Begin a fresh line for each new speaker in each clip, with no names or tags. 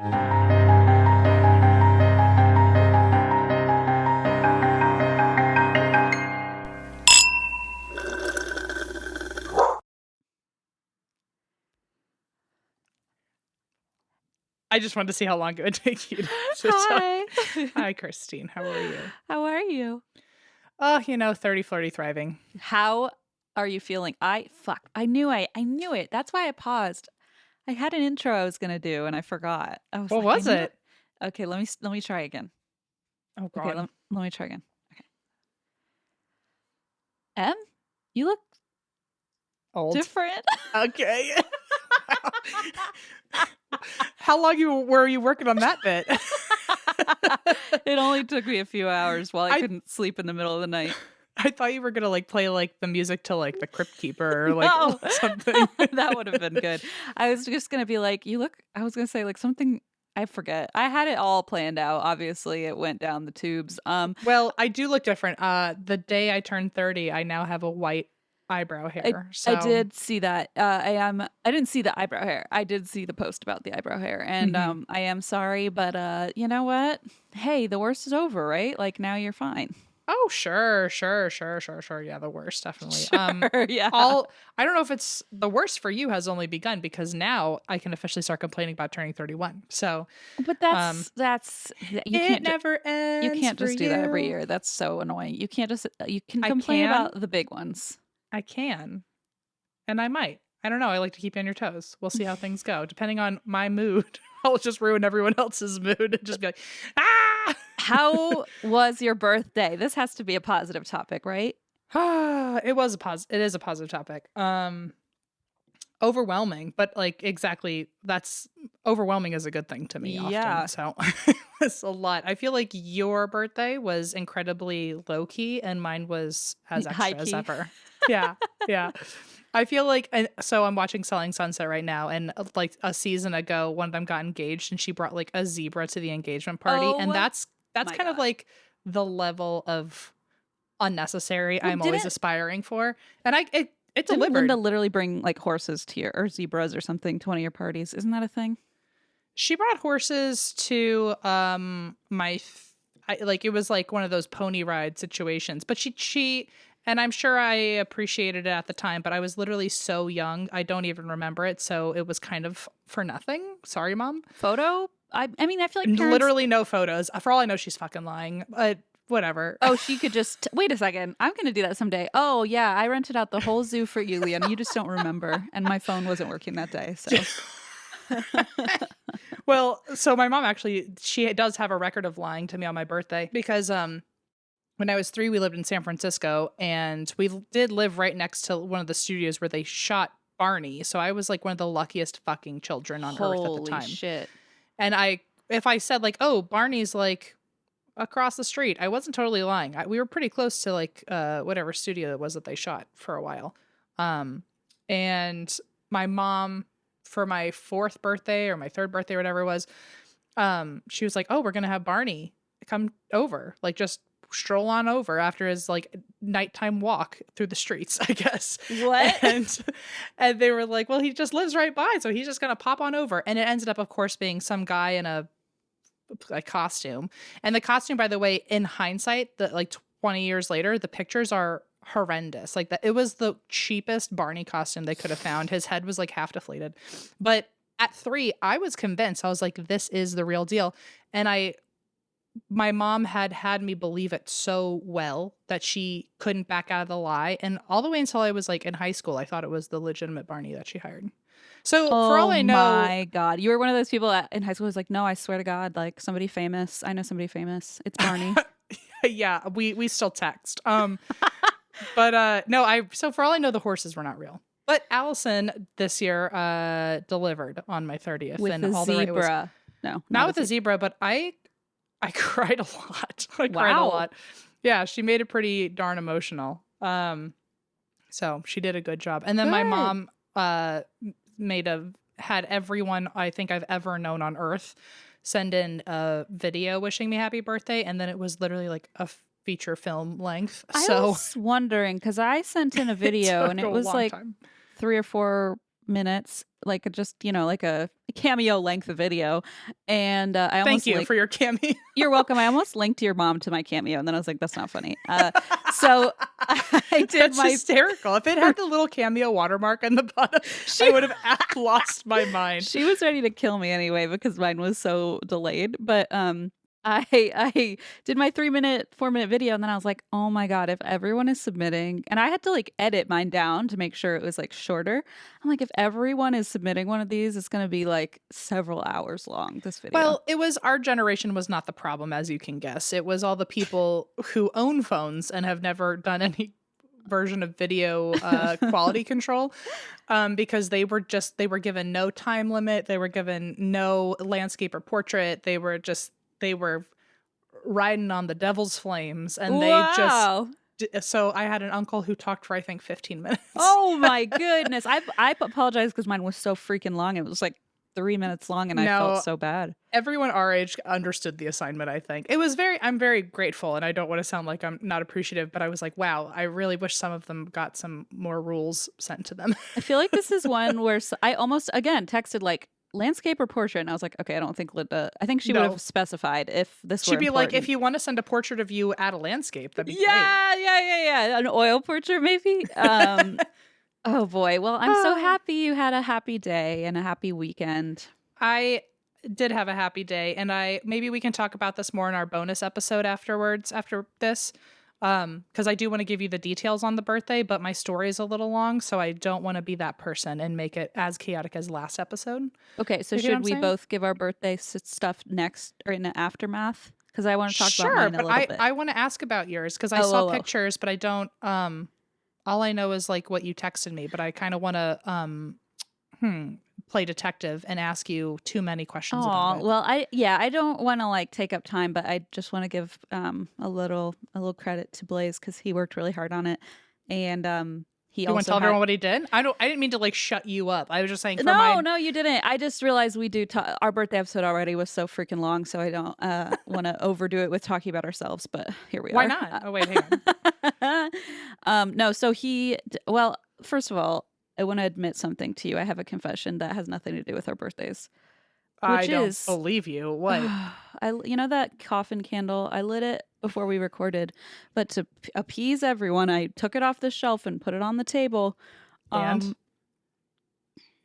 I just wanted to see how long it would take you to
Hi.
Hi, Christine. How are you?
How are you?
Oh, 30, flirty, thriving.
How are you feeling? I knew it. That's why I paused. I had an intro I was gonna do and I forgot. I was
What
like,
was it?
Okay, let me try again.
Oh, God.
Okay, let me try again. Okay. Em, you look
Old.
different.
Okay. How long were you working on that bit?
It only took me a few hours while I couldn't sleep in the middle of the night.
I thought you were gonna play the music to the Crypt Keeper or
No.
something.
That would have been good. I was just gonna be like, I was gonna say something. I forget. I had it all planned out. Obviously, it went down the tubes.
Well, I do look different. The day I turned 30, I now have a white eyebrow hair.
I did see that. I didn't see the eyebrow hair. I did see the post about the eyebrow hair, and I am sorry, but you know what? Hey, the worst is over, right? Now you're fine.
Oh, sure. Yeah, the worst, definitely.
Sure, yeah.
I don't know if it's the worst for you has only begun because now I can officially start complaining about turning 31. So,
but that's
it never ends.
You can't just do that every year. That's so annoying. You can't just you can complain about the big ones.
I can, and I might. I don't know. I like to keep you on your toes. We'll see how things go. Depending on my mood, I'll just ruin everyone else's mood and just be like, ah!
How was your birthday? This has to be a positive topic, right?
It is a positive topic. Overwhelming, but exactly that's overwhelming is a good thing to me often. So it's a lot. I feel like your birthday was incredibly low key and mine was as extra as ever. Yeah. I feel like, so I'm watching Selling Sunset right now, and a season ago, one of them got engaged, and she brought a zebra to the engagement party, and that's kind of the level of unnecessary I'm always aspiring for, and it
delivered.
Didn't
Linda literally bring horses to or zebras or something to one of your parties? Isn't that a thing?
She brought horses to it was one of those pony ride situations, but she and I'm sure I appreciated it at the time, but I was literally so young, I don't even remember it. So it was kind of for nothing. Sorry, Mom.
Photo? I mean, I feel like
literally no photos. For all I know, she's fucking lying. But whatever.
Oh, she could just wait a second. I'm gonna do that someday. Oh yeah, I rented out the whole zoo for you, Liam. You just don't remember, and my phone wasn't working that day. So.
Well, so my mom actually, she does have a record of lying to me on my birthday because when I was 3, we lived in San Francisco, and we did live right next to one of the studios where they shot Barney. So I was one of the luckiest fucking children on earth at the time.
Holy shit.
And if I said oh, Barney's across the street, I wasn't totally lying. We were pretty close to whatever studio it was that they shot for a while. And my mom, for my 4th birthday or my 3rd birthday or whatever it was, she was like, oh, we're gonna have Barney come over, just stroll on over after his nighttime walk through the streets, I guess.
What?
And they were like, well, he just lives right by, so he's just gonna pop on over. And it ended up, of course, being some guy in a costume. And the costume, by the way, in hindsight, 20 years later, the pictures are horrendous. It was the cheapest Barney costume they could have found. His head was half deflated. But at 3, I was convinced. I was like, this is the real deal. And my mom had me believe it so well that she couldn't back out of the lie. And all the way until I was in high school, I thought it was the legitimate Barney that she hired. So for all I know,
oh my God, you were one of those people in high school who's like, no, I swear to God, somebody famous. I know somebody famous. It's Barney.
Yeah, we still text. But no, so for all I know, the horses were not real. But Allison this year delivered on my 30th
with
and
a
all
zebra.
No, not with a zebra, but I cried a lot. I cried a lot. Yeah, she made it pretty darn emotional. So she did a good job. And then my mom had everyone I think I've ever known on Earth send in a video wishing me happy birthday, and then it was literally a feature film length.
I was wondering because I sent in a video and it was 3 or 4 minutes, like just, like a cameo length of video. And I
Thank
almost
you
linked,
for your cameo.
you're welcome. I almost linked your mom to my cameo. And then I was like, that's not funny. So I did
That's
my,
hysterical. If it had the little cameo watermark on the bottom,
she,
I would have lost my mind.
she was ready to kill me anyway because mine was so delayed. But I did my 3-minute, 4-minute video, and then I was like, oh my god, if everyone is submitting, and I had to like edit mine down to make sure it was like shorter. I'm like, if everyone is submitting one of these, it's gonna be like several hours long, this video.
Well, it was our generation was not the problem, as you can guess. It was all the people who own phones and have never done any version of video quality control, because they were given no time limit, they were given no landscape or portrait, they were riding on the devil's flames, and
Wow.
so I had an uncle who talked for I think 15 minutes.
Oh my goodness. I apologize because mine was so freaking long. It was like 3 minutes long and I
No,
felt so bad.
everyone our age understood the assignment, I think. I'm very grateful, and I don't want to sound like I'm not appreciative, but I was like, wow, I really wish some of them got some more rules sent to them.
I feel like this is one where I almost, again, texted like landscape or portrait. And I was like, okay, I don't think Linda, I think she would
No.
have specified if this were
She'd be like,
important.
if you want to send a portrait of you at a landscape, that'd be great.
Yeah. An oil portrait, maybe. Oh boy. Well, I'm so happy you had a happy day and a happy weekend.
I did have a happy day, and maybe we can talk about this more in our bonus episode afterwards, after this. Because I do want to give you the details on the birthday, but my story is a little long, so I don't want to be that person and make it as chaotic as last episode.
Okay, so should we both give our birthday stuff next or in the aftermath? Because I want to talk about mine a little bit.
I want to ask about yours because I saw pictures, but I don't. All I know is like what you texted me, but I kind of want to play detective and ask you too many questions about it.
Well, I don't want to like take up time, but I just want to give a little credit to Blaze because he worked really hard on it, and he
you
also
want to tell everyone what he did? I didn't mean to like shut you up. I was just saying.
No, you didn't. I just realized we do our birthday episode already was so freaking long, so I don't want to overdo it with talking about ourselves. But here we are.
Why not? Oh wait, hang
on. No, so well, first of all, I want to admit something to you. I have a confession that has nothing to do with our birthdays.
I don't believe you. What?
You know that coffin candle? I lit it before we recorded, but to appease everyone, I took it off the shelf and put it on the table.
And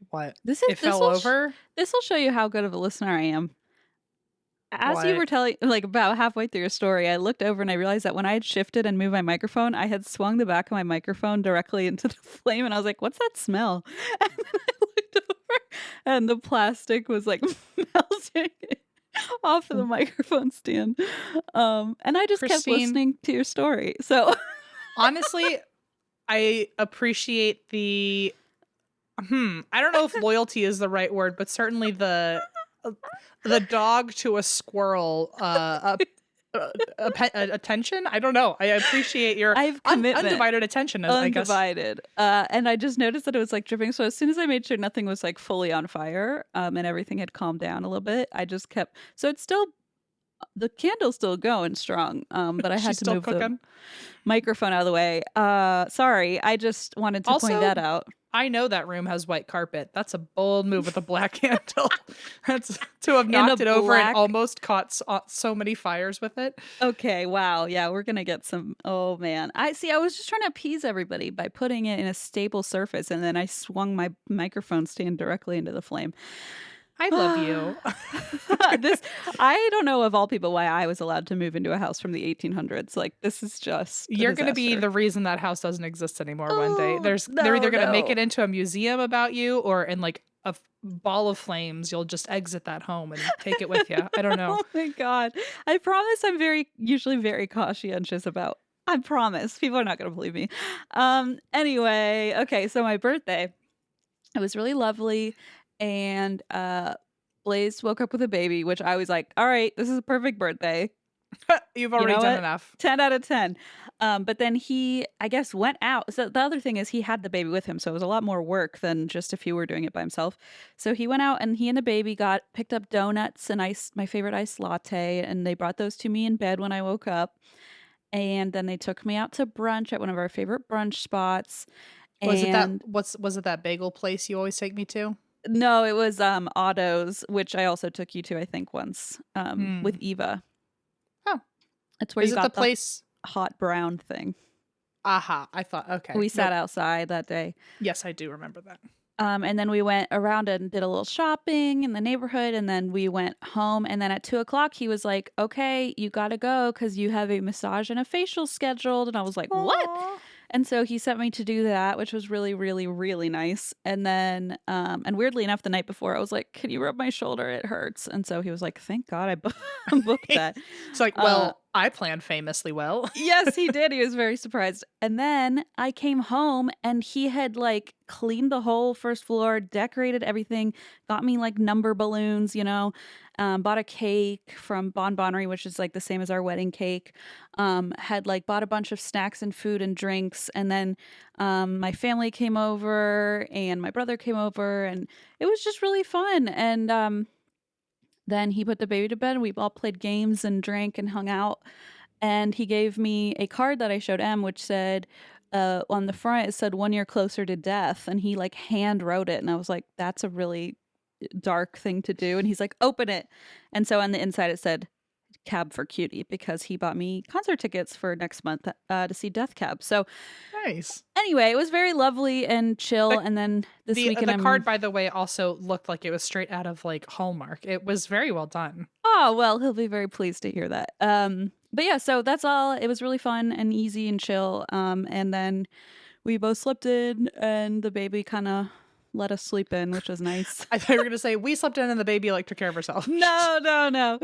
what?
It
fell over?
This will show you how good of a listener I am. As you were telling, like about halfway through your story, I looked over and I realized that when I had shifted and moved my microphone, I had swung the back of my microphone directly into the flame, and I was like, "What's that smell?" And then I looked over, and the plastic was like melting off of the microphone stand. And I just kept listening to your story. So
honestly, I appreciate the. I don't know if loyalty is the right word, but certainly the dog to a squirrel attention. I don't know. I appreciate your undivided attention.
Undivided. And I just noticed that it was like dripping. So as soon as I made sure nothing was like fully on fire, and everything had calmed down a little bit, I just kept. So it's still. The candle's still going strong, but I had to move the microphone out of the way. Sorry, I just wanted to point that out.
I know that room has white carpet. That's a bold move with a black candle. That's to have knocked it over and almost caught so many fires with it.
Okay, wow. Yeah, we're going to get some. Oh, man. I was just trying to appease everybody by putting it in a stable surface, and then I swung my microphone stand directly into the flame.
I love you.
I don't know of all people why I was allowed to move into a house from the 1800s. Like, this is just
you're going to be the reason that house doesn't exist anymore one day. They're either going to make it into a museum about you, or in like a ball of flames, you'll just exit that home and take it with you. I don't know.
Oh my God. I promise I'm usually very conscientious about. I promise. People are not going to believe me. Anyway, okay, so my birthday. It was really lovely. And Blaze woke up with a baby, which I was like, all right, this is a perfect birthday.
You've already done enough.
10 out of 10. But then he, I guess, went out. So the other thing is he had the baby with him. So it was a lot more work than just if he were doing it by himself. So he went out and he and the baby picked up donuts and my favorite iced latte. And they brought those to me in bed when I woke up. And then they took me out to brunch at one of our favorite brunch spots. And
was it that bagel place you always take me to?
no, it was Otto's, which I also took you to, I think, once with
Hmm.
Eva.
Oh,
It's where
is
you
it the
got the
place?
hot brown thing.
Aha, I thought, okay.
We sat
Nope.
outside that day.
Yes, I do remember that.
And then we went around and did a little shopping in the neighborhood, and then we went home. And then at 2 o'clock, he was like, "Okay, you gotta go because you have a massage and a facial scheduled." And I was like, "What?"
Aw.
And so he sent me to do that, which was really, really, really nice. And then, and weirdly enough, the night before, I was like, "Can you rub my shoulder? It hurts." And so he was like, "Thank God I booked that."
It's like,
Uh,
well, I planned famously well.
Yes, he did. He was very surprised. And then I came home and he had like cleaned the whole first floor, decorated everything, got me like number balloons, bought a cake from Bonbonnery, which is like the same as our wedding cake. Had like bought a bunch of snacks and food and drinks. And then my family came over and my brother came over and it was just really fun. And then he put the baby to bed and we all played games and drank and hung out. And he gave me a card that I showed Em, which said, on the front, it said 1 year closer to death. And he like hand wrote it. And I was like, that's a really dark thing to do. And he's like, open it. And so on the inside, it said, Cab for Cutie, because he bought me concert tickets for next month to see Death Cab. So
Nice.
anyway, it was very lovely and chill.
The,
And then this weekend,
the card, by the way, also looked like it was straight out of like Hallmark. It was very well done.
Oh, well, he'll be very pleased to hear that. But yeah, so that's all. It was really fun and easy and chill. And then we both slept in and the baby kind of let us sleep in, which was nice.
I thought you were gonna say we slept in and the baby like took care of herself.
No.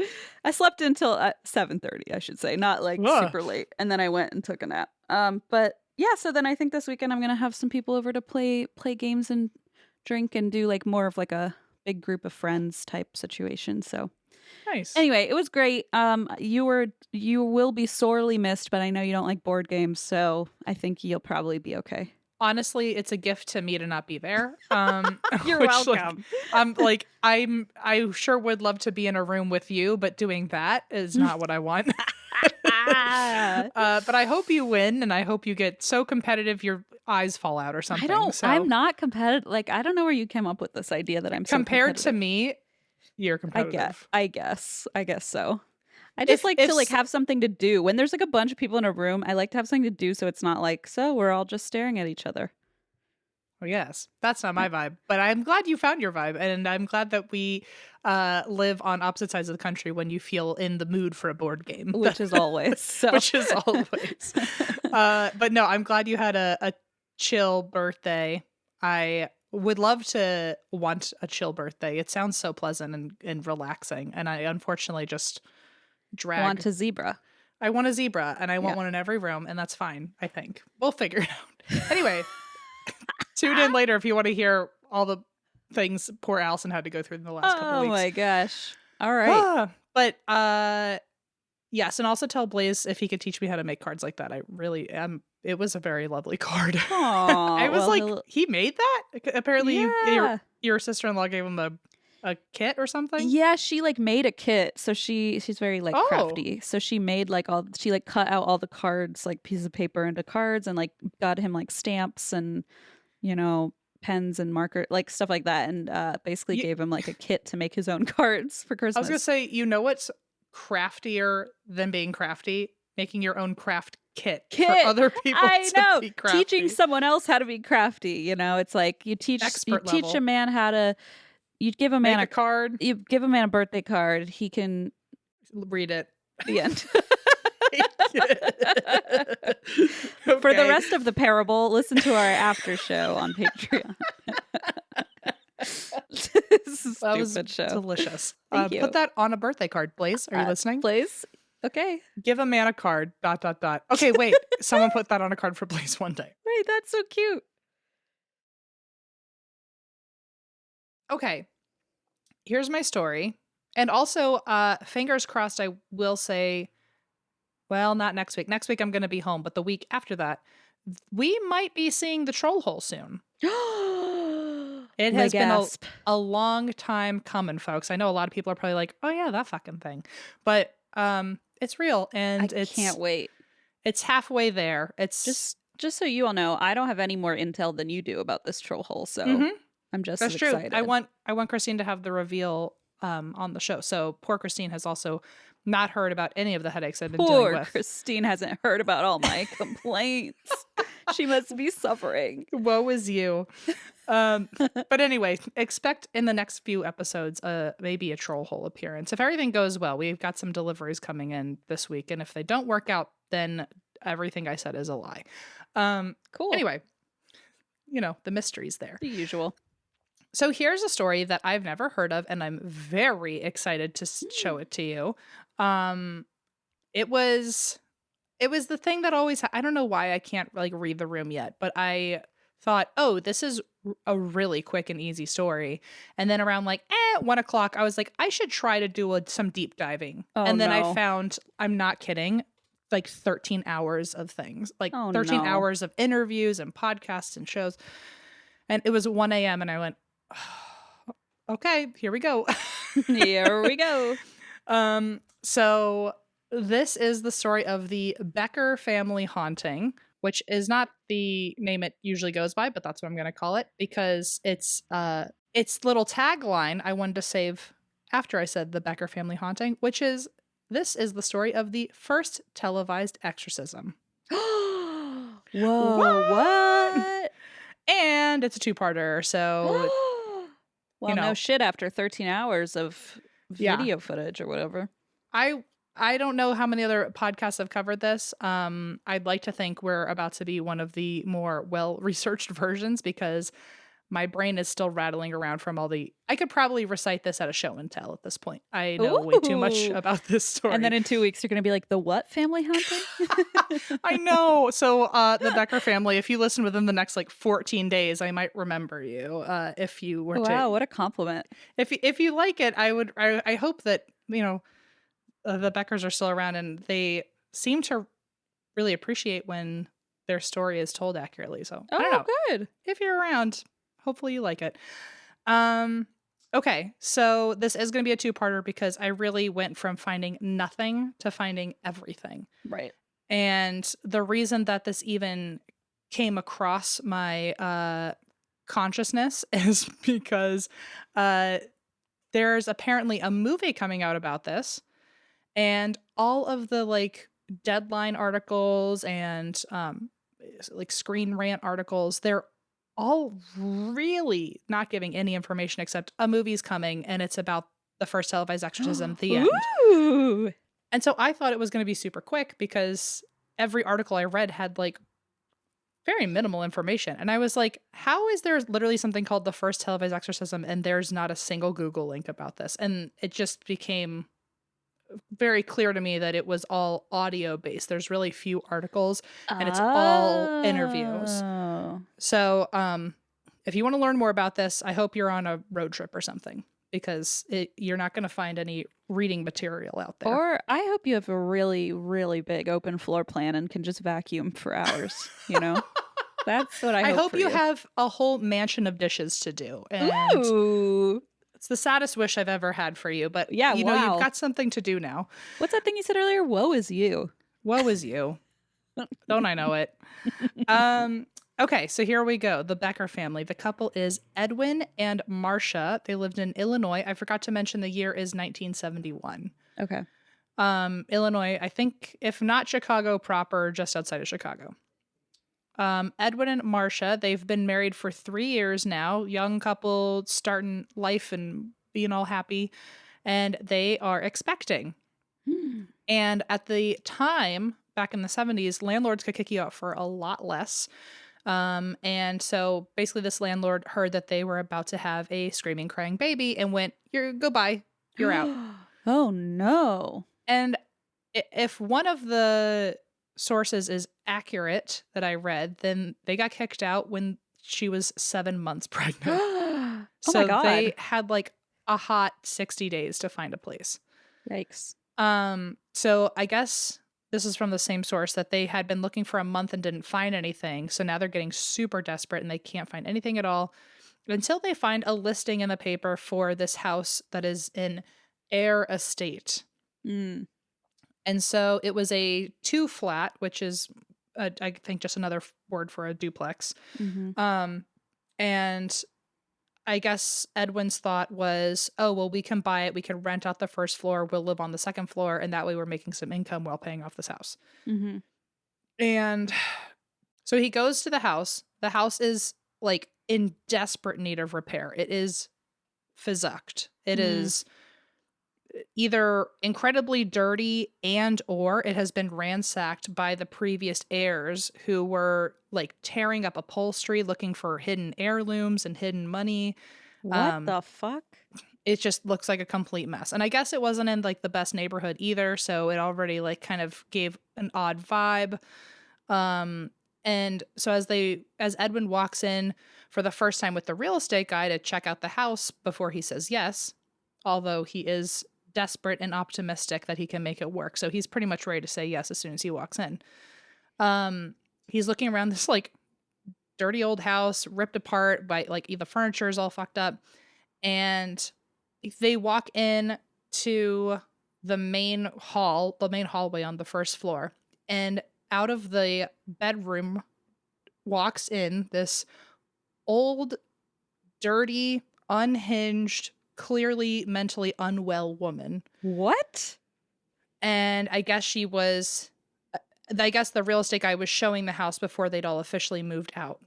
I slept until 7:30, I should say, not like
Ugh.
super late. And then I went and took a nap. But yeah, so then I think this weekend I'm gonna have some people over to play games and drink and do like more of like a big group of friends type situation. So
Nice.
anyway, it was great. You will be sorely missed, but I know you don't like board games, so I think you'll probably be okay.
Honestly, it's a gift to me to not be there.
You're
which,
welcome.
I sure would love to be in a room with you, but doing that is not what I want. But I hope you win, and I hope you get so competitive your eyes fall out or something.
I'm not competitive. Like, I don't know where you came up with this idea that I'm so
compared to
competitive.
me, you're competitive.
I guess so. I just like to like have something to do. When there's like a bunch of people in a room, I like to have something to do so it's not like, so we're all just staring at each other.
Oh, yes, that's not my vibe, but I'm glad you found your vibe, and I'm glad that we live on opposite sides of the country when you feel in the mood for a board game.
Which is always. So.
Which is always. But no, I'm glad you had a chill birthday. I would love to want a chill birthday. It sounds so pleasant and relaxing, and I unfortunately just
Want a zebra.
I want a zebra, and I want one in every room, and that's fine, I think. We'll figure it out. Anyway, tune in later if you want to hear all the things poor Allison had to go through in the last couple weeks.
Oh my gosh. All right.
But yes, and also tell Blaze if he could teach me how to make cards like that. I really am. It was a very lovely card. I was he made that? Apparently your sister-in-law gave him a kit or something?
Yeah, she like made a kit. So she's very like crafty. So she made like she like cut out all the cards, like pieces of paper into cards, and like got him like stamps and pens and marker, like stuff like that, and basically gave him like a kit to make his own cards for Christmas.
I was gonna say, what's craftier than being crafty? Making your own craft kit for other people to be crafty.
Teaching someone else how to be crafty. It's like you teach a man how to. You give a man
a card.
You give a man a birthday card. He can
read it.
The end.
Okay.
For the rest of the parable, listen to our after show on Patreon. This is
that was
stupid show.
Delicious.
Thank you.
Put that on a birthday card, Blaze. Are you listening?
Blaze? Okay.
Give a man a card. ... Okay, wait. Someone put that on a card for Blaze one day.
Wait, that's so cute.
Okay. Here's my story. And also, fingers crossed, I will say, well, not next week. Next week I'm going to be home, but the week after that, we might be seeing the troll hole soon. It has been a long time coming, folks. I know a lot of people are probably like, oh yeah, that fucking thing. But it's real, and
I can't wait.
It's halfway there. It's
just just so you all know, I don't have any more intel than you do about this troll hole, so I'm just
That's
as
true.
excited.
I want Christine to have the reveal on the show. So poor Christine has also not heard about any of the headaches I've been dealing
Poor
with.
Christine hasn't heard about all my complaints. She must be suffering.
Woe is you. But anyway, expect in the next few episodes maybe a troll hole appearance. If everything goes well, we've got some deliveries coming in this week, and if they don't work out, then everything I said is a lie.
Cool.
Anyway, the mystery's there.
The usual.
So here's a story that I've never heard of, and I'm very excited to show it to you. It was the thing that always I don't know why I can't read the room yet, but I thought, oh, this is a really quick and easy story. And then around 1:00, I was like, I should try to do some deep diving.
Oh,
and then
no.
I found, I'm not kidding, 13 hours of things, 13
no.
hours of interviews and podcasts and shows. And it was 1 a.m. and I went, oh, okay, here we go.
Here we go.
So this is the story of the Becker family haunting, which is not the name it usually goes by, but that's what I'm going to call it because its little tagline I wanted to save after I said the Becker family haunting, which is, this is the story of the first televised exorcism.
Whoa, what?
And it's a two-parter, so
well, no shit after 13 hours of video footage or whatever.
I don't know how many other podcasts have covered this. I'd like to think we're about to be one of the more well-researched versions because my brain is still rattling around from I could probably recite this at a show and tell at this point. I know way too much about this story.
And then in 2 weeks, you're going to be like, the what family haunting?
I know. So the Becker family, if you listen within the next 14 days, I might remember you if you were to.
Wow, what a compliment.
If you like it, I hope that, the Beckers are still around and they seem to really appreciate when their story is told accurately. So I don't know.
Good.
If you're around, hopefully you like it. Okay, so this is going to be a two-parter because I really went from finding nothing to finding everything.
Right.
And the reason that this even came across my consciousness is because there's apparently a movie coming out about this. And all of the Deadline articles and Screen Rant articles, they're all really not giving any information except a movie's coming and it's about the first televised exorcism, the end.
Ooh.
And so I thought it was going to be super quick because every article I read had very minimal information. And I was like, how is there literally something called the first televised exorcism and there's not a single Google link about this? And it just became very clear to me that it was all audio based. There's really few articles and it's all interviews. So if you want to learn more about this, I hope you're on a road trip or something because you're not going to find any reading material out there.
Or I hope you have a really, really big open floor plan and can just vacuum for hours, That's what I hope
you have a whole mansion of dishes to do. And
ooh.
It's the saddest wish I've ever had for you, but
yeah,
you've got something to do now.
What's that thing you said earlier? Woe is you.
Woe is you. Don't I know it? Okay, so here we go. The Becker family. The couple is Edwin and Marcia. They lived in Illinois. I forgot to mention the year is 1971.
Okay.
Illinois, I think, if not Chicago proper, just outside of Chicago. Edwin and Marcia, they've been married for 3 years now. Young couple, starting life and being all happy. And they are expecting. And at the time, back in the 70s, landlords could kick you out for a lot less. And so basically this landlord heard that they were about to have a screaming, crying baby and went, goodbye, you're out.
Oh, no.
And if one of the sources is accurate that I read, then they got kicked out when she was 7 months pregnant.
So
my God. They had a hot 60 days to find a place.
Yikes.
So I guess this is from the same source that they had been looking for a month and didn't find anything. So now they're getting super desperate and they can't find anything at all until they find a listing in the paper for this house that is in Air Estate. And so it was a 2-flat, which is I think just another word for a duplex.
Mm-hmm.
And I guess Edwin's thought was, oh, well, we can buy it. We can rent out the first floor. We'll live on the second floor. And that way we're making some income while paying off this house.
Mm-hmm.
And so he goes to the house. The house is like in desperate need of repair. It is physicked. It is either incredibly dirty and or it has been ransacked by the previous heirs who were like tearing up upholstery looking for hidden heirlooms and hidden money.
What the fuck?
It just looks like a complete mess. And I guess it wasn't in like the best neighborhood either, so it already like kind of gave an odd vibe. And so as Edwin walks in for the first time with the real estate guy to check out the house before he says yes, although he is desperate and optimistic that he can make it work. So he's pretty much ready to say yes as soon as he walks in. He's looking around this like dirty old house, ripped apart by like the furniture is all fucked up. And they walk in to the main hallway on the first floor. And out of the bedroom walks in this old, dirty, unhinged, clearly mentally unwell woman.
What?
And I guess the real estate guy was showing the house before they'd all officially moved out.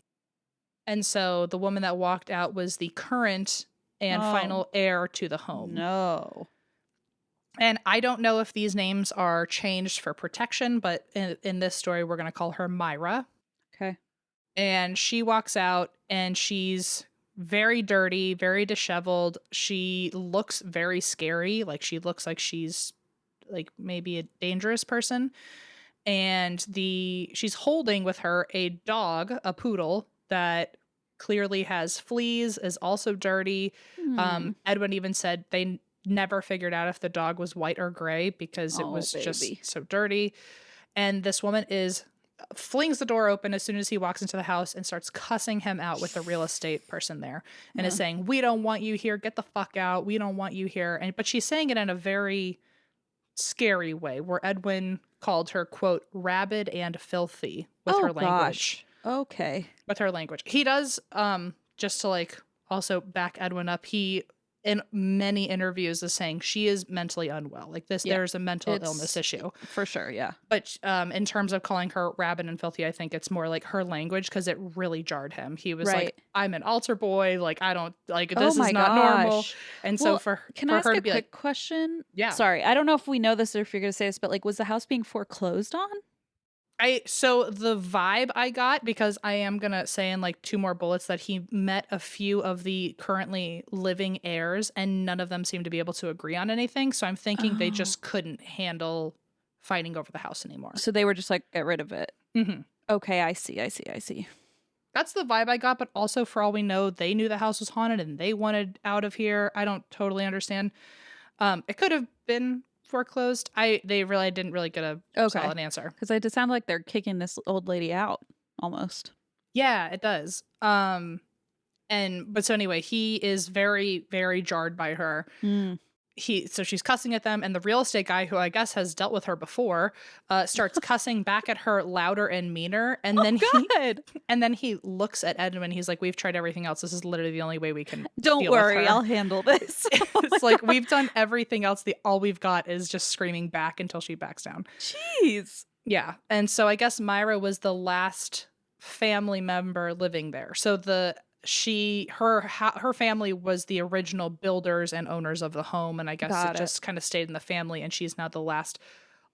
And so the woman that walked out was the current and final heir to the home.
No.
And I don't know if these names are changed for protection, but in this story, we're going to call her Myra.
Okay.
And she walks out and she's very dirty, very disheveled. She looks very scary. Like she looks like she's like maybe a dangerous person. And she's holding with her a dog, a poodle that clearly has fleas, is also dirty. Edwin even said they never figured out if the dog was white or gray because it was just so dirty. And this woman flings the door open as soon as he walks into the house and starts cussing him out with the real estate person there and is saying, "We don't want you here. Get the fuck out. We don't want you here." But she's saying it in a very scary way where Edwin called her, quote, rabid and filthy with her language.
Okay.
With her language. He does, just to like also back Edwin up, he in many interviews is saying she is mentally unwell. Like there's a mental illness issue.
For sure, yeah.
But in terms of calling her rabid and filthy, I think it's more like her language because it really jarred him. He was like, I'm an altar boy. Like, I don't, like, this is not normal. And so
can I ask a quick question?
Yeah.
Sorry, I don't know if we know this or if you're going to say this, but like, was the house being foreclosed on?
So the vibe I got, because I am going to say in like 2 more bullets that he met a few of the currently living heirs and none of them seemed to be able to agree on anything. So I'm thinking they just couldn't handle fighting over the house anymore.
So they were just like, get rid of it.
Mm-hmm.
Okay, I see.
That's the vibe I got, but also for all we know, they knew the house was haunted and they wanted out of here. I don't totally understand. It could have been foreclosed. They didn't really get a solid answer.
Because it sound like they're kicking this old lady out almost.
Yeah, it does. But so anyway, he is very, very jarred by her. So she's cussing at them, and the real estate guy, who I guess has dealt with her before, starts cussing back at her louder and meaner. And then he looks at Edwin. He's like, "We've tried everything else. This is literally the only way we can.
Don't worry, I'll handle this."
It's like we've done everything else. All we've got is just screaming back until she backs down.
Jeez.
Yeah, and so I guess Myra was the last family member living there. So her family was the original builders and owners of the home, and I guess it just kind of stayed in the family, and she's now the last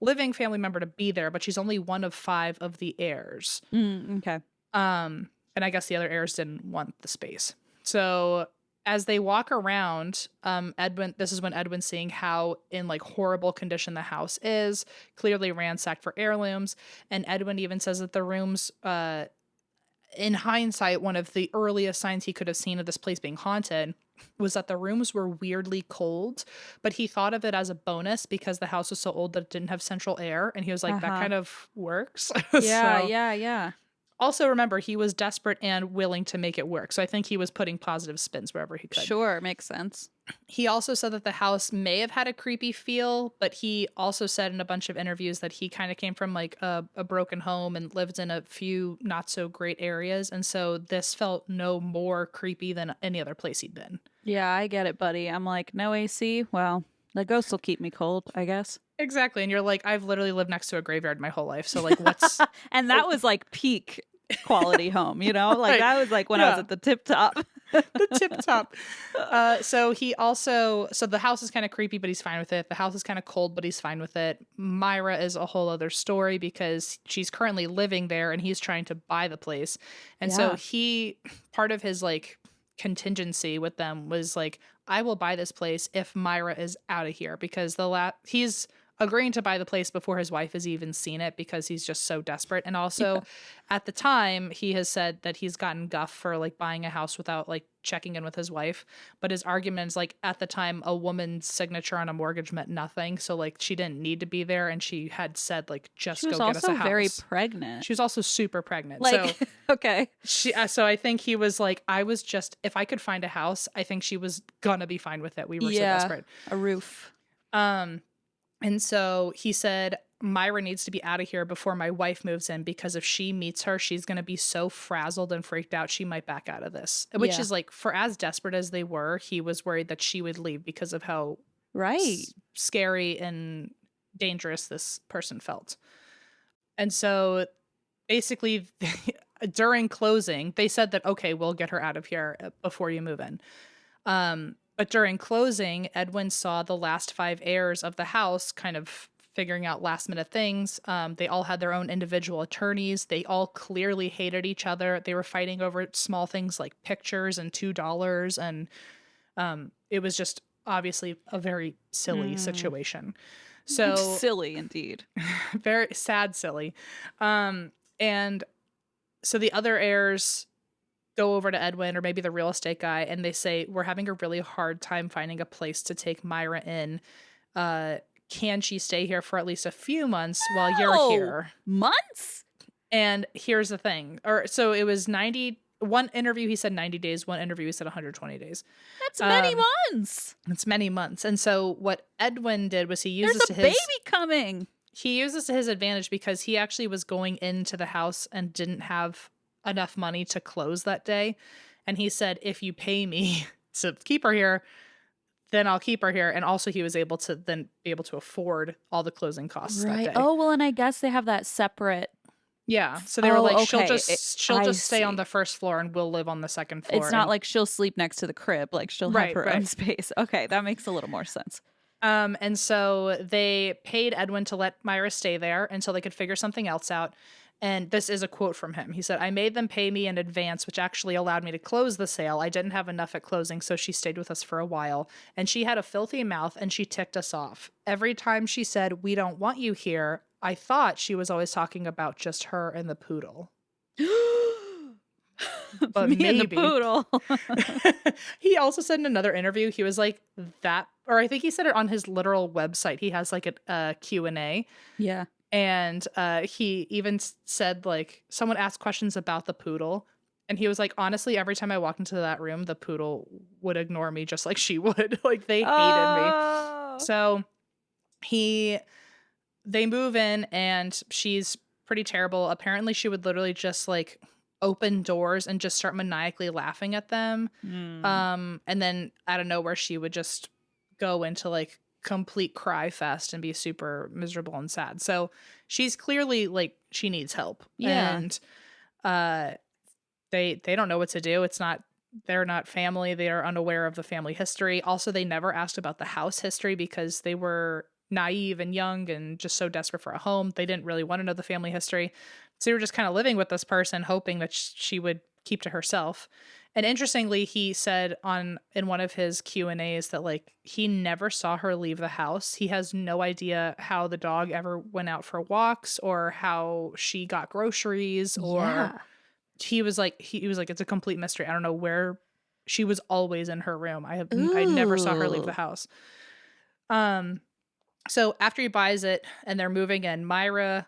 living family member to be there, but she's only one of 5 of the heirs.
Okay.
And I guess the other heirs didn't want the space. So as they walk around, this is when Edwin's seeing how in like horrible condition the house is, clearly ransacked for heirlooms, and Edwin even says that the rooms, in hindsight, one of the earliest signs he could have seen of this place being haunted was that the rooms were weirdly cold, but he thought of it as a bonus because the house was so old that it didn't have central air. And he was like, that kind of works.
Yeah.
Also, remember, he was desperate and willing to make it work. So I think he was putting positive spins wherever he could.
Sure, makes sense.
He also said that the house may have had a creepy feel, but he also said in a bunch of interviews that he kind of came from like a broken home and lived in a few not so great areas. And so this felt no more creepy than any other place he'd been.
Yeah, I get it, buddy. I'm like, no AC? Well, the ghosts will keep me cold, I guess.
Exactly. And you're like, I've literally lived next to a graveyard my whole life. So like what's
And that was like peak quality home, you know? Like
Right.
that was like when I was at the tip top.
The tip top. So the house is kind of creepy, but he's fine with it. The house is kind of cold, but he's fine with it. Myra is a whole other story because she's currently living there and he's trying to buy the place. And so part of his like contingency with them was like, I will buy this place if Myra is out of here, because he's agreeing to buy the place before his wife has even seen it because he's just so desperate. And also at the time he has said that he's gotten guff for like buying a house without like checking in with his wife. But his argument is like, at the time a woman's signature on a mortgage meant nothing. So like she didn't need to be there. And she had said like, just go get us a house. She was also
very pregnant.
She was also super pregnant.
Like,
so
okay.
So I think he was like, if I could find a house, I think she was gonna be fine with it. We were so desperate.
A roof.
And so he said, Myra needs to be out of here before my wife moves in, because if she meets her, she's going to be so frazzled and freaked out, she might back out of this. Which is like, for as desperate as they were, he was worried that she would leave because of how scary and dangerous this person felt. And so basically during closing, they said that, okay, we'll get her out of here before you move in. But during closing, Edwin saw the last 5 heirs of the house kind of figuring out last minute things. They all had their own individual attorneys. They all clearly hated each other. They were fighting over small things like pictures and $2. And it was just obviously a very silly situation. So
silly indeed.
Very sad, silly. And so the other heirs go over to Edwin, or maybe the real estate guy, and they say, we're having a really hard time finding a place to take Myra in. Can she stay here for at least a few months while you're here?
Months?
And here's the thing. So it was 90. One interview he said 90 days. One interview he said 120 days.
That's many months.
It's many months. And so what Edwin did was he used
There's a baby coming.
He used this to his advantage because he actually was going into the house and didn't have enough money to close that day. And he said, if you pay me to keep her here, then I'll keep her here. And also he was able to then be able to afford all the closing costs that day.
Oh, well, and I guess they have that separate.
Yeah. So they were like, she'll just stay on the first floor and we'll live on the second floor.
It's not like she'll sleep next to the crib. Like she'll have her own space. Okay. That makes a little more sense.
And so they paid Edwin to let Myra stay there until they could figure something else out. And this is a quote from him. He said, I made them pay me in advance, which actually allowed me to close the sale. I didn't have enough at closing, so she stayed with us for a while. And she had a filthy mouth, and she ticked us off. Every time she said, we don't want you here, I thought she was always talking about just her and the poodle. But
me and the poodle.
He also said in another interview, he was like that, or I think he said it on his literal website. He has like a Q&A.
Yeah.
And he even said, like, someone asked questions about the poodle. And he was like, honestly, every time I walked into that room, the poodle would ignore me just like she would. Like, they hated me. So they move in and she's pretty terrible. Apparently, she would literally just like open doors and just start maniacally laughing at them. And then out of nowhere, she would just go into like complete cry fest and be super miserable and sad. So she's clearly like, she needs help.
Yeah.
And they don't know what to do. They're not family. They are unaware of the family history. Also, they never asked about the house history because they were naive and young and just so desperate for a home. They didn't really want to know the family history. So they were just kind of living with this person, hoping that she would keep to herself. And interestingly, he said in one of his Q&As that like he never saw her leave the house. He has no idea how the dog ever went out for walks or how she got groceries or he was like it's a complete mystery. I don't know where she was. Always in her room. I never saw her leave the house. So after he buys it and they're moving in, Marsha,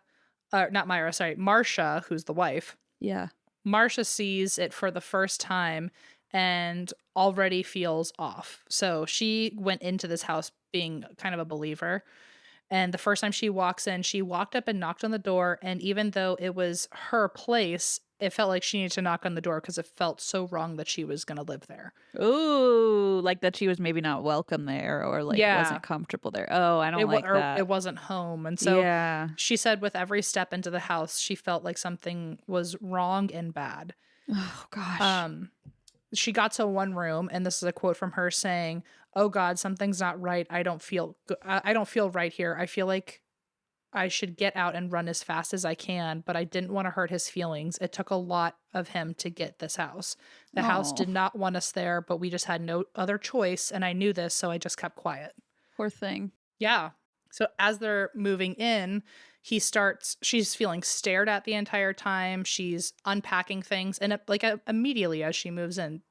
who's the wife,
Yeah.
Marcia sees it for the first time and already feels off. So she went into this house being kind of a believer. And the first time she walks in, she walked up and knocked on the door. And even though it was her place, it felt like she needed to knock on the door because it felt so wrong that she was going to live there.
Ooh, like that she was maybe not welcome there or like
Yeah.
wasn't comfortable there. Oh, I don't like
Or
that.
it wasn't home. And so
Yeah.
she said with every step into the house, she felt like something was wrong and bad.
Oh gosh.
Um, she got to one room, and this is a quote from her saying, "Oh God, something's not right. I don't feel right here. I feel like I should get out and run as fast as I can, but I didn't want to hurt his feelings. It took a lot of him to get this house. The house
Oh,
did not want us there, but we just had no other choice, and I knew this, so I just kept quiet."
poor thing.
Yeah. So as they're moving in, she's feeling stared at the entire time. She's unpacking things, and immediately as she moves in,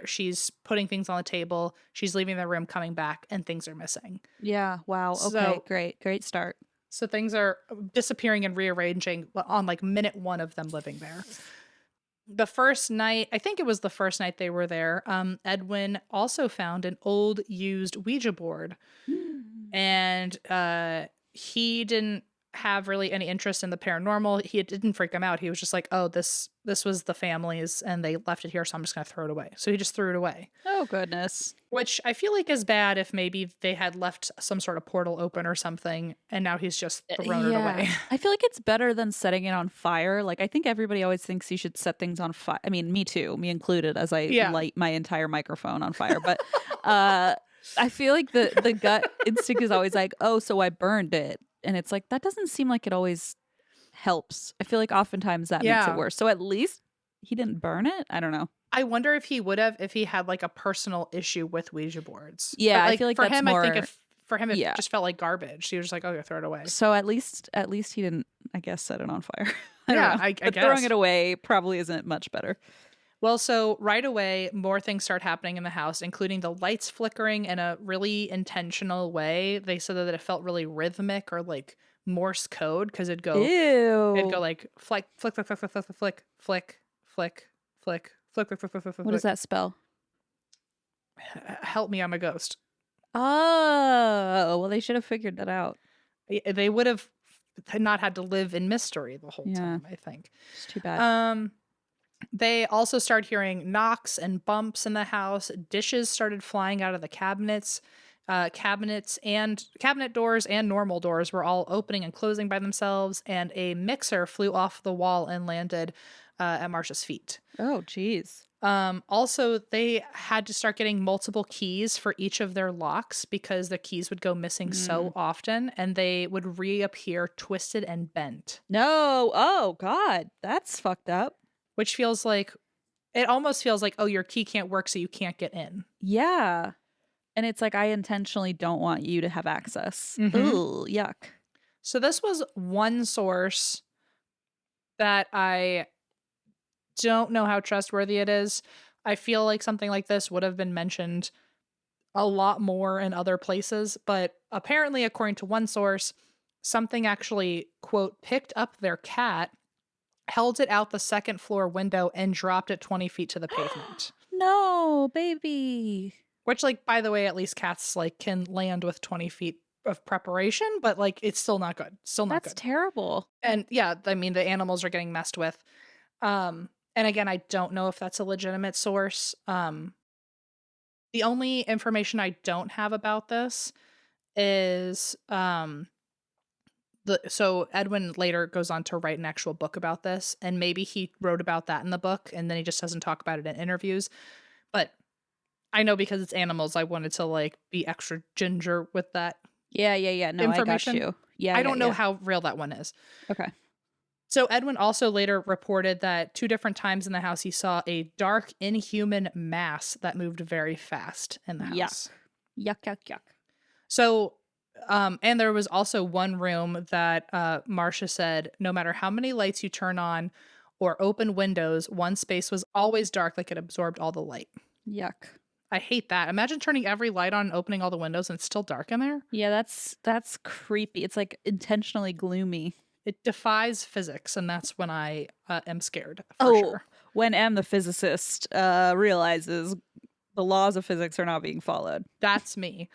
she's putting things on the table, she's leaving the room, coming back, and things are missing.
Yeah. Wow. Okay. Great start.
So things are disappearing and rearranging on like minute 1 of them living there. The first night, I think it was the first night they were there, Edwin also found an old used Ouija board. And he didn't have really any interest in the paranormal. It didn't freak him out. He was just like, "Oh, this was the family's and they left it here, so I'm just going to throw it away." So he just threw it away.
Oh goodness.
Which I feel like is bad if maybe they had left some sort of portal open or something and now he's just thrown it away.
I feel like it's better than setting it on fire. Like I think everybody always thinks you should set things on fire. I mean, me too, me included, as I light my entire microphone on fire. But I feel like the gut instinct is always like, "Oh, so I burned it." And it's like, that doesn't seem like it always helps. I feel like oftentimes that makes it worse. So at least he didn't burn it. I don't know.
I wonder if he would have if he had like a personal issue with Ouija boards.
Yeah,
But,
I feel like
for
that's
him,
more.
I think for him it just felt like garbage. He was just like, "Oh, throw it away."
So at least he didn't, I guess, set it on fire.
I
but
guess
throwing it away probably isn't much better.
Well, so right away, more things start happening in the house, including the lights flickering in a really intentional way. They said that it felt really rhythmic or like Morse code because it'd go like flick, flick, flick, flick, flick, flick, flick, flick, flick, flick, flick, flick, flick, flick, flick.
What does that spell?
Help me, I'm a ghost.
Oh, well, they should have figured that out.
They would have not had to live in mystery the whole time, I think.
It's too bad.
They also started hearing knocks and bumps in the house. Dishes started flying out of the cabinets. Cabinet doors and normal doors were all opening and closing by themselves. And a mixer flew off the wall and landed at Marcia's feet.
Oh, geez.
Also, they had to start getting multiple keys for each of their locks because the keys would go missing so often and they would reappear twisted and bent.
No. Oh, God. That's fucked up.
Which feels like, it almost feels like, oh, your key can't work, so you can't get in.
Yeah. And it's like, I intentionally don't want you to have access. Ooh, yuck.
So this was one source that I don't know how trustworthy it is. I feel like something like this would have been mentioned a lot more in other places, but apparently, according to one source, something actually, quote, picked up their cat, held it out the second floor window, and dropped it 20 feet to the pavement.
No, baby.
Which, like, by the way, at least cats, like, can land with 20 feet of preparation, but, like, it's still not good. Still not good.
That's terrible.
And, yeah, I mean, the animals are getting messed with. And again, I don't know if that's a legitimate source. The only information I don't have about this is so Edwin later goes on to write an actual book about this, and maybe he wrote about that in the book and then he just doesn't talk about it in interviews. But I know because it's animals, I wanted to like be extra ginger with that.
Yeah. No,
information.
I got you. Yeah.
I don't know how real that one is.
Okay.
So Edwin also later reported that 2 different times in the house he saw a dark, inhuman mass that moved very fast in the house.
Yuck.
So, and there was also one room that Marcia said, no matter how many lights you turn on or open windows, one space was always dark, like it absorbed all the light.
Yuck.
I hate that. Imagine turning every light on and opening all the windows and it's still dark in there.
Yeah, that's creepy. It's like intentionally gloomy.
It defies physics, and that's when I am scared for
Oh,
sure.
when M, the physicist, realizes the laws of physics are not being followed.
That's me.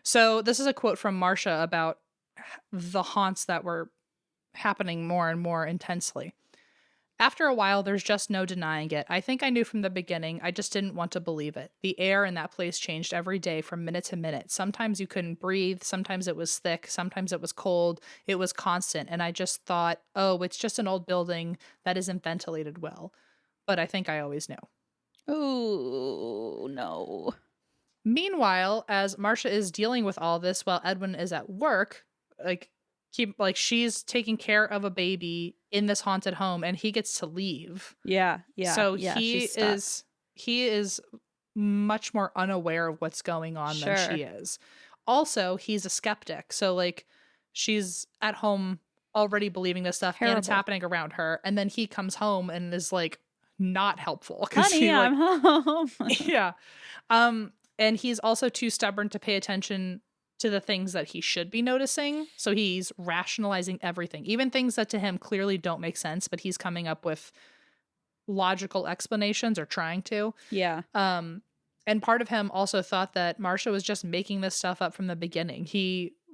So this is a quote from Marcia about the haunts that were happening more and more intensely. After a while, there's just no denying it. I think I knew from the beginning. I just didn't want to believe it. The air in that place changed every day from minute to minute. Sometimes you couldn't breathe. Sometimes it was thick. Sometimes it was cold. It was constant. And I just thought, oh, it's just an old building that isn't ventilated well. But I think I always knew.
Oh, no.
Meanwhile, as Marcia is dealing with all this while Edwin is at work, she's taking care of a baby in this haunted home and he gets to leave.
Yeah.
So
yeah,
he is much more unaware of what's going on than she is. Also, he's a skeptic. So like she's at home already believing this stuff and it's happening around her, and then he comes home and is like not helpful.
Honey, I'm home.
Yeah. And he's also too stubborn to pay attention to the things that he should be noticing. So he's rationalizing everything, even things that to him clearly don't make sense, but he's coming up with logical explanations or trying to.
Yeah.
And part of him also thought that Marcia was just making this stuff up from the beginning.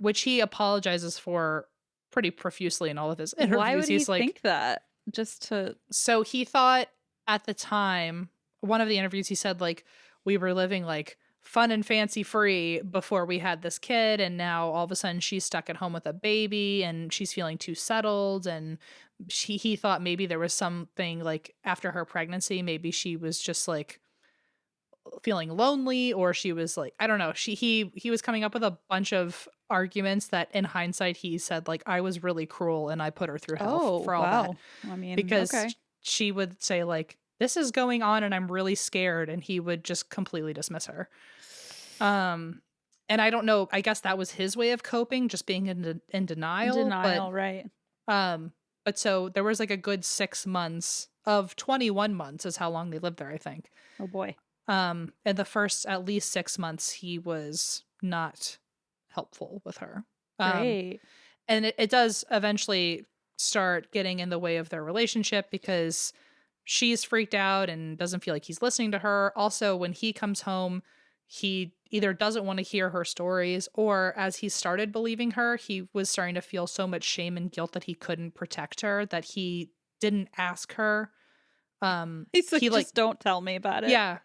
Which he apologizes for pretty profusely in all of his interviews.
Why would
he's
he think that?
So he thought at the time, one of the interviews, he said like, we were living like fun and fancy free before we had this kid, and now all of a sudden she's stuck at home with a baby and she's feeling too settled, and he thought maybe there was something like after her pregnancy, maybe she was just like feeling lonely, or she was like, I don't know, he was coming up with a bunch of arguments that in hindsight he said like, I was really cruel and I put her through hell for all that.
I mean,
because she would say like, this is going on and I'm really scared, and he would just completely dismiss her. And I don't know, I guess that was his way of coping, just being in denial.
Right.
But so there was like a good 6 months of 21 months is how long they lived there, I think.
Oh boy.
And the first at least 6 months he was not helpful with her.
Great.
And it does eventually start getting in the way of their relationship because she's freaked out and doesn't feel like he's listening to her. Also, when he comes home, he either doesn't want to hear her stories, or as he started believing her, he was starting to feel so much shame and guilt that he couldn't protect her, that he didn't ask her.
He's like, just don't tell me about it.
Yeah.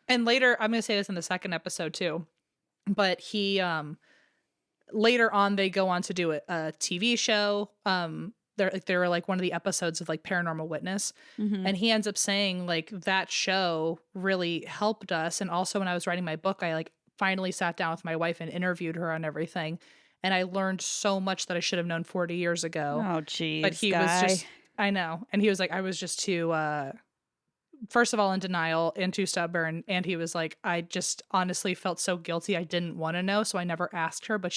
And later, I'm going to say this in the second episode too, but he, later on, they go on to do a TV show. They were like one of the episodes of like Paranormal Witness.
Mm-hmm.
And he ends up saying like that show really helped us. And also when I was writing my book, I like finally sat down with my wife and interviewed her on everything. And I learned so much that I should have known 40 years ago.
Oh, geez.
But he was just, I know. And he was like, I was just too, first of all, in denial and too stubborn. And he was like, I just honestly felt so guilty. I didn't want to know. So I never asked her. But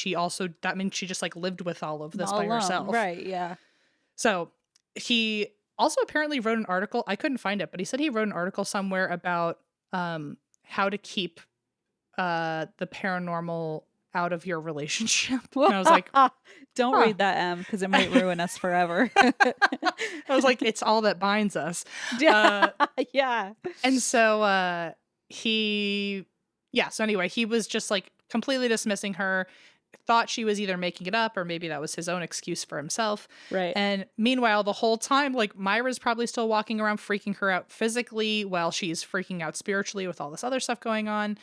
that means she just like lived with all of this by herself.
Right. Yeah.
So he also apparently wrote an article. I couldn't find it, but he said he wrote an article somewhere about how to keep the paranormal out of your relationship. And I was like,
don't read that, M, because it might ruin us forever.
I was like, it's all that binds us.
Yeah.
And so so anyway, he was just like completely dismissing her, thought she was either making it up or maybe that was his own excuse for himself.
Right.
And meanwhile, the whole time, like Myra's probably still walking around freaking her out physically while she's freaking out spiritually with all this other stuff going on.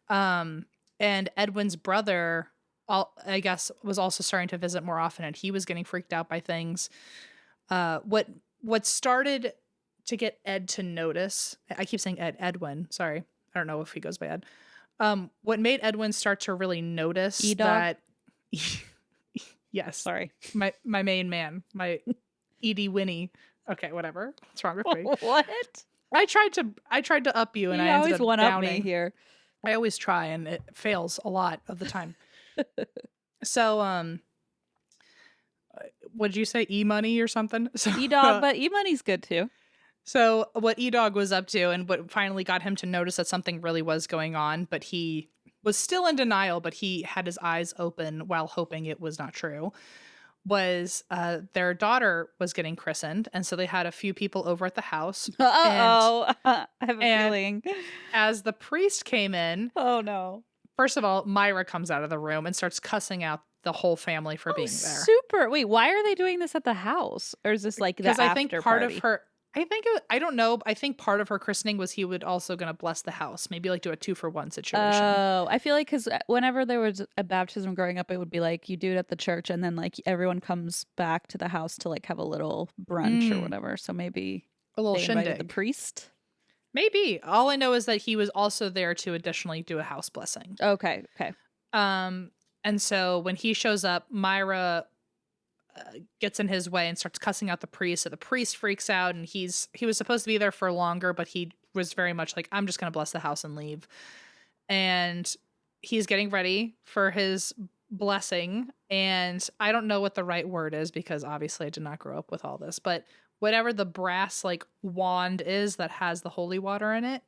And Edwin's brother, I guess, was also starting to visit more often, and he was getting freaked out by things. What started to get Ed to notice, I keep saying Edwin, sorry. I don't know if he goes by Ed. What made Edwin start to really notice that... Yes.
Sorry.
My main man, my Edie Winnie. Okay, whatever. What's wrong with me?
What?
I tried to up you, and I ended
always
up
one up
downing.
me here.
I always try, and it fails a lot of the time. So, what did you say? E-money or something? So,
E-Dog, but E-Money's good too.
So what E-Dog was up to, and what finally got him to notice that something really was going on, but he was still in denial, but he had his eyes open while hoping it was not true, was their daughter was getting christened, and so they had a few people over at the house.
Uh-oh. I have a
And
feeling.
as the priest came in,
Oh, no.
first of all, Myra comes out of the room and starts cussing out the whole family for
Oh,
being there.
super. Wait, why are they doing this at the house? Or is this like the
Because I think
after
part
party?
of her, I don't know, I think part of her christening was he would also going to bless the house, maybe like do a 2-for-1 situation.
Oh, I feel like because whenever there was a baptism growing up, it would be like you do it at the church and then like everyone comes back to the house to like have a little brunch or
Mm,
whatever. So maybe
a little
they invited the
shindig.
priest.
Maybe. All I know is that he was also there to additionally do a house blessing.
Okay. Okay.
And so when he shows up, Myra gets in his way and starts cussing out the priest. So the priest freaks out, and he was supposed to be there for longer, but he was very much like, I'm just going to bless the house and leave. And he's getting ready for his blessing. And I don't know what the right word is because obviously I did not grow up with all this, but whatever the brass like wand is that has the holy water in it.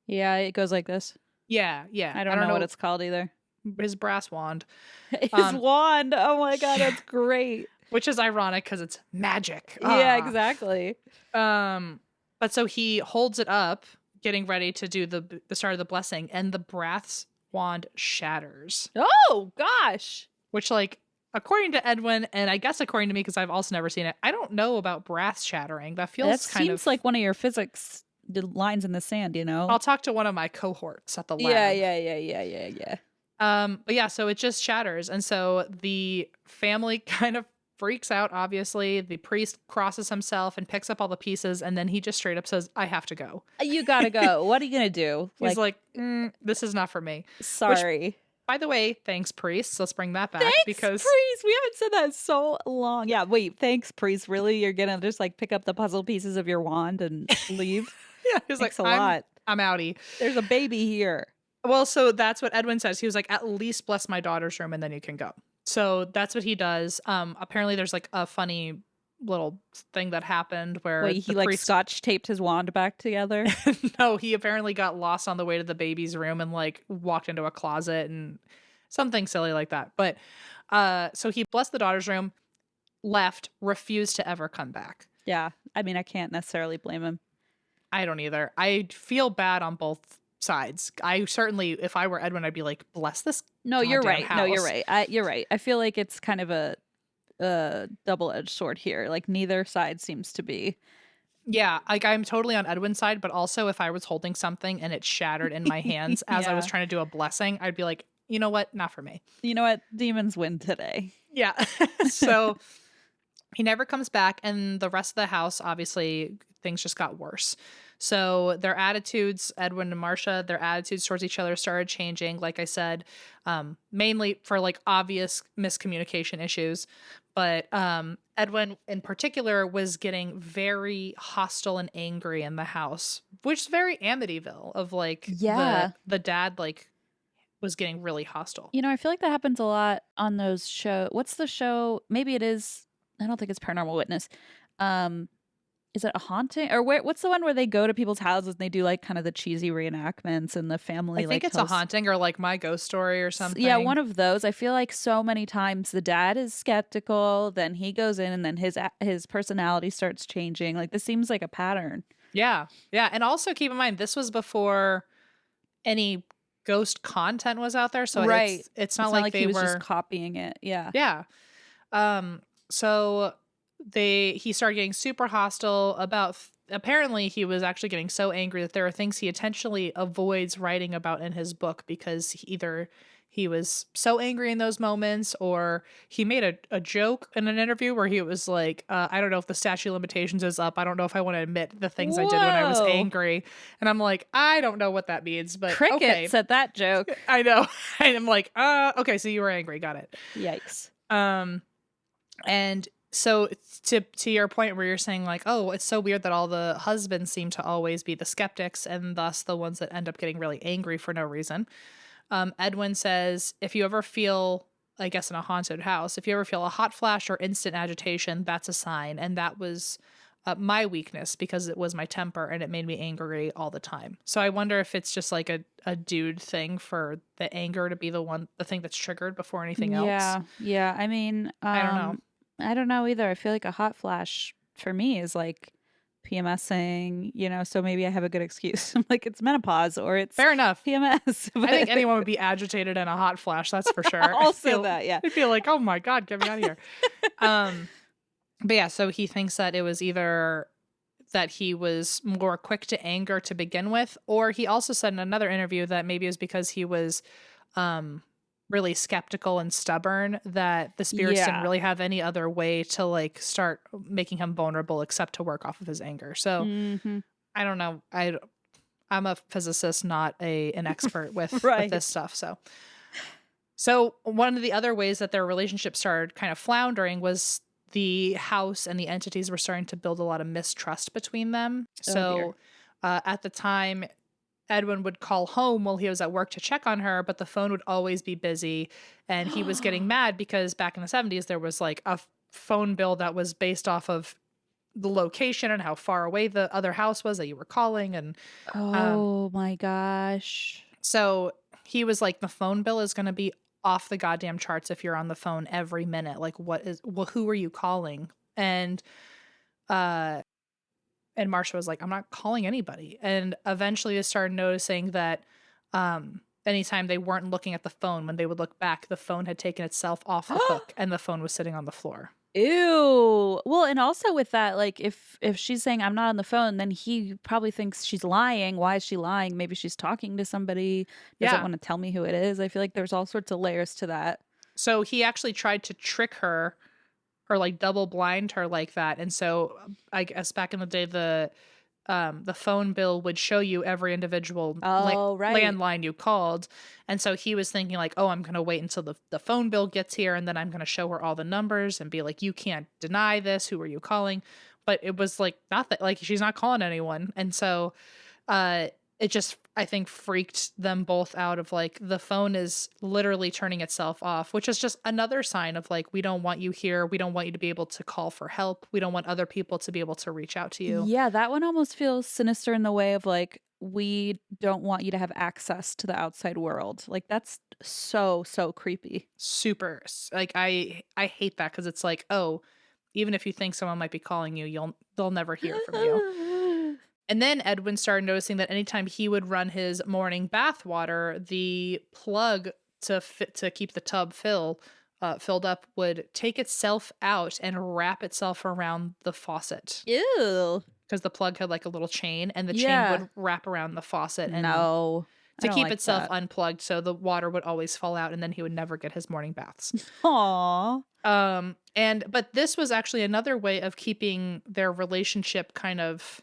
Yeah, it goes like this.
Yeah, yeah.
I don't know what it's called either.
His brass wand.
His wand. Oh my god, that's great.
Which is ironic because it's magic.
Yeah, exactly.
But so he holds it up, getting ready to do the start of the blessing, and the brass wand shatters.
Oh gosh.
Which, like, according to Edwin, and I guess according to me, because I've also never seen it, I don't know about brass shattering. That feels
seems like one of your physics lines in the sand, you know?
I'll talk to one of my cohorts at the lab.
Yeah.
But yeah, so it just shatters. And so the family kind of freaks out, obviously. The priest crosses himself and picks up all the pieces, and then he just straight up says, I have to go.
You gotta go. What are you gonna do?
He's like, this is not for me.
Sorry.
Which, by the way, thanks, priest. Let's bring that back.
Thanks,
because
priest. We haven't said that in so long. Yeah, wait, thanks, priest. Really? You're gonna just like pick up the puzzle pieces of your wand and leave?
Yeah, he's
Thanks
like,
a lot.
I'm outie.
There's a baby here.
Well, so that's what Edwin says. He was like, at least bless my daughter's room and then you can go. So that's what he does. Apparently there's like a funny little thing that happened where
he like scotch taped his wand back together.
No, he apparently got lost on the way to the baby's room and like walked into a closet and something silly like that. But so he blessed the daughter's room, left, refused to ever come back.
Yeah. I mean, I can't necessarily blame him.
I don't either. I feel bad on both sides. I certainly, if I were Edwin, I'd be like, bless this.
No, you're right.
House.
No, you're right. You're right. I feel like it's kind of a double-edged sword here. Like neither side seems to be.
Yeah, like I'm totally on Edwin's side, but also if I was holding something and it shattered in my hands as I was trying to do a blessing, I'd be like, you know what? Not for me.
You know what? Demons win today.
Yeah. So he never comes back, and the rest of the house, obviously, things just got worse. So their attitudes, Edwin and Marcia, their attitudes towards each other started changing, like I said, mainly for like obvious miscommunication issues. But Edwin in particular was getting very hostile and angry in the house, which is very Amityville of like the dad like was getting really hostile.
You know, I feel like that happens a lot on those shows. What's the show? Maybe it is. I don't think it's Paranormal Witness. Is it a haunting or what's the one where they go to people's houses and they do like kind of the cheesy reenactments and the family?
I think it's a haunting or like My Ghost Story or something.
Yeah, one of those. I feel like so many times the dad is skeptical, then he goes in and then his personality starts changing. Like this seems like a pattern.
Yeah. Yeah. And also keep in mind, this was before any ghost content was out there. So it's not like they
he was
were
just copying it. Yeah.
Yeah. So he started getting super hostile about apparently he was actually getting so angry that there are things he intentionally avoids writing about in his book because either he was so angry in those moments or he made a joke in an interview where he was like, I don't know if the statute of limitations is up. I don't know if I want to admit the things I did when I was angry. And I'm like, I don't know what that means, but
crickets at that joke.
I know. And I'm like, okay, so you were angry. Got it.
Yikes.
And so to your point where you're saying like, oh, it's so weird that all the husbands seem to always be the skeptics and thus the ones that end up getting really angry for no reason. Edwin says, if you ever feel, I guess in a haunted house, if you ever feel a hot flash or instant agitation, that's a sign. And that was my weakness because it was my temper and it made me angry all the time. So I wonder if it's just like a dude thing for the anger to be the thing that's triggered before anything else.
Yeah. I mean,
I don't know.
I don't know either. I feel like a hot flash for me is like PMSing, so maybe I have a good excuse. I'm like, it's menopause or it's
Fair enough.
PMS.
I think
But
anyone would be agitated in a hot flash, that's for sure.
also that, yeah.
I'd feel like, oh my God, get me out of here. But yeah, so he thinks that it was either that he was more quick to anger to begin with, or he also said in another interview that maybe it was because he was really skeptical and stubborn, that the spirits didn't really have any other way to like start making him vulnerable except to work off of his anger. So I don't know. I'm a physicist, not an expert with,
Right.
with this stuff. So one of the other ways that their relationship started kind of floundering was the house and the entities were starting to build a lot of mistrust between them. So at the time, Edwin would call home while he was at work to check on her, but the phone would always be busy. And he was getting mad because back in the 70s, there was like a phone bill that was based off of the location and how far away the other house was that you were calling. And
oh my gosh.
so he was like, the phone bill is going to be off the goddamn charts if you're on the phone every minute. Like, who are you calling? And Marsha was like, I'm not calling anybody. And eventually they started noticing that anytime they weren't looking at the phone, when they would look back, the phone had taken itself off the hook and the phone was sitting on the floor.
Ew. Well, and also with that, like if she's saying I'm not on the phone, then he probably thinks she's lying. Why is she lying? Maybe she's talking to somebody, doesn't want to tell me who it is. I feel like there's all sorts of layers to that.
So he actually tried to trick her or like double blind her like that. And so I guess back in the day, the phone bill would show you every individual landline you called. And so he was thinking like, oh, I'm going to wait until the phone bill gets here and then I'm going to show her all the numbers and be like, you can't deny this. Who are you calling? But it was like, not that, like, she's not calling anyone. And so it just, I think, freaked them both out of like, the phone is literally turning itself off, which is just another sign of like, we don't want you here. We don't want you to be able to call for help. We don't want other people to be able to reach out to you.
Yeah, that one almost feels sinister in the way of like, we don't want you to have access to the outside world. Like, that's so creepy.
Super. Like, I hate that because it's like, oh, even if you think someone might be calling you, they'll never hear from you. And then Edwin started noticing that anytime he would run his morning bath water, the plug to keep the tub filled up would take itself out and wrap itself around the faucet.
Ew.
Because the plug had like a little chain, and the chain would wrap around the faucet and to keep
like
itself
that.
Unplugged, so the water would always fall out, and then he would never get his morning baths.
Aww.
But this was actually another way of keeping their relationship kind of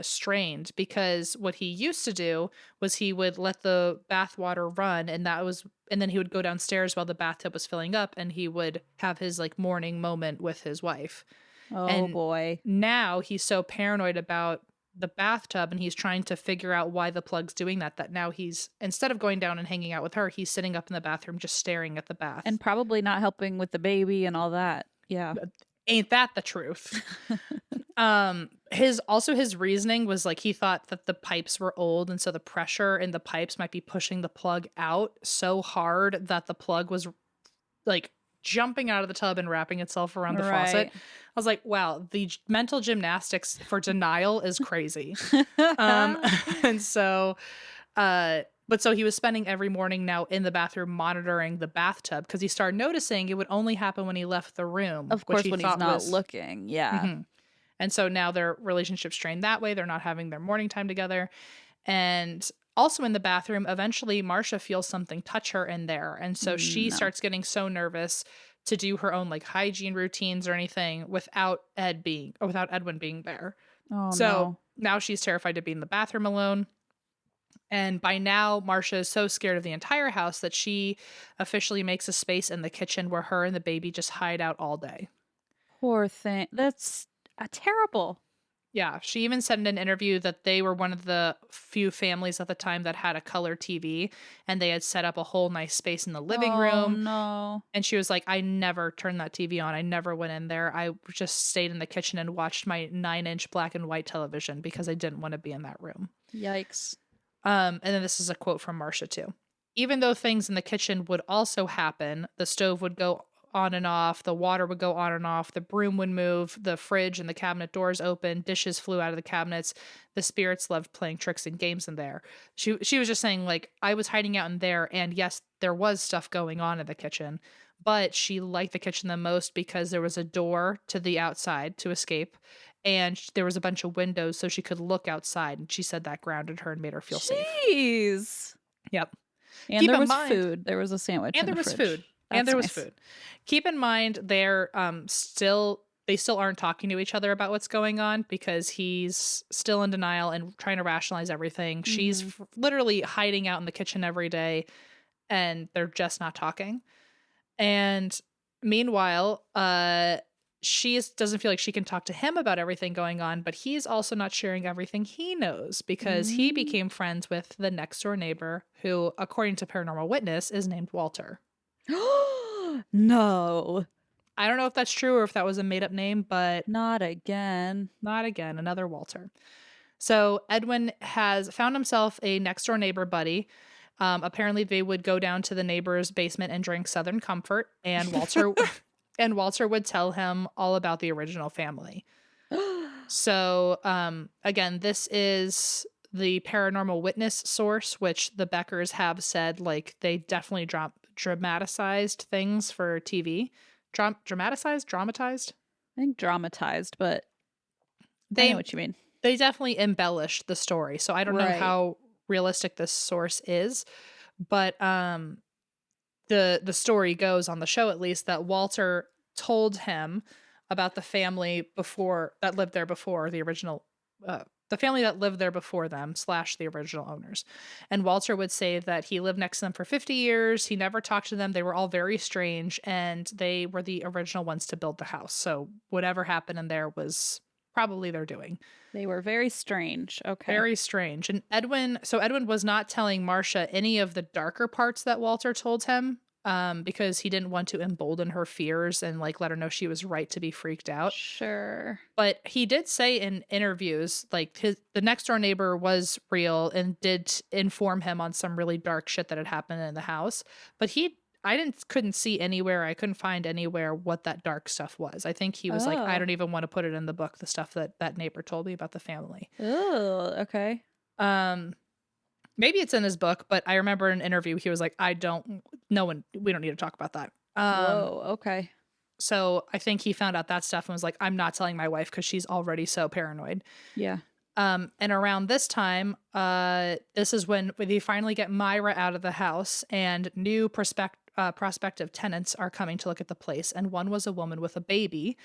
strained, because what he used to do was he would let the bath water run, and then he would go downstairs while the bathtub was filling up, and he would have his like morning moment with his wife.
Oh boy.
Now he's so paranoid about the bathtub, and he's trying to figure out why the plug's doing that now he's, instead of going down and hanging out with her, he's sitting up in the bathroom just staring at the bath.
And probably not helping with the baby and all that. Yeah.
Ain't that the truth? His reasoning was like, he thought that the pipes were old, and so the pressure in the pipes might be pushing the plug out so hard that the plug was like jumping out of the tub and wrapping itself around the faucet. I was like, wow, the mental gymnastics for denial is crazy. And so but so he was spending every morning now in the bathroom monitoring the bathtub, because he started noticing it would only happen when he left the room.
Of course, when he's not looking. Yeah.
Mm-hmm. And so now their relationship's strained that way. They're not having their morning time together. And also in the bathroom, eventually Marsha feels something touch her in there. And so she starts getting so nervous to do her own like hygiene routines or anything without Edwin being there.
Oh,
so now she's terrified to be in the bathroom alone. And by now, Marsha is so scared of the entire house that she officially makes a space in the kitchen where her and the baby just hide out all day.
Poor thing. That's terrible.
Yeah. She even said in an interview that they were one of the few families at the time that had a color TV, and they had set up a whole nice space in the living room.
No.
And she was like, I never turned that TV on. I never went in there. I just stayed in the kitchen and watched my 9-inch black and white television because I didn't want to be in that room.
Yikes.
And then this is a quote from Marsha too. Even though things in the kitchen would also happen, the stove would go on and off, the water would go on and off, the broom would move, the fridge and the cabinet doors open, dishes flew out of the cabinets. The spirits loved playing tricks and games in there. She was just saying, like, I was hiding out in there, and yes, there was stuff going on in the kitchen, but she liked the kitchen the most because there was a door to the outside to escape, and there was a bunch of windows so she could look outside, and she said that grounded her and made her feel safe.
Jeez.
Yep.
And
Keep
there
in
was
mind,
food. There was a sandwich
and
in
there
the
was
fridge.
food.
That's
And there was
nice.
food. Keep in mind they're they still aren't talking to each other about what's going on because he's still in denial and trying to rationalize everything. She's literally hiding out in the kitchen every day, and they're just not talking. And meanwhile, she doesn't feel like she can talk to him about everything going on, but he's also not sharing everything he knows because he became friends with the next door neighbor who, according to Paranormal Witness, is named Walter.
No.
I don't know if that's true or if that was a made up name, but
Not again.
not again, another Walter. So Edwin has found himself a next door neighbor buddy. Apparently they would go down to the neighbor's basement and drink Southern Comfort, and Walter would tell him all about the original family. So again, this is the Paranormal Witness source, which the Beckers have said like they definitely dramatized things for TV. Dramatized?
I think dramatized, but I
They
know what you mean.
They definitely embellished the story. So I don't know
Right.
how realistic this source is, but the story goes on the show at least that Walter told him about the family that lived there before the original the family that lived there before them / the original owners. And Walter would say that he lived next to them for 50 years. He never talked to them. They were all very strange, and they were the original ones to build the house. So whatever happened in there was probably their doing.
They were very strange. Okay.
Very strange. And Edwin was not telling Marcia any of the darker parts that Walter told him, because he didn't want to embolden her fears and like let her know she was right to be freaked out.
Sure.
But he did say in interviews, like the next door neighbor was real and did inform him on some really dark shit that had happened in the house. But I couldn't see anywhere. I couldn't find anywhere what that dark stuff was. I think he was like, I don't even want to put it in the book, the stuff that neighbor told me about the family.
Oh, okay.
Maybe it's in his book, but I remember in an interview he was like, we don't need to talk about that.
Whoa, okay.
So I think he found out that stuff and was like, I'm not telling my wife because she's already so paranoid.
Yeah.
And around this time, this is when they finally get Myra out of the house and new prospective tenants are coming to look at the place. And one was a woman with a baby.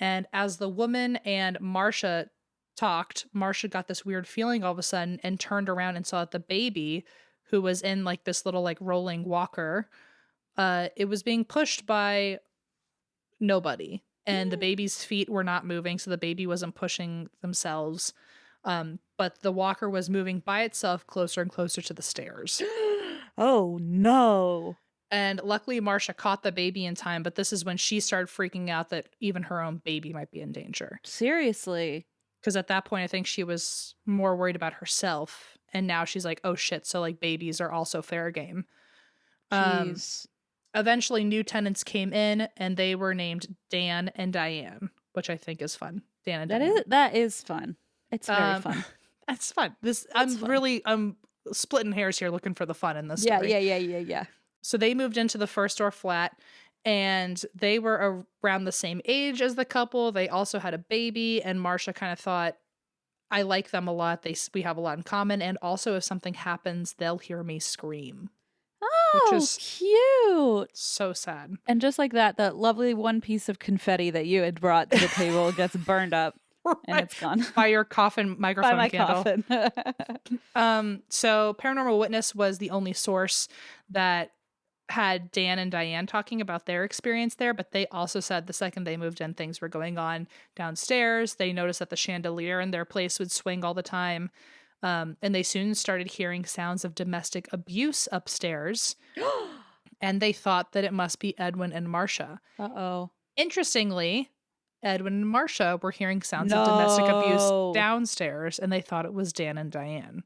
And as the woman and Marcia talked, Marcia got this weird feeling all of a sudden and turned around and saw that the baby, who was in like this little like rolling walker, it was being pushed by nobody. And the baby's feet were not moving, so the baby wasn't pushing themselves. But the walker was moving by itself closer and closer to the stairs.
Oh, no.
And luckily, Marcia caught the baby in time, but this is when she started freaking out that even her own baby might be in danger.
Seriously.
Because at that point, I think she was more worried about herself. And now she's like, oh shit, so like babies are also fair game.
Jeez.
Eventually, new tenants came in, and they were named Dan and Diane, which I think is fun. Dan and Diane.
That is fun. It's very fun.
That's fun. I'm splitting hairs here looking for the fun in this story.
Yeah.
So they moved into the first door flat, and they were around the same age as the couple. They also had a baby, and Marcia kind of thought, I like them a lot. We have a lot in common, and also if something happens, they'll hear me scream.
Oh,
which is
cute.
So sad.
And just like that lovely one piece of confetti that you had brought to the table gets burned up. And it's gone.
By your coffin microphone
By my
candle.
coffin.
So Paranormal Witness was the only source that had Dan and Diane talking about their experience there, but they also said the second they moved in, things were going on downstairs. They noticed that the chandelier in their place would swing all the time. And they soon started hearing sounds of domestic abuse upstairs. And they thought that it must be Edwin and Marcia.
Uh-oh.
Interestingly, Edwin and Marcia were hearing sounds of domestic abuse downstairs, and they thought it was Dan and Diane.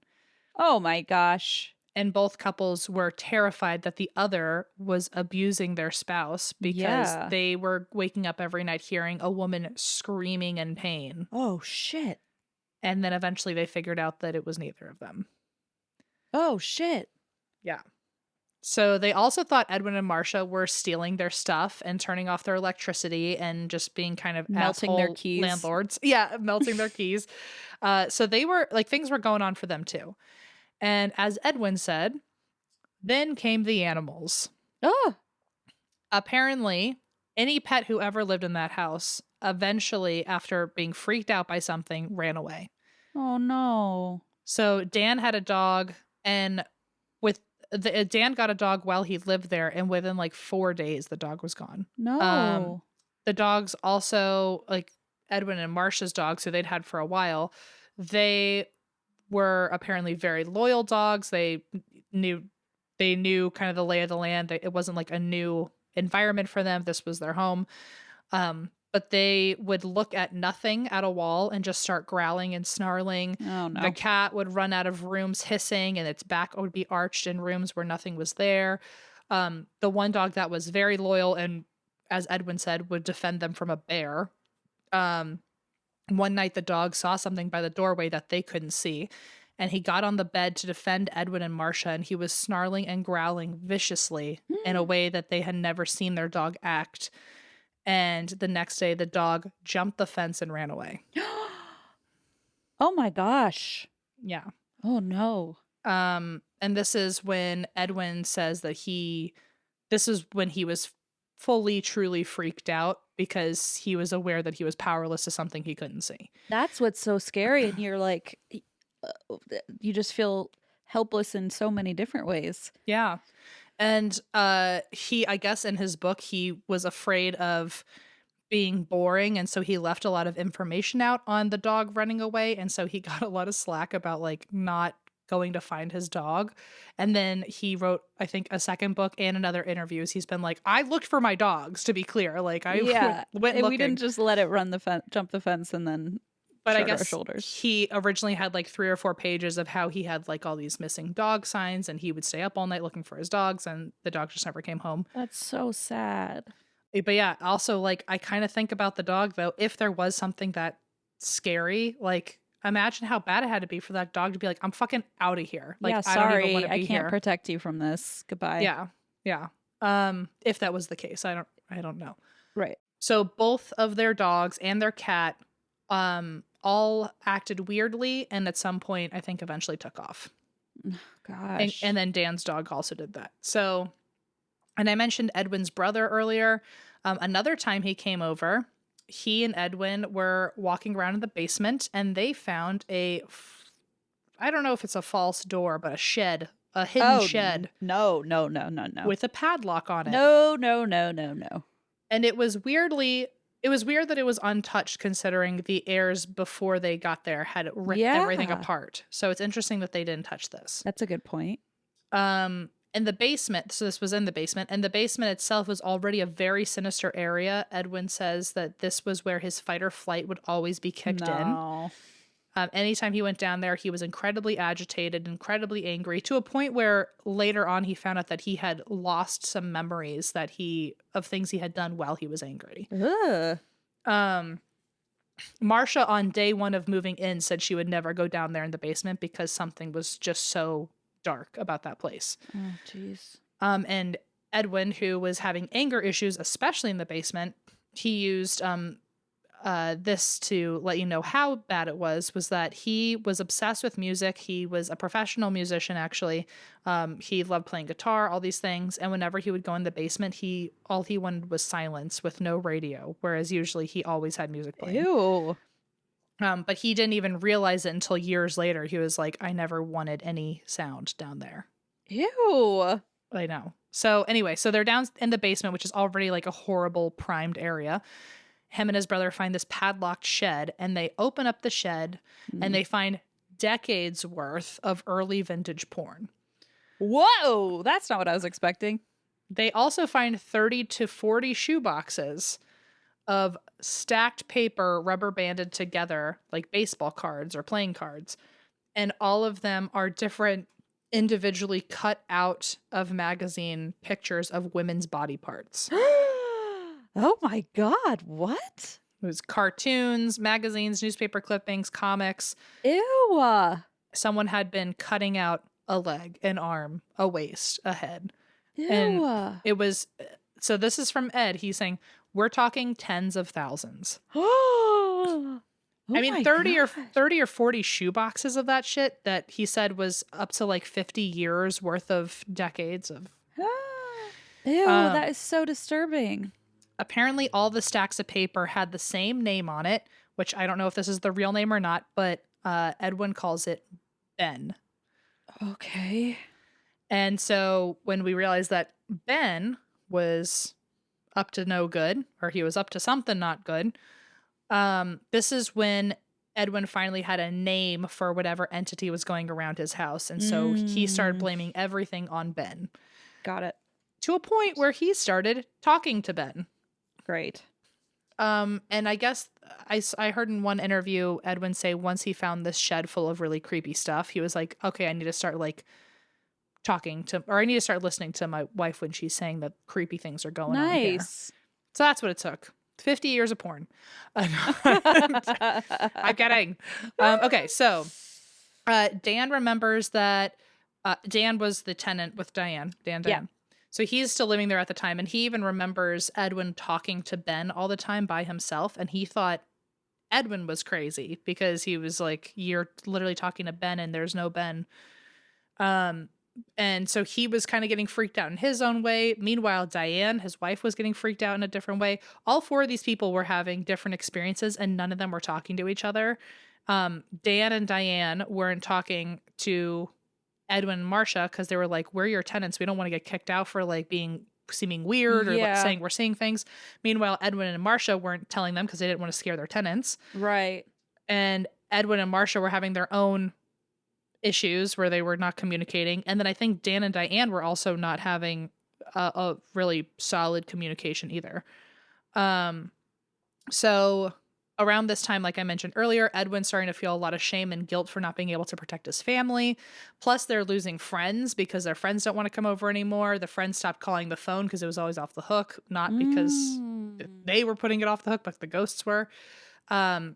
Oh my gosh.
And both couples were terrified that the other was abusing their spouse because
Yeah.
they were waking up every night hearing a woman screaming in pain.
Oh, shit.
And then eventually they figured out that it was neither of them.
Oh, shit.
Yeah. So they also thought Edwin and Marcia were stealing their stuff and turning off their electricity and just being kind of
Melting their
asshole
keys.
landlords. Yeah, melting their keys. So they were like, things were going on for them too. And as Edwin said, then came the animals.
Oh.
Apparently, any pet who ever lived in that house eventually, after being freaked out by something, ran away.
Oh, no.
So Dan had a dog, and Dan got a dog while he lived there, and within like 4 days, the dog was gone.
No.
The dogs also, like Edwin and Marcia's dogs, who they'd had for a while, they were apparently very loyal dogs. Knew they knew kind of the lay of the land. It wasn't like a new environment for them. This was their home. But they would look at nothing at a wall and just start growling and snarling.
Oh, no.
The cat would run out of rooms hissing, and its back would be arched in rooms where nothing was there. The one dog that was very loyal and, as Edwin said, would defend them from a bear. One night the dog saw something by the doorway that they couldn't see, and he got on the bed to defend Edwin and Marcia, and he was snarling and growling viciously in a way that they had never seen their dog act. And the next day, the dog jumped the fence and ran away.
Oh, my gosh.
Yeah.
Oh, no.
And this is when Edwin says that this is when he was fully, truly freaked out because he was aware that he was powerless to something he couldn't see.
That's what's so scary. And you're like, you just feel helpless in so many different ways.
Yeah. And I guess in his book, he was afraid of being boring. And so he left a lot of information out on the dog running away. And so he got a lot of slack about like not going to find his dog. And then he wrote, I think, a second book and another interviews. He's been like, I looked for my dogs, to be clear. Like I went looking.
We didn't just let it run jump the fence and then
but I
our
guess
shoulders.
He originally had like 3 or 4 pages of how he had like all these missing dog signs, and he would stay up all night looking for his dogs, and the dog just never came home.
That's so sad.
But yeah, also like I kind of think about the dog though. If there was something that scary, like imagine how bad it had to be for that dog to be like, I'm fucking out of here. Like,
yeah,
I don't even
sorry,
want to be
I can't
here.
protect you from this. Goodbye.
Yeah. If that was the case, I don't know.
Right.
So both of their dogs and their cat, all acted weirdly, and at some point, I think eventually took off.
Gosh.
And then Dan's dog also did that. So, and I mentioned Edwin's brother earlier. Another time he came over, he and Edwin were walking around in the basement, and they found I don't know if it's a false door, but a hidden shed.
No.
With a padlock on it.
No.
And it was weird that it was untouched considering the heirs before they got there had ripped everything apart. So it's interesting that they didn't touch this.
That's a good point.
In the basement, so this was in the basement, and the basement itself was already a very sinister area. Edwin says that this was where his fight or flight would always be kicked in. Anytime he went down there, he was incredibly agitated, incredibly angry, to a point where later on he found out that he had lost some memories of things he had done while he was angry.
Ugh.
Marcia, on day 1 of moving in, said she would never go down there in the basement because something was just so dark about that place.
Oh, jeez.
And Edwin, who was having anger issues, especially in the basement, he used this to let you know how bad it was that he was obsessed with music. He was a professional musician, actually. He loved playing guitar, all these things. And whenever he would go in the basement, all he wanted was silence with no radio, whereas usually he always had music playing.
Ew.
But he didn't even realize it until years later. He was like, I never wanted any sound down there.
Ew.
I know. So anyway, so they're down in the basement, which is already like a horrible primed area. Him and his brother find this padlocked shed, and they open up the shed and they find decades worth of early vintage porn.
Whoa, that's not what I was expecting.
They also find 30 to 40 shoeboxes of stacked paper rubber banded together like baseball cards or playing cards. And all of them are different individually cut out of magazine pictures of women's body parts.
Oh my God, what?
It was cartoons, magazines, newspaper clippings, comics.
Ew.
Someone had been cutting out a leg, an arm, a waist, a head.
Ew.
And it was, so this is from Ed. He's saying, we're talking tens of thousands.
Oh
I mean,
my
30 or
God.
30 or 40 shoe boxes of that shit that he said was up to like 50 years worth of decades of.
Ew, that is so disturbing.
Apparently all the stacks of paper had the same name on it, which I don't know if this is the real name or not, but Edwin calls it Ben.
Okay.
And so when we realized that Ben was up to no good, or he was up to something not good, this is when Edwin finally had a name for whatever entity was going around his house. And so he started blaming everything on Ben.
Got it.
To a point where he started talking to Ben.
Great.
And I guess I heard in one interview Edwin say once he found this shed full of really creepy stuff, he was like, okay, I need to start like talking to, or I need to start listening to my wife when she's saying that creepy things are going on here.
Nice.
So that's what it took. 50 years of porn. I'm kidding. Okay, so Dan remembers that Dan was the tenant with Diane. Dan.
Yeah.
So he's still living there at the time, and he even remembers Edwin talking to Ben all the time by himself, and he thought Edwin was crazy because he was like, you're literally talking to Ben and there's no Ben. And so he was kind of getting freaked out in his own way. Meanwhile, Diane, his wife, was getting freaked out in a different way. All four of these people were having different experiences, and none of them were talking to each other. Dan and Diane weren't talking to Edwin and Marcia because they were like, we're your tenants. We don't want to get kicked out for like seeming weird or like saying we're seeing things. Meanwhile, Edwin and Marcia weren't telling them because they didn't want to scare their tenants.
Right.
And Edwin and Marcia were having their own issues where they were not communicating. And then I think Dan and Diane were also not having a really solid communication either. So around this time, like I mentioned earlier, Edwin's starting to feel a lot of shame and guilt for not being able to protect his family. Plus, they're losing friends because their friends don't want to come over anymore. The friends stopped calling the phone because it was always off the hook, not because they were putting it off the hook, but the ghosts were. And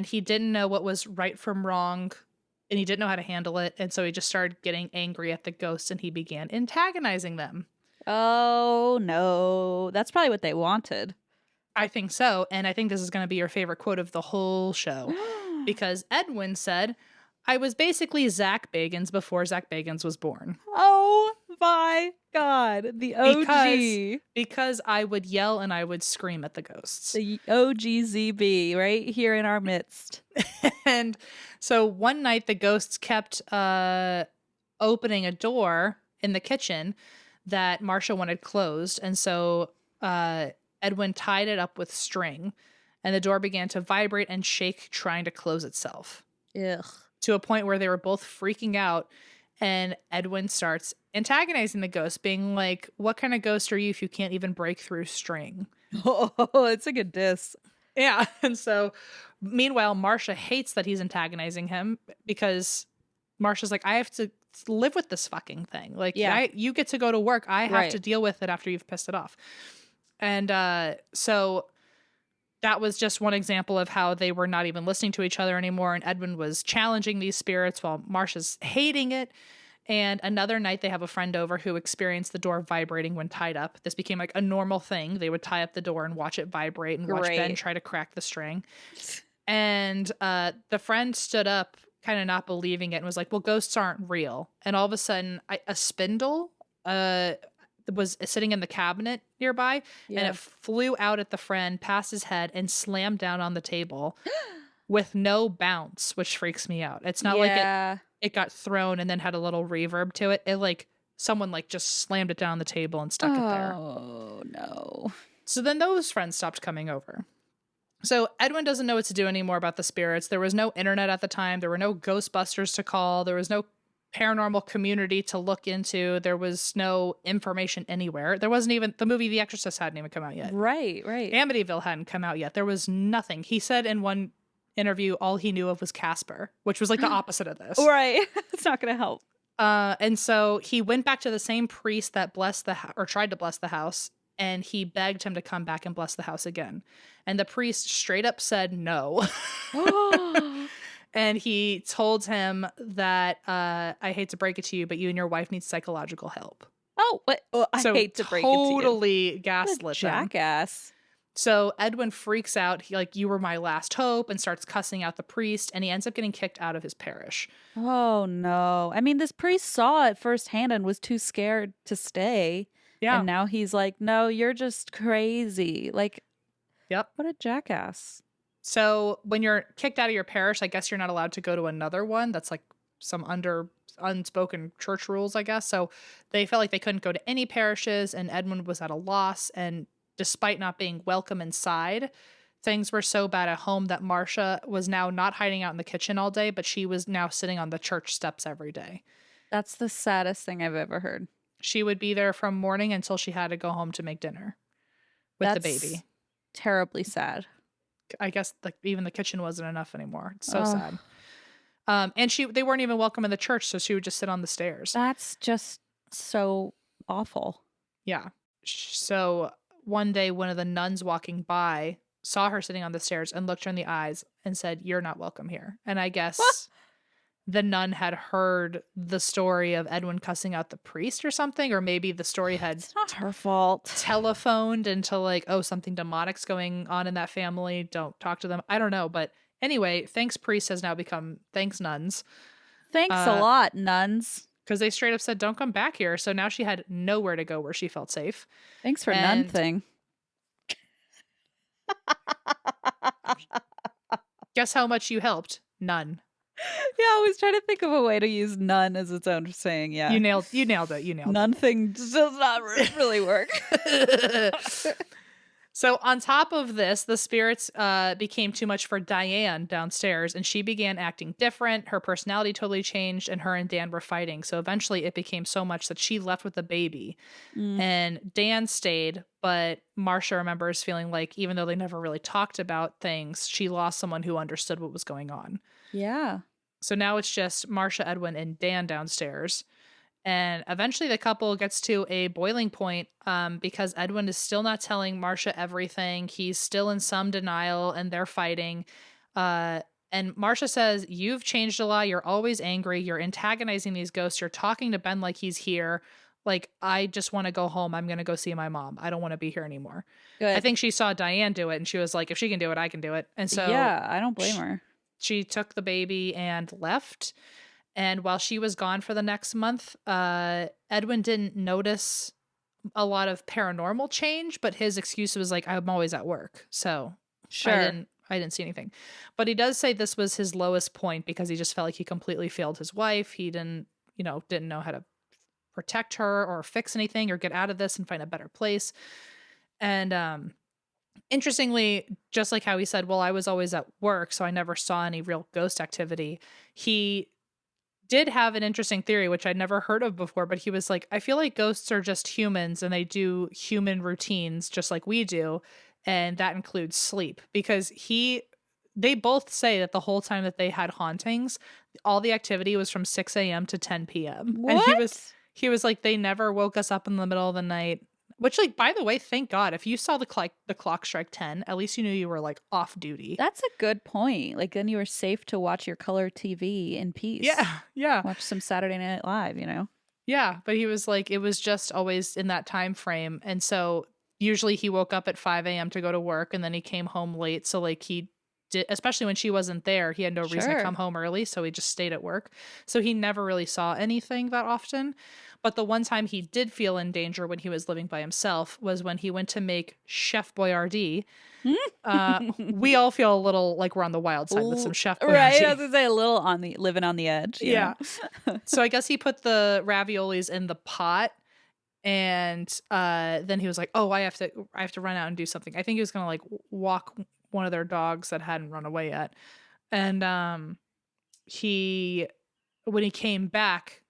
he didn't know what was right from wrong, and he didn't know how to handle it. And so he just started getting angry at the ghosts, and he began antagonizing them.
Oh, no. That's probably what they wanted.
I think so. And I think this is going to be your favorite quote of the whole show. Because Edwin said, I was basically Zach Bagans before Zach Bagans was born.
Oh my God. The OG.
Because I would yell and I would scream at the ghosts.
The OGZB right here in our midst.
And so one night the ghosts kept opening a door in the kitchen that Marcia wanted closed. And so Edwin tied it up with string, and the door began to vibrate and shake, trying to close itself.
Ugh.
To a point where they were both freaking out, and Edwin starts antagonizing the ghost, being like, what kind of ghost are you if you can't even break through string?
Oh, it's a good diss.
Yeah. And so meanwhile, Marcia hates that he's antagonizing him because Marcia's like, I have to live with this fucking thing. Like, you get to go to work. I have to deal with it after you've pissed it off. And so that was just one example of how they were not even listening to each other anymore. And Edwin was challenging these spirits while Marcia's hating it. And another night they have a friend over who experienced the door vibrating when tied up. This became like a normal thing. They would tie up the door and watch it vibrate and watch Ben try to crack the string. And the friend stood up, kind of not believing it, and was like, well, ghosts aren't real. And all of a sudden, a spindle was sitting in the cabinet nearby, and it flew out at the friend, past his head, and slammed down on the table with no bounce, which freaks me out. It's not like it got thrown and then had a little reverb to it. It like someone like just slammed it down on the table and stuck it there.
Oh no.
So then those friends stopped coming over. So Edwin doesn't know what to do anymore about the spirits. There was no internet at the time. There were no Ghostbusters to call. There was no paranormal community to look into. There was no information anywhere. There wasn't even the movie The Exorcist hadn't even come out yet.
Right.
Amityville hadn't come out yet. There was nothing. He said in one interview all he knew of was Casper, which was like the opposite of this.
Right. It's not going to help.
And so he went back to the same priest that blessed or tried to bless the house, and he begged him to come back and bless the house again. And the priest straight up said no.
Oh,
And he told him that, I hate to break it to you, but you and your wife need psychological help.
what? Oh, I
So
hate to break it to you.
totally
What a
gaslit them.
jackass.
So Edwin freaks out. He like, you were my last hope, and starts cussing out the priest, and he ends up getting kicked out of his parish.
Oh no. I mean, this priest saw it firsthand and was too scared to stay.
Yeah.
And now he's like, no, you're just crazy. Like,
Yep.
what a jackass.
So when you're kicked out of your parish, I guess you're not allowed to go to another one. That's like some unspoken church rules, I guess. So they felt like they couldn't go to any parishes, and Edwin was at a loss. And despite not being welcome inside, things were so bad at home that Marcia was now not hiding out in the kitchen all day, but she was now sitting on the church steps every day.
That's the saddest thing I've ever heard.
She would be there from morning until she had to go home to make dinner with the baby.
Terribly sad.
I guess like even the kitchen wasn't enough anymore. It's so sad. And they weren't even welcome in the church, so she would just sit on the stairs.
That's just so awful.
Yeah. So one day, one of the nuns walking by saw her sitting on the stairs and looked her in the eyes and said, "You're not welcome here." And I guess the nun had heard the story of Edwin cussing out the priest or something, or maybe the story had
It's not her fault.
telephoned into like, oh, something demonic's going on in that family. Don't talk to them. I don't know. But anyway, thanks priest has now become thanks nuns.
Thanks a lot, nuns.
Because they straight up said, don't come back here. So now she had nowhere to go where she felt safe.
Thanks for nun thing.
Guess how much you helped? None.
Yeah, I was trying to think of a way to use none as its own saying. Yeah,
You nailed it.
None thing does not really work.
So on top of this, the spirits became too much for Diane downstairs, and she began acting different. Her personality totally changed, and her and Dan were fighting. So eventually it became so much that she left with the baby. And Dan stayed, but Marcia remembers feeling like even though they never really talked about things, she lost someone who understood what was going on.
Yeah.
So now it's just Marcia, Edwin, and Dan downstairs. And eventually the couple gets to a boiling point because Edwin is still not telling Marcia everything. He's still in some denial, and they're fighting. And Marcia says, "You've changed a lot. You're always angry. You're antagonizing these ghosts. You're talking to Ben like he's here. Like, I just want to go home. I'm going to go see my mom. I don't want to be here anymore."
Good.
I think she saw Diane do it, and she was like, if she can do it, I can do it. And so
yeah, I don't blame her.
She took the baby and left. And while she was gone for the next month, Edwin didn't notice a lot of paranormal change, but his excuse was like, I'm always at work. So
Sure.
I didn't see anything. But he does say this was his lowest point because he just felt like he completely failed his wife. He didn't know how to protect her or fix anything or get out of this and find a better place. And interestingly, just like how he said, well, I was always at work, so I never saw any real ghost activity. He did have an interesting theory, which I'd never heard of before, but he was like, I feel like ghosts are just humans and they do human routines just like we do. And that includes sleep, because they both say that the whole time that they had hauntings, all the activity was from 6 a.m. to 10 p.m.
What?
And he was like, they never woke us up in the middle of the night. Which, like, by the way, thank God, if you saw the clock strike 10, at least you knew you were, like, off duty.
That's a good point. Like, then you were safe to watch your color TV in peace.
Yeah.
Watch some Saturday Night Live,
Yeah, but he was like, it was just always in that time frame. And so usually he woke up at 5 a.m. to go to work, and then he came home late. So, like, he did, especially when she wasn't there, he had no reason to come home early, so he just stayed at work. So he never really saw anything that often. But the one time he did feel in danger when he was living by himself was when he went to make Chef Boyardee. We all feel a little like we're on the wild side with some Chef Boyardee.
Right, I was gonna say a little living on the edge.
Yeah. So I guess he put the raviolis in the pot, and then he was like, "Oh, I have to run out and do something." I think he was gonna like walk one of their dogs that hadn't run away yet, and when he came back,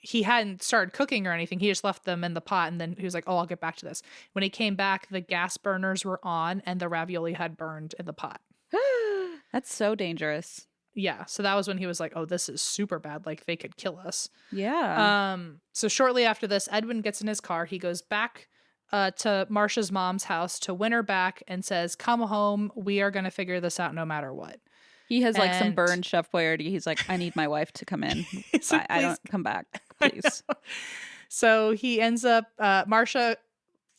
he hadn't started cooking or anything. He just left them in the pot, and then he was like, "Oh, I'll get back to this." When he came back, the gas burners were on, and the ravioli had burned in the pot.
That's so dangerous.
Yeah, so that was when he was like, oh, this is super bad. Like, they could kill us.
Yeah.
So shortly after this, Edwin gets in his car. He goes back to Marcia's mom's house to win her back and says, come home. We are going to figure this out no matter what.
He has like some
And
burn chef boyardee. He's like, I need my wife to come in.
he's like,
I
please.
don't come back,
I
please.
know. So he ends up, Marcia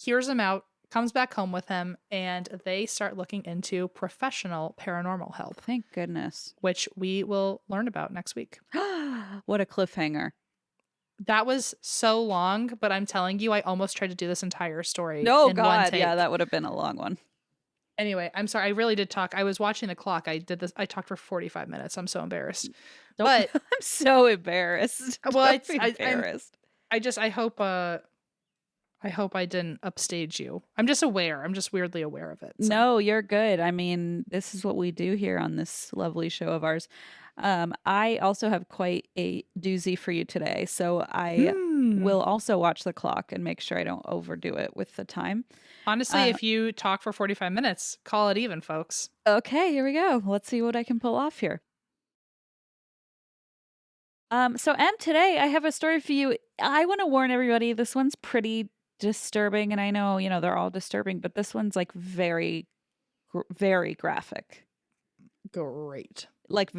hears him out, comes back home with him, and they start looking into professional paranormal help,
Thank goodness.
which we will learn about next week.
What a cliffhanger.
That was so long, but I'm telling you, I almost tried to do this entire story
No,
in one
God.
take.
Yeah, that would have been a long one.
Anyway, I'm sorry. I really did talk. I was watching the clock. I did this. I talked for 45 minutes. I'm so embarrassed. But
I'm so embarrassed.
well,
Don't be embarrassed.
I hope I didn't upstage you. I'm just aware. I'm just weirdly aware of it. So.
No, you're good. I mean, this is what we do here on this lovely show of ours. I also have quite a doozy for you today. So I will also watch the clock and make sure I don't overdo it with the time.
Honestly, if you talk for 45 minutes, call it even, folks.
Okay, here we go. Let's see what I can pull off here. So Em, today I have a story for you. I want to warn everybody, this one's pretty disturbing, and I know, they're all disturbing, but this one's like very, very graphic.
Great.
Like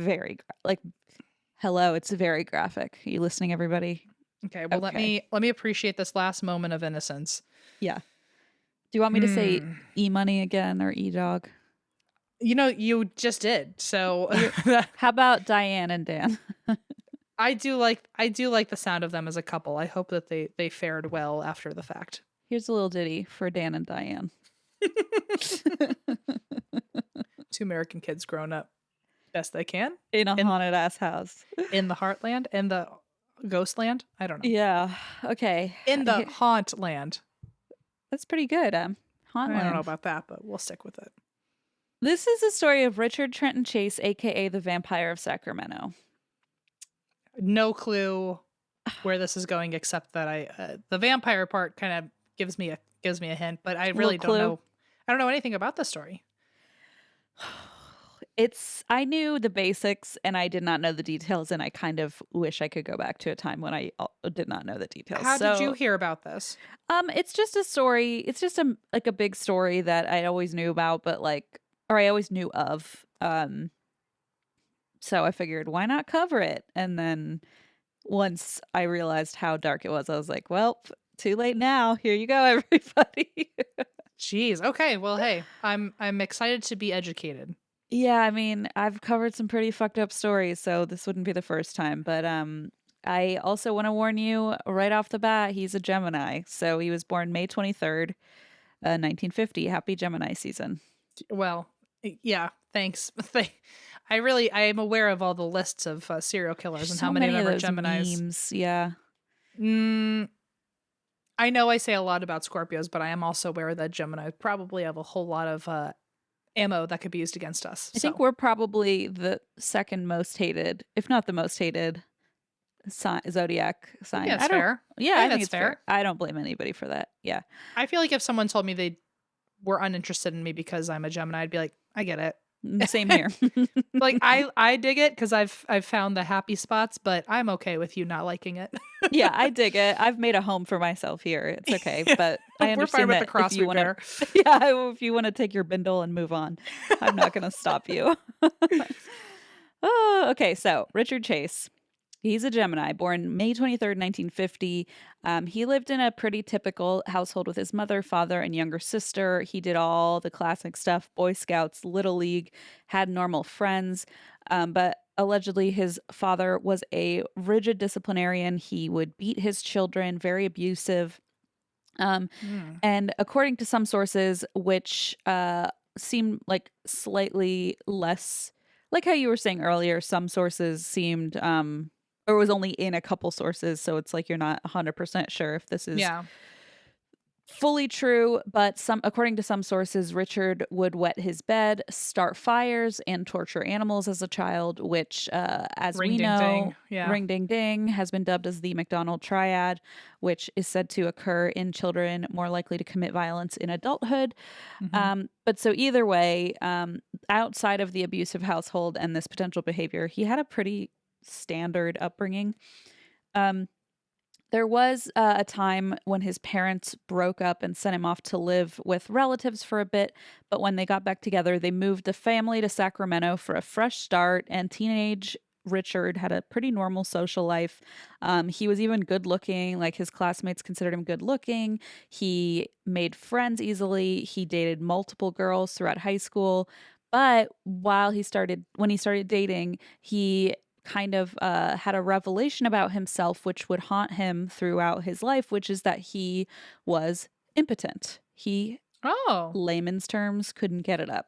hello, it's very graphic. Are you listening, everybody?
Okay, well,
Okay.
let me appreciate this last moment of innocence.
Yeah. Do you want me to say e-money again or e-dog?
You just did. So
How about Diane and Dan?
I do like the sound of them as a couple. I hope that they fared well after the fact.
Here's a little ditty for Dan and Diane.
Two American kids growing up best they can
In a haunted ass house.
in the Heartland, in the Ghostland. I don't know.
Yeah. Okay.
In the Hauntland.
That's pretty good.
I don't know
Hauntland.
about that, but we'll stick with it.
This is the story of Richard Trenton Chase, aka the Vampire of Sacramento.
No clue where this is going, except that the vampire part kind of gives me a hint, but I really don't know. I don't know anything about the story.
I knew the basics and I did not know the details, and I kind of wish I could go back to a time when I did not know the details.
How did you hear about this?
It's just a story. It's just a big story that I always knew about, or I always knew of. So I figured, why not cover it? And then once I realized how dark it was, I was like, well, too late now. Here you go, everybody.
Jeez. Okay. Well, hey, I'm excited to be educated.
Yeah, I mean, I've covered some pretty fucked up stories, so this wouldn't be the first time. But I also want to warn you right off the bat, he's a Gemini. So he was born May 23rd, 1950. Happy Gemini season.
Well, yeah, thanks. I am aware of all the lists of serial killers.
There's
and
so
how many of them are
those
Geminis.
memes. Yeah.
I know I say a lot about Scorpios, but I am also aware that Gemini probably have a whole lot of ammo that could be used against us.
I think we're probably the second most hated, if not the most hated, zodiac sign.
That's fair.
Yeah, I think
it's fair.
I don't blame anybody for that. Yeah.
I feel like if someone told me they were uninterested in me because I'm a Gemini, I'd be like, I get it.
Same here.
Like I dig it because I've found the happy spots, but I'm okay with you not liking it.
Yeah, I dig it. I've made a home for myself here. It's okay, but I understand
we're fine with
that
the cross
if you want to.
repair.
Yeah, if you want to take your bindle and move on, I'm not going to stop you. Oh, okay. So Richard Chase. He's a Gemini, born May 23rd, 1950. He lived in a pretty typical household with his mother, father, and younger sister. He did all the classic stuff, Boy Scouts, Little League, had normal friends. But allegedly, his father was a rigid disciplinarian. He would beat his children, very abusive. And according to some sources, which seem like slightly less, like how you were saying earlier, some sources seemed... or was only in a couple sources, so it's like you're not 100% sure if this is fully true, but according to some sources, Richard would wet his bed, start fires, and torture animals as a child, which, as
Ring
we
ding ding.
know,
Yeah.
ring ding ding has been dubbed as the McDonald triad, which is said to occur in children more likely to commit violence in adulthood.
Hmm.
But so either way, outside of the abusive household and this potential behavior, he had a pretty standard upbringing. Um, there was a time when his parents broke up and sent him off to live with relatives for a bit, but when they got back together, they moved the family to Sacramento for a fresh start, and teenage Richard had a pretty normal social life. He was even good looking, like his classmates considered him good looking. He made friends easily. He dated multiple girls throughout high school. But when he started dating, he kind of had a revelation about himself, which would haunt him throughout his life, which is that he was impotent. He,
Oh.
layman's terms, couldn't get it up.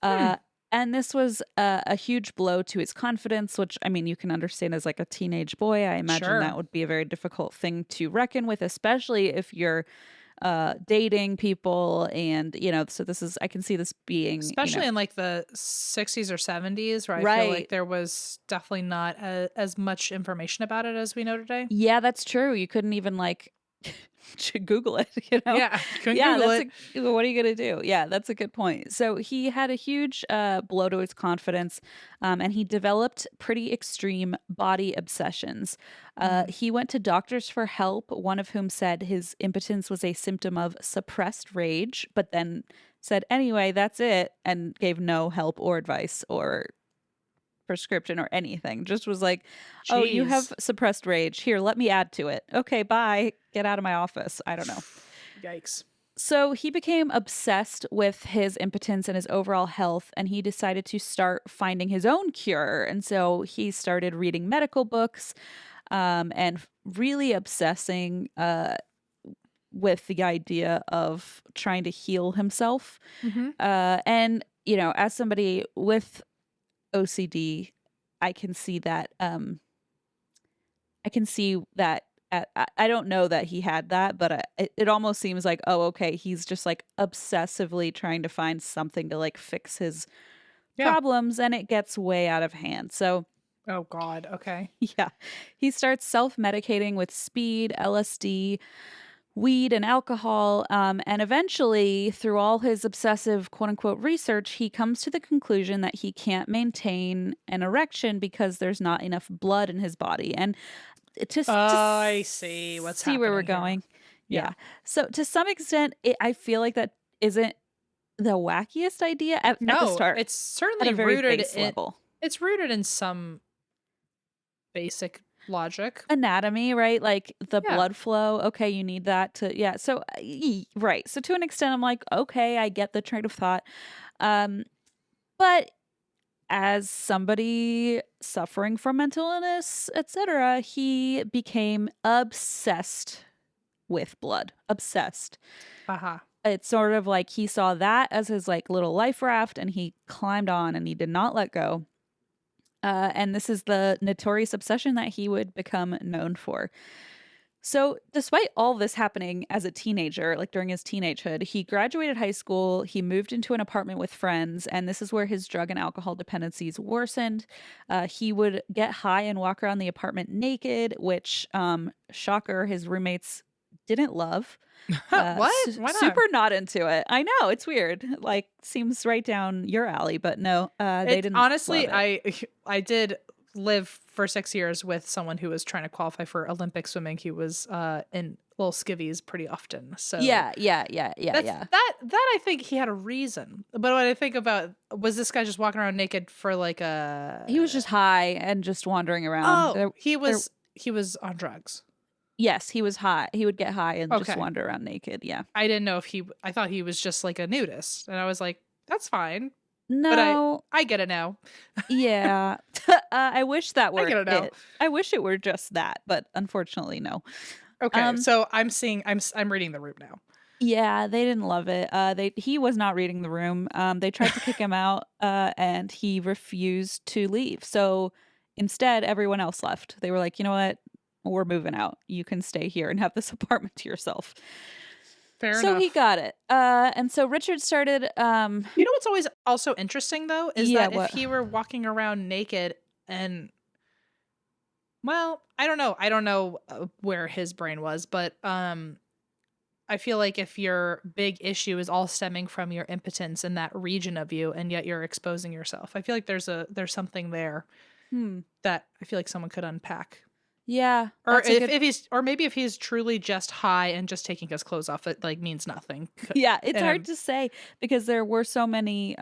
Hmm.
And this was a huge blow to his confidence, which, I mean, you can understand as like a teenage boy. I imagine that
Sure.
would be a very difficult thing to reckon with, especially if you're dating people. And, so I can see this being,
Especially in like the 60s or 70s, where I feel like
right.
there was definitely not as much information about it as we know today.
Yeah, that's true. You couldn't even like Google it,
Yeah, you can
Yeah,
Google it.
what are you gonna do? Yeah, that's a good point. So he had a huge blow to his confidence, and he developed pretty extreme body obsessions.
Mm.
He went to doctors for help, one of whom said his impotence was a symptom of suppressed rage, but then said, anyway, that's it, and gave no help or advice or prescription or anything. Just was like, oh, you have
Jeez.
suppressed rage. Here, let me add to it. Okay, bye. Get out of my office. I don't know.
Yikes.
So he became obsessed with his impotence and his overall health, and he decided to start finding his own cure. And so he started reading medical books, and really obsessing with the idea of trying to heal himself.
Hmm.
And, as somebody with OCD, I can see that. I can see that. I don't know that he had that, but it almost seems like, oh, okay, he's just like obsessively trying to find something to like fix his
Yeah.
problems, and it gets way out of hand. So,
Oh God. Okay.
yeah, he starts self-medicating with speed, LSD, weed, and alcohol. And eventually, through all his obsessive quote unquote research, he comes to the conclusion that he can't maintain an erection because there's not enough blood in his body. And to
I see what's
see where we're
happening here.
going.
Yeah.
Yeah. So, to some extent, I feel like that isn't the wackiest idea at the
No,
start,
it's
at a
certainly
very
rooted
base
in
level.
it's rooted in some basic logic.
Anatomy, right? Like the
Yeah.
blood flow. Okay, you need that to, yeah. So, right. So, to an extent, I'm like, okay, I get the train of thought. Um, but as somebody suffering from mental illness, etc., he became obsessed with blood. Obsessed.
Aha.
It's sort of like he saw that as his like little life raft, and he climbed on and he did not let go. And this is the notorious obsession that he would become known for. So, despite all this happening as a teenager, like during his teenagehood, he graduated high school, he moved into an apartment with friends, and this is where his drug and alcohol dependencies worsened. He would get high and walk around the apartment naked, which, shocker, his roommates didn't love.
What? Why not?
Super not into it. I know, it's weird. Like, seems right down your alley, but no, they
It
didn't love
honestly,
it.
I did live for 6 years with someone who was trying to qualify for Olympic swimming. He was in little skivvies pretty often. So
Yeah.
that I think he had a reason. But what I think about was this guy just walking around naked for like
He was
a
just high and just wandering around.
oh
There
he was on drugs.
Yes, he was high. He would get high and just
Okay.
wander around naked. Yeah.
I didn't know if I thought he was just like a nudist, and I was like, that's fine. But
No.
I get it now.
Yeah. I wish that
I
were
get it now.
it. I wish it were just that, but unfortunately, no.
Okay,
Um.
so I'm reading the room now.
Yeah, they didn't love it. He was not reading the room. They tried to kick him out, and he refused to leave. So instead, everyone else left. They were like, you know what? We're moving out. You can stay here and have this apartment to yourself.
Fair
So he
enough.
got it. And so Richard started
You know what's always also interesting though is
yeah,
that if
what?
he were walking around naked and well, I don't know. I don't know where his brain was, but I feel like if your big issue is all stemming from your impotence in that region of you and yet you're exposing yourself. I feel like there's something there
Hmm.
that I feel like someone could unpack.
Yeah,
Or
that's a good
if he's or maybe if he's truly just high and just taking his clothes off it like means nothing.
Yeah, it's hard
And
to say because there were so many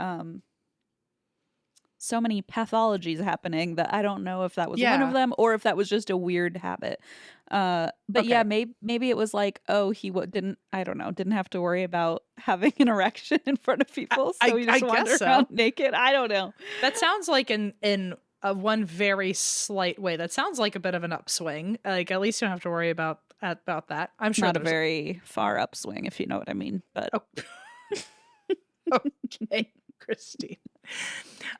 pathologies happening that I don't know if that was one of
yeah.
them or if that was just a weird habit. But yeah,
Okay.
maybe it was like, oh, he didn't, I don't know, didn't have to worry about having an erection in front of people, so he
I
just
guess
wandered around
so.
naked. I don't know.
That sounds like in a one very slight way. That sounds like a bit of an upswing. Like at least you don't have to worry about that. I'm sure
Not a
there's
very far upswing, if you know what I mean. But
oh, okay, Christine.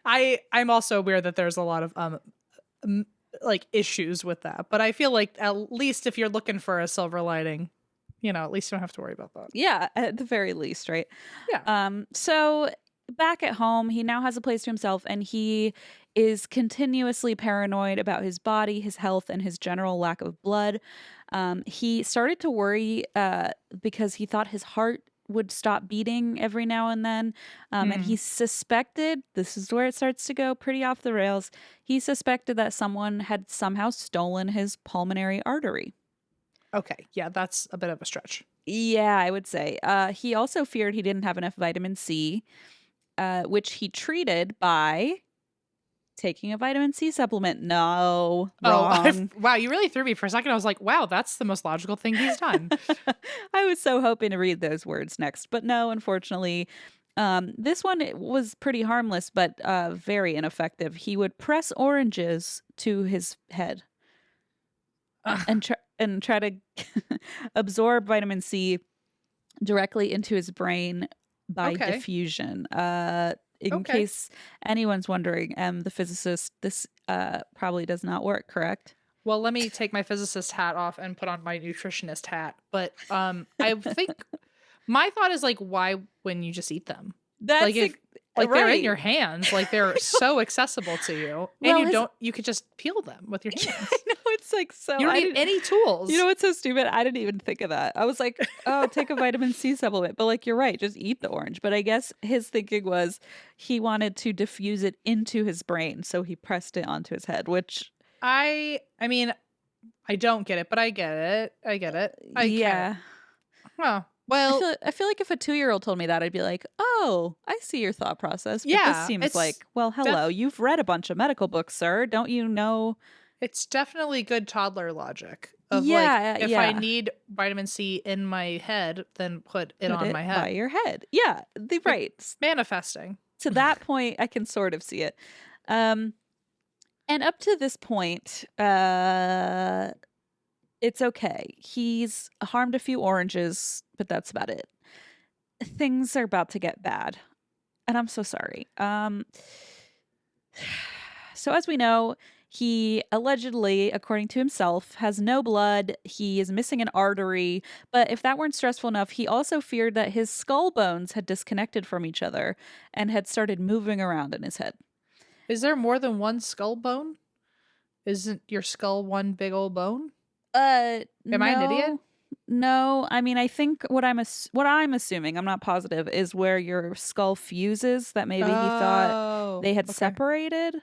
I'm also aware that there's a lot of like issues with that, but I feel like at least if you're looking for a silver lining, at least you don't have to worry about that.
yeah, at the very least, right?
Yeah.
So back at home, he now has a place to himself and he is continuously paranoid about his body, his health, and his general lack of blood. He started to worry because he thought his heart would stop beating every now and then. And he
Hmm.
suspected this is where it starts to go pretty off the rails. He suspected that someone had somehow stolen his pulmonary artery.
Okay. Yeah, that's a bit of a stretch.
Yeah, I would say. He also feared he didn't have enough vitamin C, which he treated by taking a vitamin C supplement. No,
Oh,
wrong.
wow, you really threw me for a second. I was like, wow, that's the most logical thing he's done.
I was so hoping to read those words next, but no, unfortunately. This one was pretty harmless, but very ineffective. He would press oranges to his head
Ugh,
and try to absorb vitamin C directly into his brain by
okay.
diffusion. In
Okay.
case anyone's wondering, the physicist, this probably does not work, correct?
Well, let me take my physicist hat off and put on my nutritionist hat. But I think my thought is like, why wouldn't you just eat them? Like
That's
if like they're in
right.
your hands, like they're so accessible to you, and
Well, his
you could just peel them with your
yeah, I
hands.
know it's like so.
You don't
I
need
didn't.
any
You
tools.
know what's so stupid? I didn't even think of that. I was like, oh, take a vitamin C supplement. But like, you're right, just eat the orange. But I guess his thinking was he wanted to diffuse it into his brain, so he pressed it onto his head, which
I mean, I don't get it, but I get it. I get it. I kind of.
yeah.
Huh. Well,
I feel like if a 2-year-old told me that, I'd be like, "Oh, I see your thought process." But this
yeah,
seems like, well, hello, you've read a bunch of medical books, sir. Don't you know?
it's definitely good toddler logic of like
Yeah,
if I
yeah.
need vitamin C in my head, then put it
Put
on
it
my
by
head.
your head. Yeah, the
Like
right.
manifesting.
To that point, I can sort of see it. Um, and up to this point, it's okay. He's harmed a few oranges, but that's about it. Things are about to get bad, and I'm so sorry. So as we know, he allegedly, according to himself, has no blood. He is missing an artery. But if that weren't stressful enough, he also feared that his skull bones had disconnected from each other and had started moving around in his head.
Is there more than one skull bone? Isn't your skull one big old bone? Am I an idiot?
No. No, I mean I think what I'm assuming, I'm not positive, is where your skull fuses that maybe he thought
Oh,
they had
okay.
separated.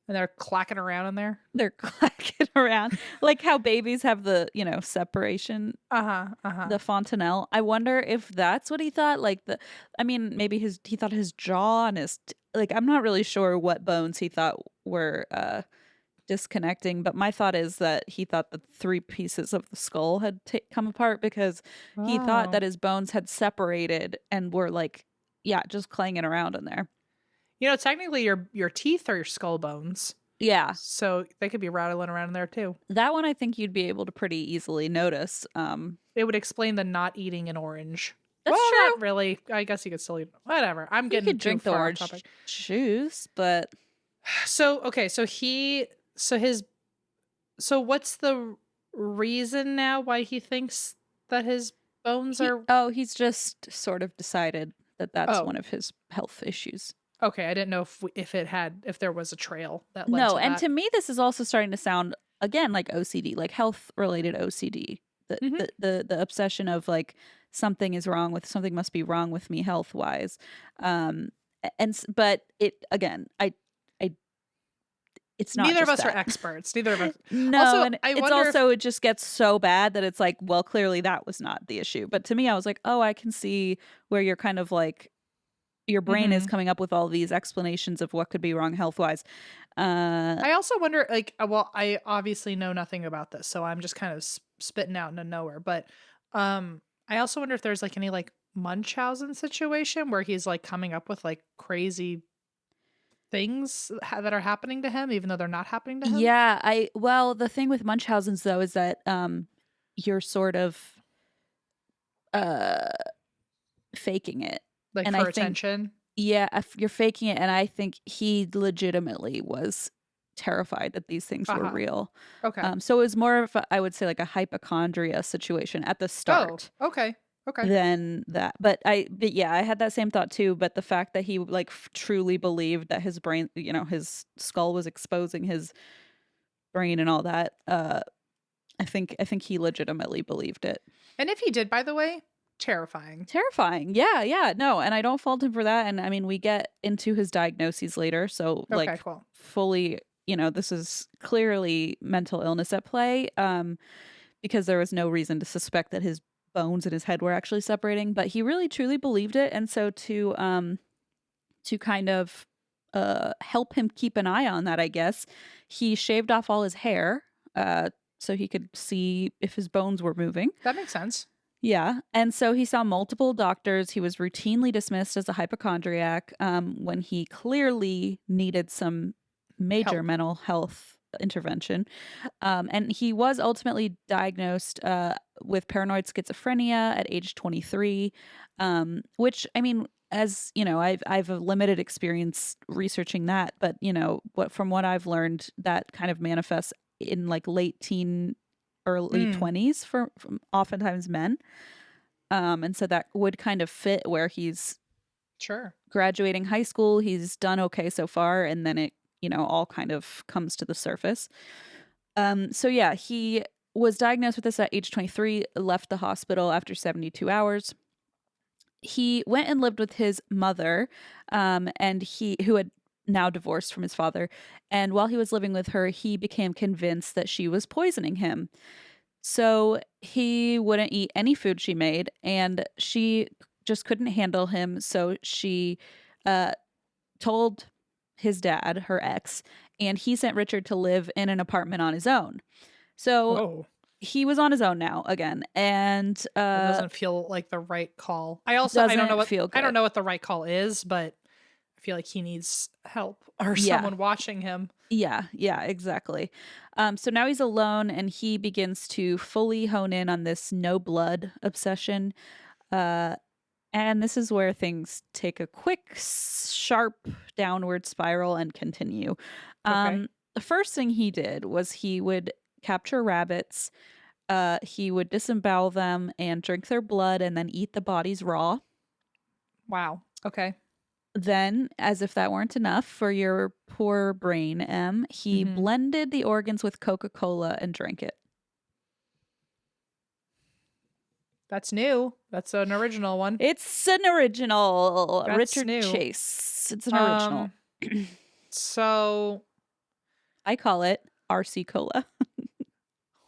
And they're clacking around in there.
They're clacking around like how babies have the, separation,
Uh huh. Uh huh.
the fontanelle. I wonder if that's what he thought. Like I mean, maybe he thought his jaw and like I'm not really sure what bones he thought were disconnecting, but my thought is that he thought the three pieces of the skull had come apart because he thought
Oh.
that his bones had separated and were like, yeah, just clanging around in there.
Technically your teeth are your skull bones.
Yeah,
So they could be rattling around in there too.
that one I think you'd be able to pretty easily notice.
It would explain the not eating an orange. Well,
That's true.
not really. I guess you could still eat. Whatever. I'm
You
getting
could
too
drink the
far off
orange
topic.
juice, but
So okay. So what's the reason now why he thinks that his bones are?
He's just sort of decided that that's
Oh,
one of his health issues.
okay. I didn't know if there was a trail that led
No,
to
and
that.
to me, this is also starting to sound again like OCD, like health related OCD. The,
Hmm.
the obsession of like something must be wrong with me health wise. But it again, I it's not
Neither of
just
us are
that.
experts. Neither of us.
No,
Also,
and
I
it's
wonder if.
also it just gets so bad that it's like, well, clearly that was not the issue. But to me, I was like, oh, I can see where you're kind of like your brain is
Mhm.
coming up with all these explanations of what could be wrong health wise. Uh,
I also wonder, like, well, I obviously know nothing about this, so I'm just kind of spitting out into nowhere. But, I also wonder if there's like any like Munchausen situation where he's like coming up with like crazy things that are happening to him, even though they're not happening to him,
Yeah, well, the thing with Munchausen's though is that you're sort of uh faking it.
like
And I
for
think
attention.
yeah, if you're faking it, and I think he legitimately was terrified that these things
Uh
were
huh.
real.
Okay.
So it was more of I would say like a hypochondria situation at the
Oh.
start
Okay. Okay.
than that. But yeah, I had that same thought too, but the fact that he like truly believed that his brain, his skull was exposing his brain and all that, I think he legitimately believed it.
And if he did, by the way, terrifying.
Terrifying. Yeah, yeah. No, and I don't fault him for that. And I mean, we get into his diagnoses later, so
Okay.
like
Cool.
fully, this is clearly mental illness at play. Because there was no reason to suspect that his bones in his head were actually separating, but he really truly believed it. And so to kind of help him keep an eye on that, I guess, he shaved off all his hair so he could see if his bones were moving.
That makes sense.
Yeah. And so he saw multiple doctors. He was routinely dismissed as a hypochondriac when he clearly needed some major
Help.
mental health intervention. And he was ultimately diagnosed with paranoid schizophrenia at age 23, which, I mean, as you know, I've a limited experience researching that, but from what I've learned, that kind of manifests in like late teen, early
Mm,
20s for oftentimes men. And so that would kind of fit where he's
sure.
graduating high school, he's done okay so far, and then it, all kind of comes to the surface. So yeah, he was diagnosed with this at age 23, left the hospital after 72 hours. He went and lived with his mother, and who had now divorced from his father. And while he was living with her, he became convinced that she was poisoning him. So he wouldn't eat any food she made, and she just couldn't handle him. So she uh, told his dad, her ex, and he sent Richard to live in an apartment on his own. So
Whoa.
he was on his own now again, and
That doesn't feel like the right call. I don't know
doesn't feel
I don't
good.
know what the right call is, but I feel like he needs help or
Yeah.
someone watching him.
Yeah, exactly. So now he's alone and he begins to fully hone in on this no blood obsession. Uh, and this is where things take a quick, sharp downward spiral and continue.
Okay.
The first thing he did was he would capture rabbits, he would disembowel them and drink their blood and then eat the bodies raw.
Wow. Okay.
Then, as if that weren't enough for your poor brain, he
Hmm.
blended the organs with Coca-Cola and drank it.
That's new. That's an original one.
It's an original.
That's
Richard
new.
Chase. It's an original.
Um. So
I call it RC Cola.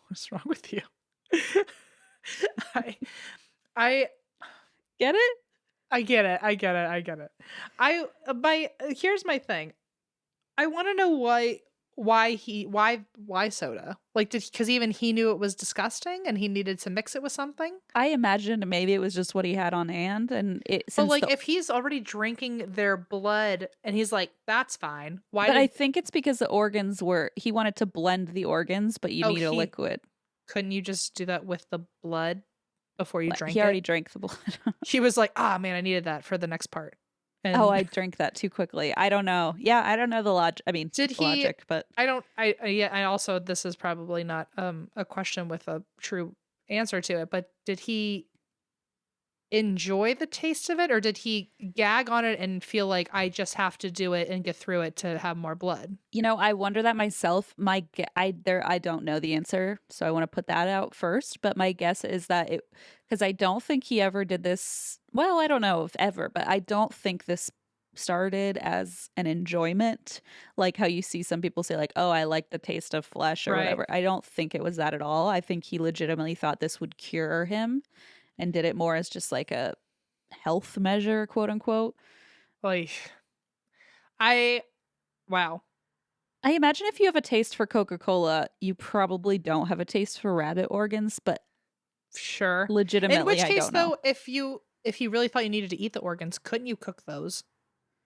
what's wrong with you? I I
Get it?
I get it. I get it. I get it. I my Here's my thing. I want to know why soda? Like cuz even he knew it was disgusting and he needed to mix it with something?
I imagined maybe it was just what he had on hand, and
But like if he's already drinking their blood and he's like that's fine.
I think it's because the organs he wanted to blend the organs, but you need a
he
liquid.
couldn't you just do that with the blood before you drank
He already
it?
drank the blood.
He was like, "Ah, man, I needed that for the next part."
Oh,
And
I drank that too quickly. I don't know. Yeah, I don't know the logic. I mean,
did
the
he
logic, but
I don't yeah, I also this is probably not a question with a true answer to it, but did he enjoy the taste of it, or did he gag on it and feel like I just have to do it and get through it to have more blood?
I wonder that myself. I don't know the answer, so I want to put that out first. But my guess is that because I don't think he ever did this. Well, I don't know if ever, but I don't think this started as an enjoyment, like how you see some people say, like, "Oh, I like the taste of flesh" or
Right.
whatever. I don't think it was that at all. I think he legitimately thought this would cure him, and did it more as just like a health measure, quote unquote.
Like, I, wow.
I imagine if you have a taste for Coca-Cola, you probably don't have a taste for rabbit organs, but
Sure. In
legitimately,
which
I
case,
don't know.
though, if you really thought you needed to eat the organs, couldn't you cook those?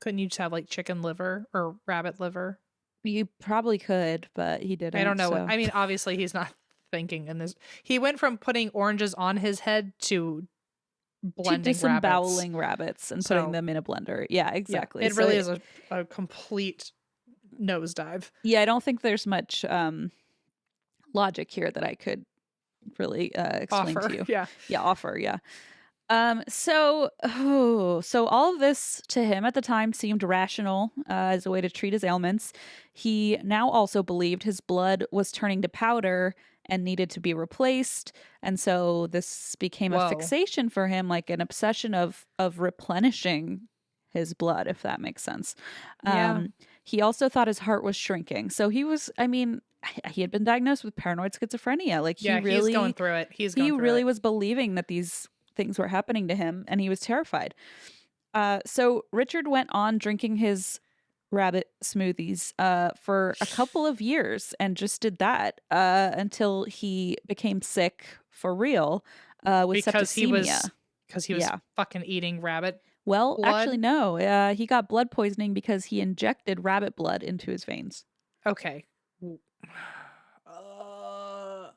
Couldn't you just have like chicken liver or rabbit liver?
You probably could, but he
I don't
didn't,
know what.
so
I mean, obviously, he's not thinking in this. He went from putting oranges on his head to
to
blending rabbits.
disemboweling rabbits and putting
So,
them in a blender. Yeah,
yeah,
exactly.
it
So
really is a complete nosedive.
yeah, I don't think there's much logic here that I could really explain to
Offer.
you.
Yeah.
Yeah, offer, yeah. So all of this to him at the time seemed rational as a way to treat his ailments. He now also believed his blood was turning to powder and needed to be replaced, and so this became a
Whoa.
fixation for him, like an obsession of replenishing his blood, if that makes sense.
Yeah.
He also thought his heart was shrinking, so he was. I mean, he had been diagnosed with paranoid schizophrenia. Like
Yeah. He's going through it. He's
he
going through
really
it.
was believing that these things were happening to him, and he was terrified. So Richard went on drinking his rabbit smoothies for a couple of years and just did that until he became sick for real with
Because he
septicemia.
was
Yeah.
fucking eating rabbit
Well, actually,
blood.
no. He got blood poisoning because he injected rabbit blood into his veins.
Okay. Uh,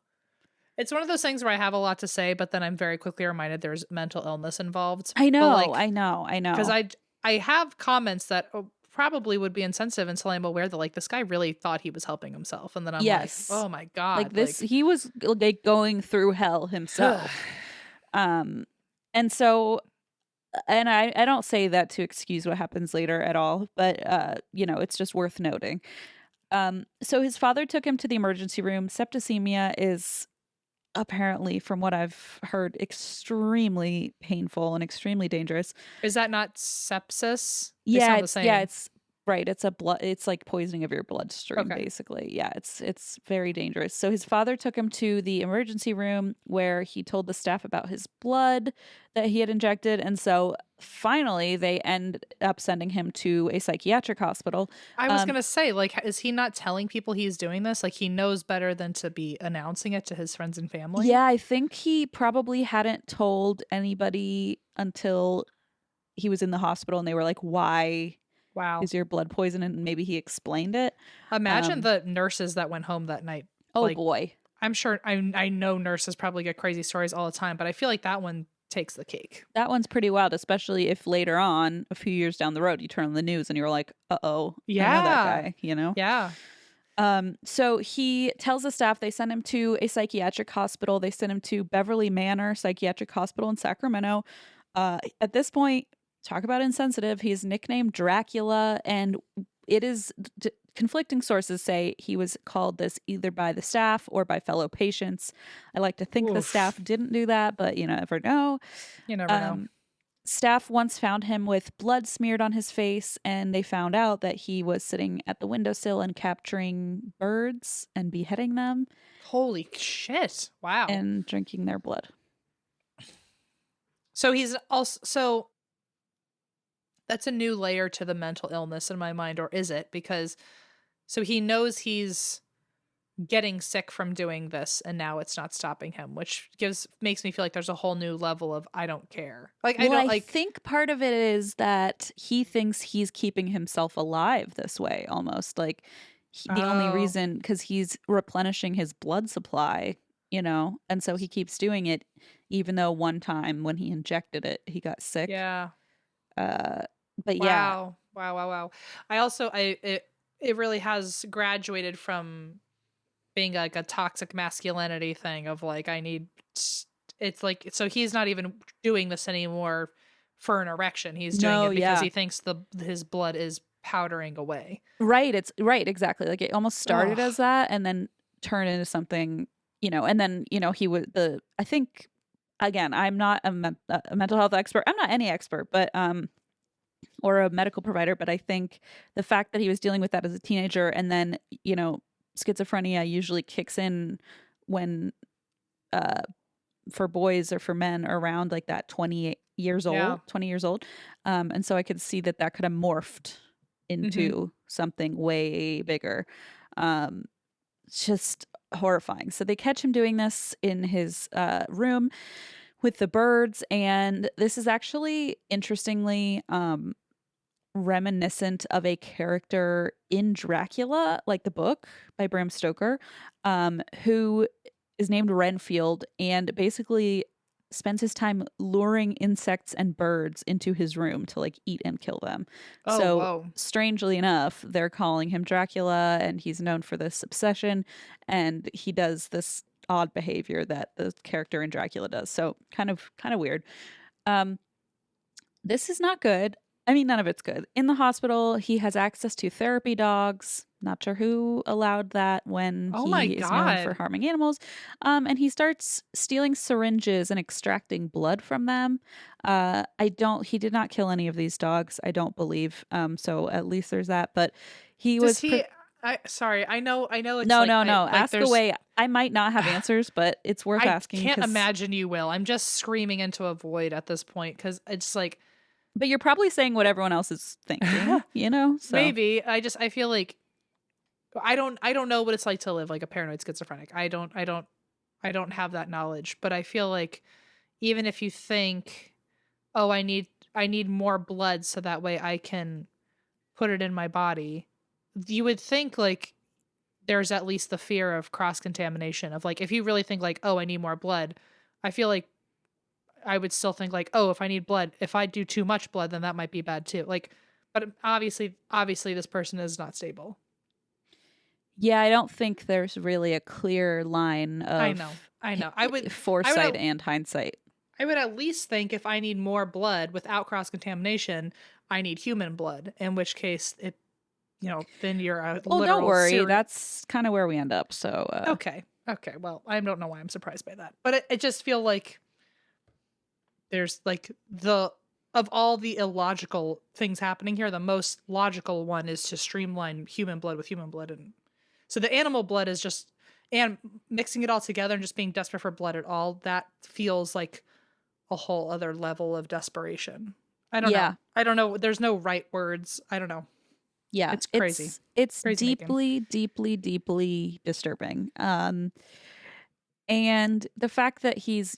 it's one of those things where I have a lot to say, but then I'm very quickly reminded there's mental illness involved.
I
But
know,
like,
I know, I
because
know.
I have comments that probably would be insensitive until I'm aware that like this guy really thought he was helping himself, and then I'm like,
Yes.
oh my
Like
god,
this,
like,
he was like going through hell himself. Um, and so, and I don't say that to excuse what happens later at all, but it's just worth noting. So his father took him to the emergency room. Septicemia is apparently, from what I've heard, extremely painful and extremely dangerous.
is that not sepsis? They
Yeah,
sound the
it's
same.
right. It's like poisoning of your bloodstream,
Okay.
basically. Yeah, it's very dangerous. So his father took him to the emergency room where he told the staff about his blood that he had injected, and so finally they end up sending him to a psychiatric hospital.
I was
Um,
gonna say, like, is he not telling people he's doing this? Like, he knows better than to be announcing it to his friends and family.
yeah, I think he probably hadn't told anybody until he was in the hospital, and they were like, "Why
Wow.
is your blood poison?" And maybe he explained it.
Imagine
Um,
the nurses that went home that night.
oh
Like,
boy.
I'm sure I know nurses probably get crazy stories all the time, but I feel like that one takes the cake.
That one's pretty wild, especially if later on, a few years down the road, you turn on the news and you're like, "Uh-oh, I know that
Yeah.
guy," you know?
Yeah.
So he tells the staff they send him to a psychiatric hospital. They send him to Beverly Manor Psychiatric Hospital in Sacramento. At this point, talk about insensitive. He's nicknamed Dracula, and it is conflicting sources say he was called this either by the staff or by fellow patients. I like to think the
Oof.
staff didn't do that, but you never know.
You never know.
Um, Staff once found him with blood smeared on his face, and they found out that he was sitting at the windowsill and capturing birds and beheading them
Holy shit. Wow.
and drinking their blood.
So he's also that's a new layer to the mental illness in my mind, or is it? Because so he knows he's getting sick from doing this and now it's not stopping him, which makes me feel like there's a whole new level of I don't care. Like I
Well,
don't
I
like
think part of it is that he thinks he's keeping himself alive this way, almost like the only
oh
reason, because he's replenishing his blood supply, and so he keeps doing it, even though one time when he injected it, he got sick.
yeah.
Uh, but yeah,
Wow. Wow, wow, wow. I also it really has graduated from being like a toxic masculinity thing of like I need it's like, so he's not even doing this anymore for an erection. He's doing
No,
it because
yeah.
he thinks his blood is powdering away.
Right, it's right, exactly. Like it almost started
Oh,
as that and then turned into something, and then, he would I think again, I'm not a mental health expert. I'm not any expert, but or a medical provider, but I think the fact that he was dealing with that as a teenager and then, schizophrenia usually kicks in when uh for boys or for men around like that
yeah.
20 years old. And so I could see that could have morphed
Hmm.
into something way bigger. Um, it's just horrifying. So they catch him doing this in his room with the birds. And this is actually interestingly reminiscent of a character in Dracula, like the book by Bram Stoker, who is named Renfield and basically spends his time luring insects and birds into his room to like eat and kill them.
Oh,
So,
whoa.
strangely enough, they're calling him Dracula and he's known for this obsession and he does this odd behavior that the character in Dracula does. So, kind of weird. Um this is not good. I mean, none of it's good. In the hospital, he has access to therapy dogs. Not sure who allowed that when
Oh my
he is known for
God.
harming animals. And he starts stealing syringes and extracting blood from them. He did not kill any of these dogs, I don't believe. So at least there's that. But he
Does
was,
he? Sorry, I know it's
no,
like,
no,
I
no.
like
Ask
there's.
away. I might not have answers, but it's worth
I
asking
can't
because,
imagine you will. I'm just screaming into a void at this point because it's like
but you're probably saying what everyone else is thinking, So,
maybe I feel like I don't know what it's like to live like a paranoid schizophrenic. I don't have that knowledge, but I feel like even if you think, oh, I need more blood so that way I can put it in my body, you would think like there's at least the fear of cross contamination of like if you really think like, oh, I need more blood, I feel like I would still think like, oh, if I need blood, if I do too much blood, then that might be bad too. Like, but obviously this person is not stable.
yeah, I don't think there's really a clear line
I know.
of
I know. I would
foresight and hindsight.
I would at least think if I need more blood without cross contamination, I need human blood. In which case, then you're a
Well, don't
literal
worry.
serial.
That's kind of where we end up. So,
Okay. Okay. Well, I don't know why I'm surprised by that, but it just feel like there's like the of all the illogical things happening here, the most logical one is to streamline human blood with human blood, and so the animal blood is just and mixing it all together and just being desperate for blood at all. That feels like a whole other level of desperation. I don't
yeah,
know. I don't know. There's no right words. I don't know.
yeah,
It's crazy.
it's
Crazy making.
deeply, deeply, deeply disturbing. And the fact that he's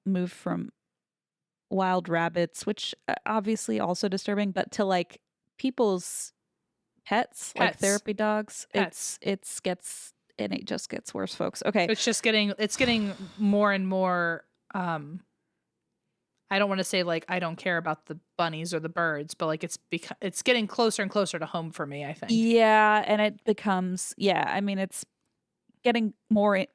moved from wild rabbits, which obviously also disturbing, but to like people's pets, like
Pets.
therapy dogs,
Pets.
it just gets worse, folks. Okay,
It's getting more and more I don't want to say like I don't care about the bunnies or the birds, but like it's getting closer and closer to home for me, I think.
yeah, and it becomes I mean, it's getting more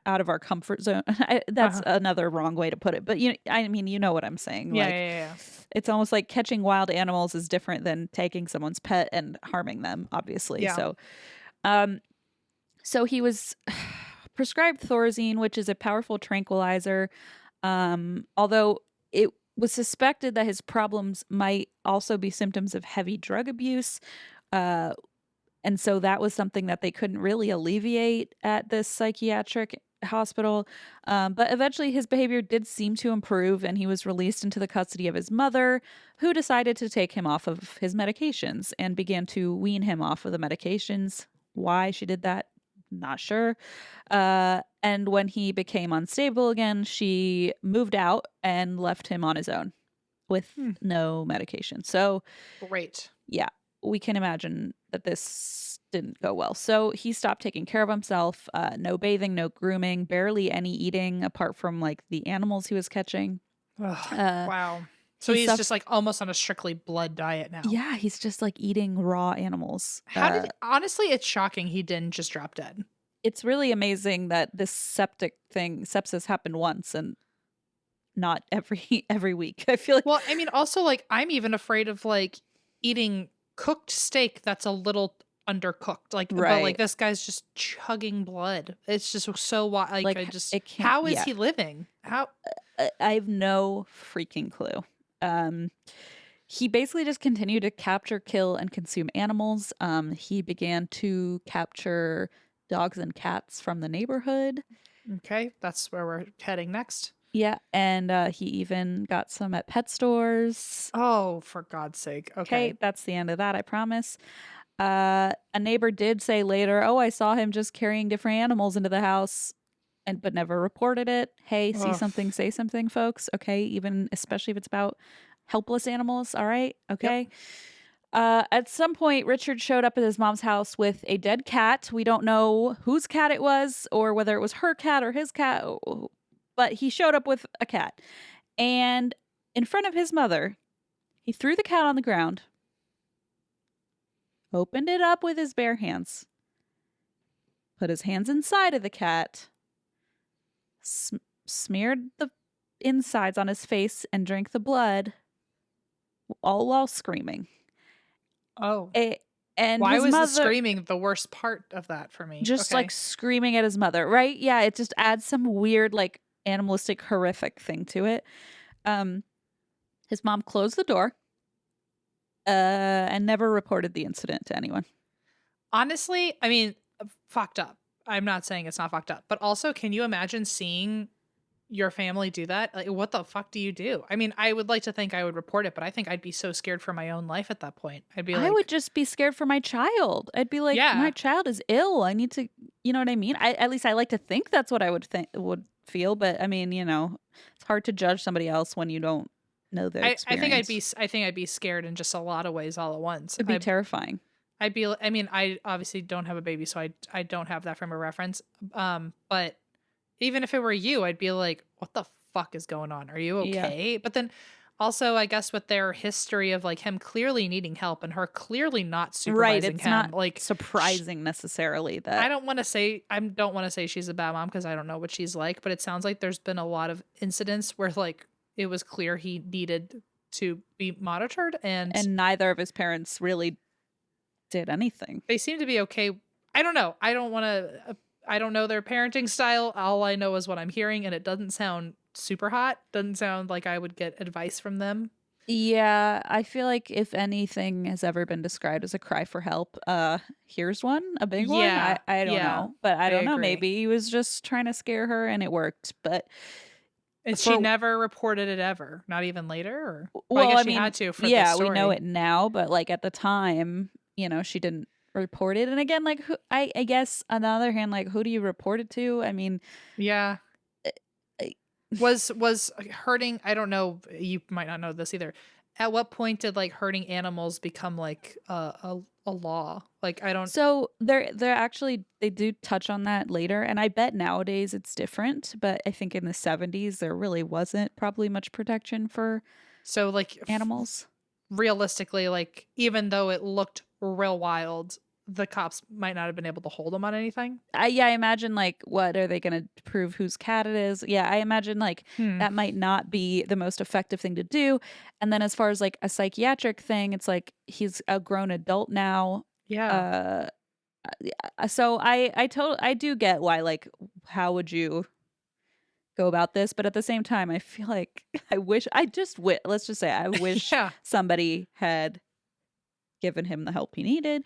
out of our comfort zone. That's
Uh-huh.
another wrong way to put it, but I mean, you know what I'm saying.
Yeah,
Like,
yeah, yeah.
it's almost like catching wild animals is different than taking someone's pet and harming them, obviously.
Yeah.
Um, so he was prescribed Thorazine, which is a powerful tranquilizer. Although it was suspected that his problems might also be symptoms of heavy drug abuse. Uh, and so that was something that they couldn't really alleviate at this psychiatric hospital. But eventually his behavior did seem to improve and he was released into the custody of his mother, who decided to take him off of his medications and began to wean him off of the medications. Why she did that, not sure. And when he became unstable again, she moved out and left him on his own with
Hmm.
no medication. So,
Great.
yeah, we can imagine that this didn't go well. So he stopped taking care of himself. No bathing, no grooming, barely any eating apart from like the animals he was catching.
Ugh,
Uh,
wow. So
he
he's
suff-
just like almost on a strictly blood diet now.
yeah, he's just like eating raw animals.
Honestly, it's shocking he didn't just drop dead.
It's really amazing that this sepsis happened once and not every week. I feel like
Well, I mean, also, like, I'm even afraid of, like, eating cooked steak that's a little undercooked. Like, but, like,
right.
this guy's just chugging blood. It's just so like, I
Like
just
it can't.
how is
Yeah,
he living? How
I have no freaking clue. Um, he basically just continued to capture, kill, and consume animals. He began to capture dogs and cats from the neighborhood.
Okay, that's where we're heading next.
Yeah, and he even got some at pet stores.
Oh, for God's sake.
Okay,
Okay.
that's the end of that, I promise. A neighbor did say later, "Oh, I saw him just carrying different animals into the house." And but never reported it. Hey, see
Ugh.
something, say something, folks. Okay, even especially if it's about helpless animals. All right,
Yep.
okay. At some point, Richard showed up at his mom's house with a dead cat. We don't know whose cat it was or whether it was her cat or his cat, but he showed up with a cat. And in front of his mother, he threw the cat on the ground, opened it up with his bare hands, put his hands inside of the cat, smeared the insides on his face, and drank the blood, all while screaming.
Oh.
And
Why
his
was the
mother
screaming the worst part of that for me?
just like
Okay.
screaming at his mother, right? Yeah, it just adds some weird, like animalistic, horrific thing to it. Um, his mom closed the door, and never reported the incident to anyone.
Honestly, I mean, fucked up. I'm not saying it's not fucked up, but also, can you imagine seeing your family do that? Like, what the fuck do you do? I mean, I would like to think I would report it, but I think I'd be so scared for my own life at that point. I'd be
I would
like,
just be scared for my child. I'd be like, my
yeah,
child is ill. I need to, you know what I mean? At least I like to think that's what I would feel. But I mean, it's hard to judge somebody else when you don't know their
I think I'd
experience.
be, I think I'd be scared in just a lot of ways all at once.
It'd be terrifying.
I'd be, I mean, I obviously don't have a baby, so I don't have that frame of reference. But even if it were you, I'd be like, what the fuck is going on? Are you
Yeah.
okay? But then also, I guess with their history of like him clearly needing help and her clearly not
Right.
supervising
It's
him,
not
like
surprising necessarily
I
that.
don't want to say she's a bad mom because I don't know what she's like, but it sounds like there's been a lot of incidents where like it was clear he needed to be monitored and
And neither of his parents really did anything.
they seem to be okay. I don't know. I don't want to. I don't know their parenting style. All I know is what I'm hearing, and it doesn't sound super hot. Doesn't sound like I would get advice from them.
Yeah, I feel like if anything has ever been described as a cry for help, here's one, a big one.
Yeah,
I don't
yeah,
know, but I
I
don't know.
agree.
Maybe he was just trying to scare her and it worked. But
And she
for
never reported it ever, not even later. Or well, I
well,
guess
I
she
mean,
had to for this
yeah, we know
story.
it now, but like at the time, she didn't report it. And again, like I guess on the other hand, like who do you report it to? I mean,
Yeah,
uh, uh,
was hurting. I don't know. You might not know this either. At what point did like hurting animals become like a law? Like I don't.
so they're actually they do touch on that later, and I bet nowadays it's different, but I think in the 70s there really wasn't probably much protection for
So like
animals.
realistically, like even though it looked real wild, the cops might not have been able to hold him on anything.
I imagine like what are they going to prove whose cat it is? Yeah, I imagine like
Hmm.
that might not be the most effective thing to do. And then as far as like a psychiatric thing, it's like he's a grown adult now.
Yeah.
Uh so I do get why, like, how would you go about this, but at the same time I feel like let's just say I wish
Yeah.
somebody had given him the help he needed.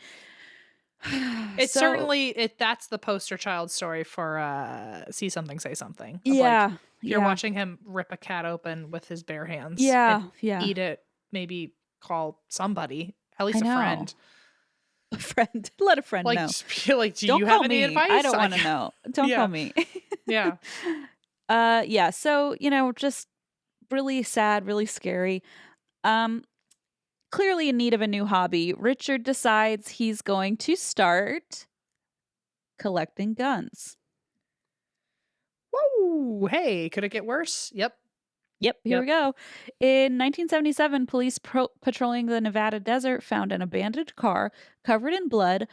It's
So
certainly that's the poster child story for see something say something of like
yeah,
if you're
yeah,
watching him rip a cat open with his bare hands and
yeah,
eat it, maybe call somebody, at
I
least a
know.
friend.
A friend. Let a friend
Like
know.
just be like, do
Don't
you have
call
any
me. I
advice?
don't want to know. Don't call
Yeah.
me.
Yeah.
Yeah, so, just really sad, really scary. Um Clearly in need of a new hobby, Richard decides he's going to start collecting guns.
Whoa. Hey, could it get worse? Yep.
Yep, here we
Yep.
go. In 1977, police patrolling the Nevada desert found an abandoned car covered in blood,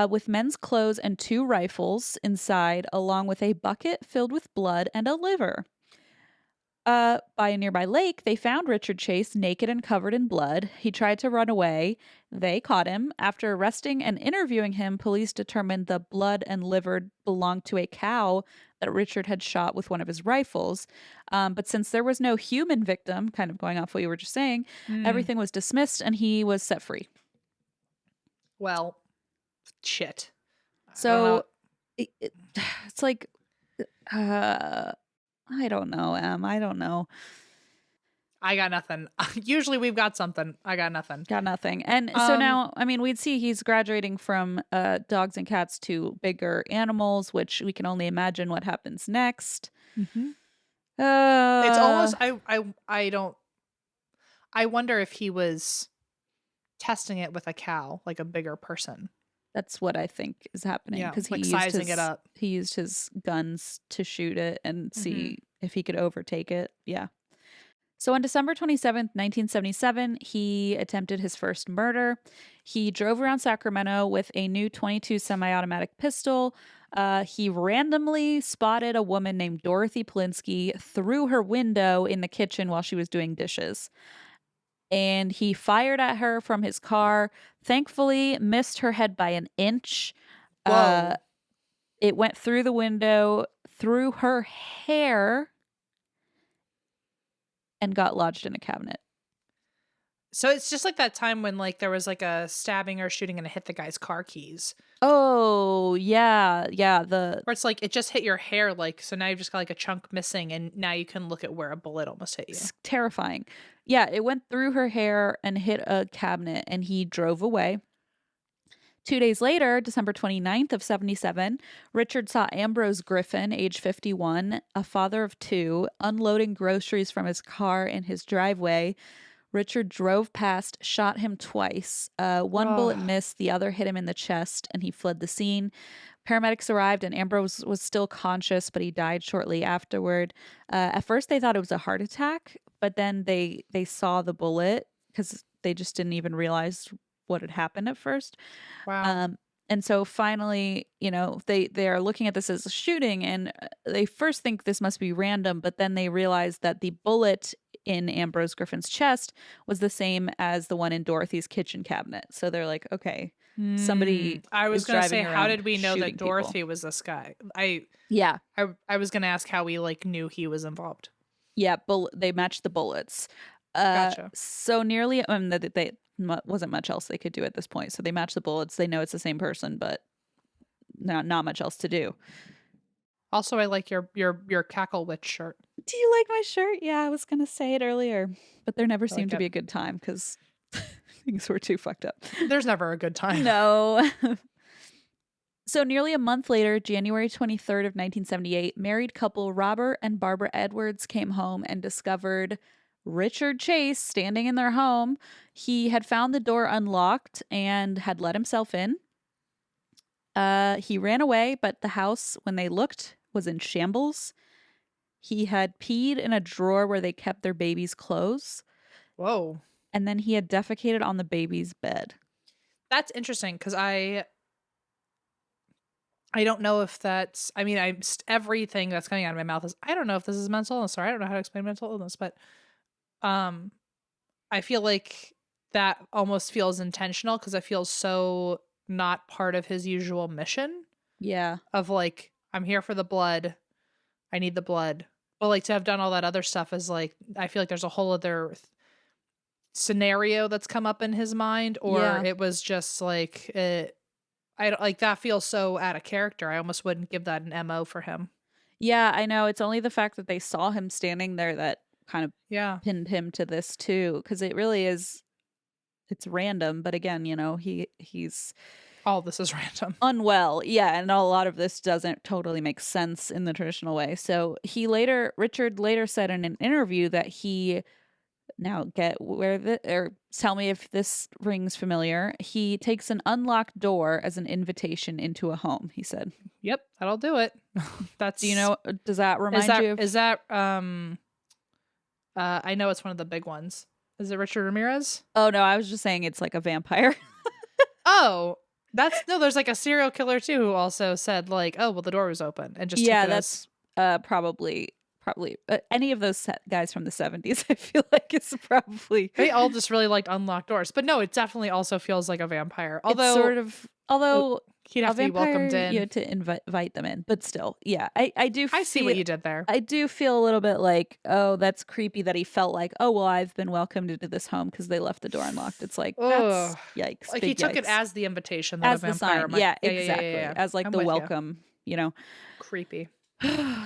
with men's clothes and two rifles inside, along with a bucket filled with blood and a liver. By a nearby lake, they found Richard Chase naked and covered in blood. He tried to run away. They caught him. After arresting and interviewing him, police determined the blood and liver belonged to a cow that Richard had shot with one of his rifles. But since there was no human victim, kind of going off what you were just saying, everything was dismissed and he was set free.
Well, shit.
So it's like, I don't know, Em. I don't know.
I got nothing. Usually we've got something. I got nothing.
Got nothing. And so now, I mean, we'd see he's graduating from dogs and cats to bigger animals, which we can only imagine what happens next.
Mm-hmm. It's almost, I wonder if he was testing it with a cow, like a bigger person.
That's what I think is happening.
Yeah,
because
like sizing it up.
He used his guns to shoot it and see if he could overtake it. Yeah. So on December 27th, 1977, he attempted his first murder. He drove around Sacramento with a new .22 semi-automatic pistol. He randomly spotted a woman named Dorothy Polinsky through her window in the kitchen while she was doing dishes. And he fired at her from his car. Thankfully, missed her head by an inch.
Whoa.
It went through the window, through her hair, and got lodged in a cabinet.
So it's just like that time when like there was like a stabbing or shooting and it hit the guy's car keys.
Oh, yeah. Yeah.
Where it's like it just hit your hair, like, so now you've just got like a chunk missing and now you can look at where a bullet almost hit you.
It's terrifying. Yeah, it went through her hair and hit a cabinet and he drove away. 2 days later, December 29th of 77, Richard saw Ambrose Griffin, age 51, a father of two, unloading groceries from his car in his driveway. Richard drove past, shot him twice. One bullet missed, the other hit him in the chest, and he fled the scene. Paramedics arrived, and Ambrose was still conscious, but he died shortly afterward. At first, they thought it was a heart attack, but then they saw the bullet because they just didn't even realize what had happened at first.
Wow.
And so finally, you know, they are looking at this as a shooting, and they first think this must be random, but then they realize that the bullet in Ambrose Griffin's chest was the same as the one in Dorothy's kitchen cabinet. So they're like, okay, somebody.
I was going to say, how did we know that
shooting
Dorothy
people.
was this guy?
Yeah.
I was going to ask how we like knew he was involved.
Yeah, they matched the bullets.
Gotcha.
So nearly, they wasn't much else they could do at this point. So they match the bullets. They know it's the same person, but not much else to do.
Also, I like your Cackle Witch shirt.
Do you like my shirt? Yeah, I was going to say it earlier, but there never seemed to be a good time because things were too fucked up.
There's never a good time.
No. So nearly a month later, January 23rd of 1978, married couple Robert and Barbara Edwards came home and discovered Richard Chase standing in their home. He had found the door unlocked and had let himself in. He ran away, but the house, when they looked, was in shambles. He had peed in a drawer where they kept their baby's clothes.
Whoa.
And then he had defecated on the baby's bed.
That's interesting because I don't know if that's, I mean, everything that's coming out of my mouth is, I don't know if this is mental illness, or I don't know how to explain mental illness, but I feel like that almost feels intentional because it feels so not part of his usual mission.
Yeah.
Of like, I'm here for the blood. I need the blood. But like to have done all that other stuff is like, I feel like there's a whole other scenario that's come up in his mind, or it was just like, I don't like that feels so out of character. I almost wouldn't give that an MO for him.
Yeah, I know. It's only the fact that they saw him standing there that kind of pinned him to this too, because it really is, it's random. But again, you know, he's
all this is random,
unwell. Yeah, and a lot of this doesn't totally make sense in the traditional way. So Richard later said in an interview that he, now tell me if this rings familiar. He takes an unlocked door as an invitation into a home, he said.
Yep, that'll do it. That's,
do you know, does that remind you of,
is that I know it's one of the big ones. Is it Richard Ramirez?
Oh no, I was just saying it's like a vampire.
Oh, there's like a serial killer too who also said like, oh well, the door was open, and just
that's probably probably any of those guys from the 70s, I feel like is probably.
They all just really liked unlocked doors. But no, it definitely also feels like a vampire.
It's sort of, although
he'd have
a
to be welcomed
vampire, you
in.
had to invite them in, but still, yeah, I do
I see
feel,
what you did there.
I do feel a little bit like, oh, that's creepy that he felt like, oh, well, I've been welcomed into this home because they left the door unlocked. It's like, that's
Ugh.
yikes.
Like
big
he took it
yikes.
as the invitation that a
As the
vampire
sign.
might.
Yeah,
Yeah,
exactly. As like
I'm
the
with you.
welcome, you know.
Creepy.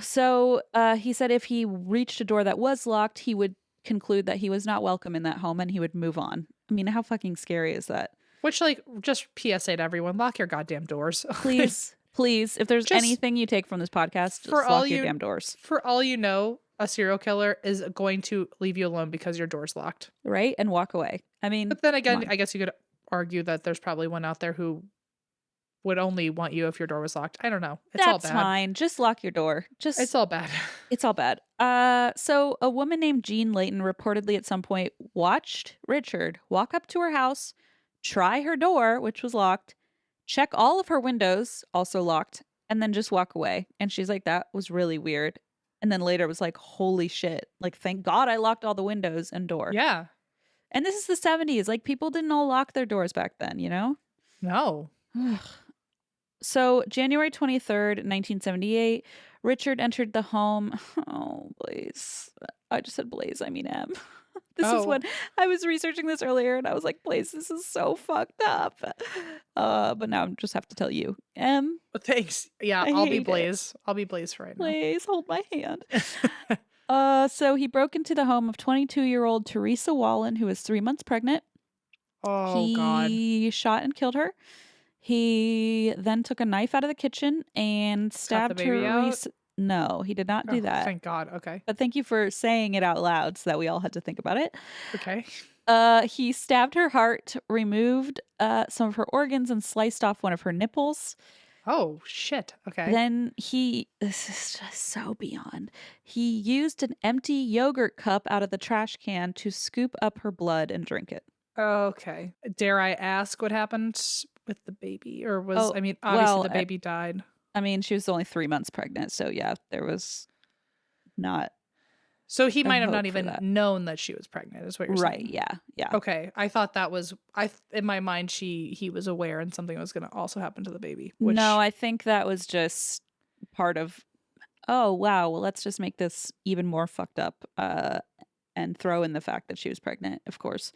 So he said if he reached a door that was locked, he would conclude that he was not welcome in that home and he would move on. I mean, how fucking scary is that?
Which, like, just PSA to everyone, lock your goddamn doors.
Please, please, if there's
Just
anything you take from this podcast, just
for all
lock your
you
damn doors.
For all you know, a serial killer is going to leave you alone because your door's locked.
Right? And walk away. I mean,
But then
come
again,
on.
I guess you could argue that there's probably one out there who would only want you if your door was locked. I don't know. It's all
That's
bad.
fine. Just lock your door.
It's all bad.
It's all bad. So a woman named Jean Layton reportedly at some point watched Richard walk up to her house, try her door, which was locked, check all of her windows, also locked, and then just walk away. And she's like, that was really weird. And then later was like, holy shit. Like, thank God I locked all the windows and door.
Yeah.
And this is the 70s. Like, people didn't all lock their doors back then, you know?
No.
So, January 23rd, 1978, Richard entered the home. Oh, Blaze. I just said Blaze, I mean M. This is when I was researching this earlier and I was like, Blaze, this is so fucked up. But now I just have to tell you. M.
Thanks. Yeah, I'll be Blaze. I'll be Blaze for right now.
Blaze, hold my hand. So he broke into the home of 22-year-old Teresa Wallen, who was 3 months pregnant.
Oh, God.
He shot and killed her. He then took a knife out of the kitchen and stabbed Teresa. No, he did not do that.
Thank God. Okay.
But thank you for saying it out loud so that we all had to think about it.
Okay.
He stabbed her heart, removed some of her organs, and sliced off one of her nipples.
Oh, shit. Okay.
Then this is just so beyond. He used an empty yogurt cup out of the trash can to scoop up her blood and drink it.
Okay. Dare I ask what happened with the baby? Or was, obviously the baby died.
I mean, she was only 3 months pregnant. So yeah, there was not.
So he might have not even known that she was pregnant, is what you're saying.
Right. Yeah. Yeah.
Okay. I thought that was, in my mind, he was aware and something was going to also happen to the baby. Which...
No, I think that was just part of, oh, wow, well, let's just make this even more fucked up and throw in the fact that she was pregnant, of course.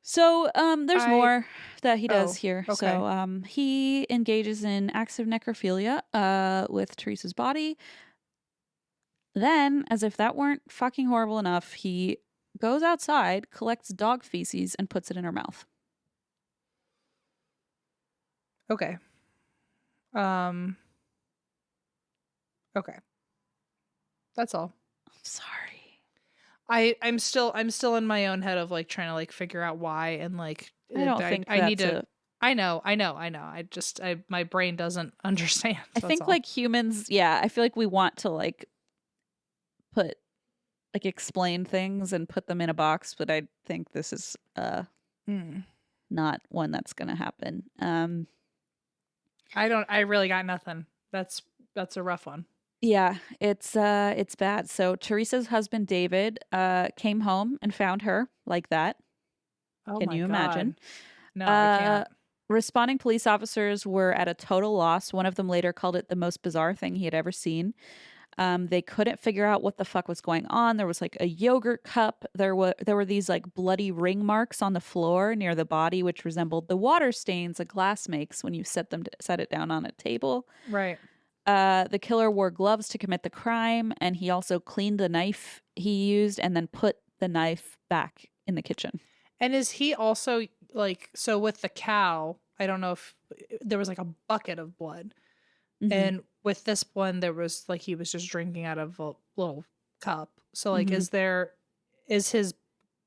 So there's more that he does here.
Okay.
So he engages in acts of necrophilia with Teresa's body. Then, as if that weren't fucking horrible enough, he goes outside, collects dog feces, and puts it in her mouth.
Okay. Okay. That's all.
I'm sorry.
I'm still in my own head of like trying to like figure out why and like
I don't think
I need to. I know. My brain doesn't understand.
I think like humans, yeah, I feel like we want to like explain things and put them in a box, but I think this is not one that's gonna happen.
I really got nothing. That's a rough one.
Yeah, it's bad. So Teresa's husband David came home and found her like that.
Oh,
Can you imagine?
No, I can't.
Responding police officers were at a total loss. One of them later called it the most bizarre thing he had ever seen. They couldn't figure out what the fuck was going on. There was like a yogurt cup. There were these like bloody ring marks on the floor near the body, which resembled the water stains a glass makes when you set it down on a table.
Right.
The killer wore gloves to commit the crime, and he also cleaned the knife he used and then put the knife back in the kitchen.
And is he also like, so with the cow, I don't know if there was like a bucket of blood. Mm-hmm. And with this one, there was like, he was just drinking out of a little cup. So like, mm-hmm. is his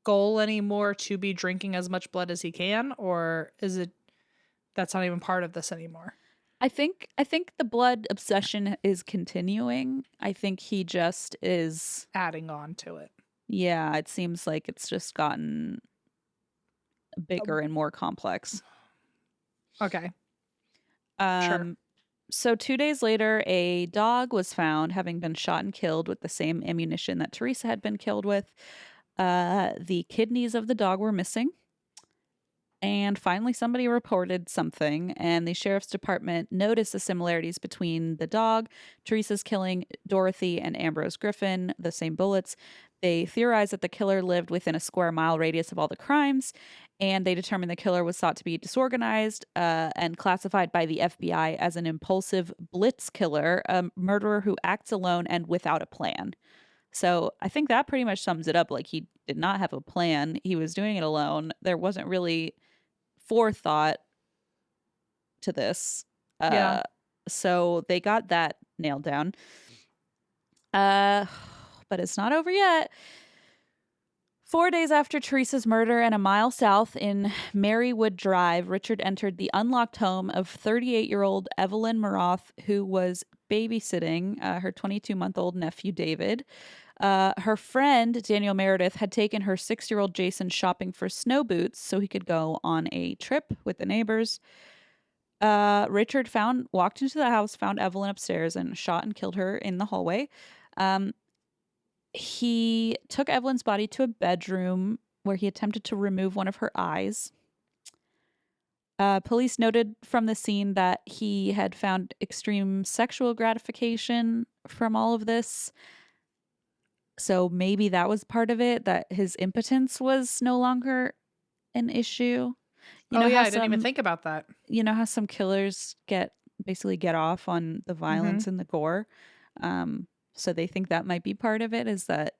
goal anymore to be drinking as much blood as he can? Or is it, that's not even part of this anymore?
I think the blood obsession is continuing. I think he just is
adding on to it.
Yeah, it seems like it's just gotten bigger and more complex.
Okay.
Sure. So 2 days later, a dog was found having been shot and killed with the same ammunition that Teresa had been killed with. The kidneys of the dog were missing. And finally, somebody reported something, and the sheriff's department noticed the similarities between the dog, Teresa's killing, Dorothy, and Ambrose Griffin, the same bullets. They theorized that the killer lived within a square mile radius of all the crimes, and they determined the killer was thought to be disorganized and classified by the FBI as an impulsive blitz killer, a murderer who acts alone and without a plan. So I think that pretty much sums it up. Like, he did not have a plan. He was doing it alone. There wasn't really forethought to this.
Yeah.
So they got that nailed down. But it's not over yet. 4 days after Teresa's murder and a mile south in Marywood Drive, Richard entered the unlocked home of 38-year-old Evelyn Maroth, who was babysitting her 22-month-old nephew, David. Her friend, Daniel Meredith, had taken her 6-year-old Jason shopping for snow boots so he could go on a trip with the neighbors. Richard walked into the house, found Evelyn upstairs, and shot and killed her in the hallway. He took Evelyn's body to a bedroom where he attempted to remove one of her eyes. Police noted from the scene that he had found extreme sexual gratification from all of this. So maybe that was part of it, that his impotence was no longer an issue.
I didn't even think about that.
You know how some killers basically get off on the violence and the gore? So they think that might be part of it, is that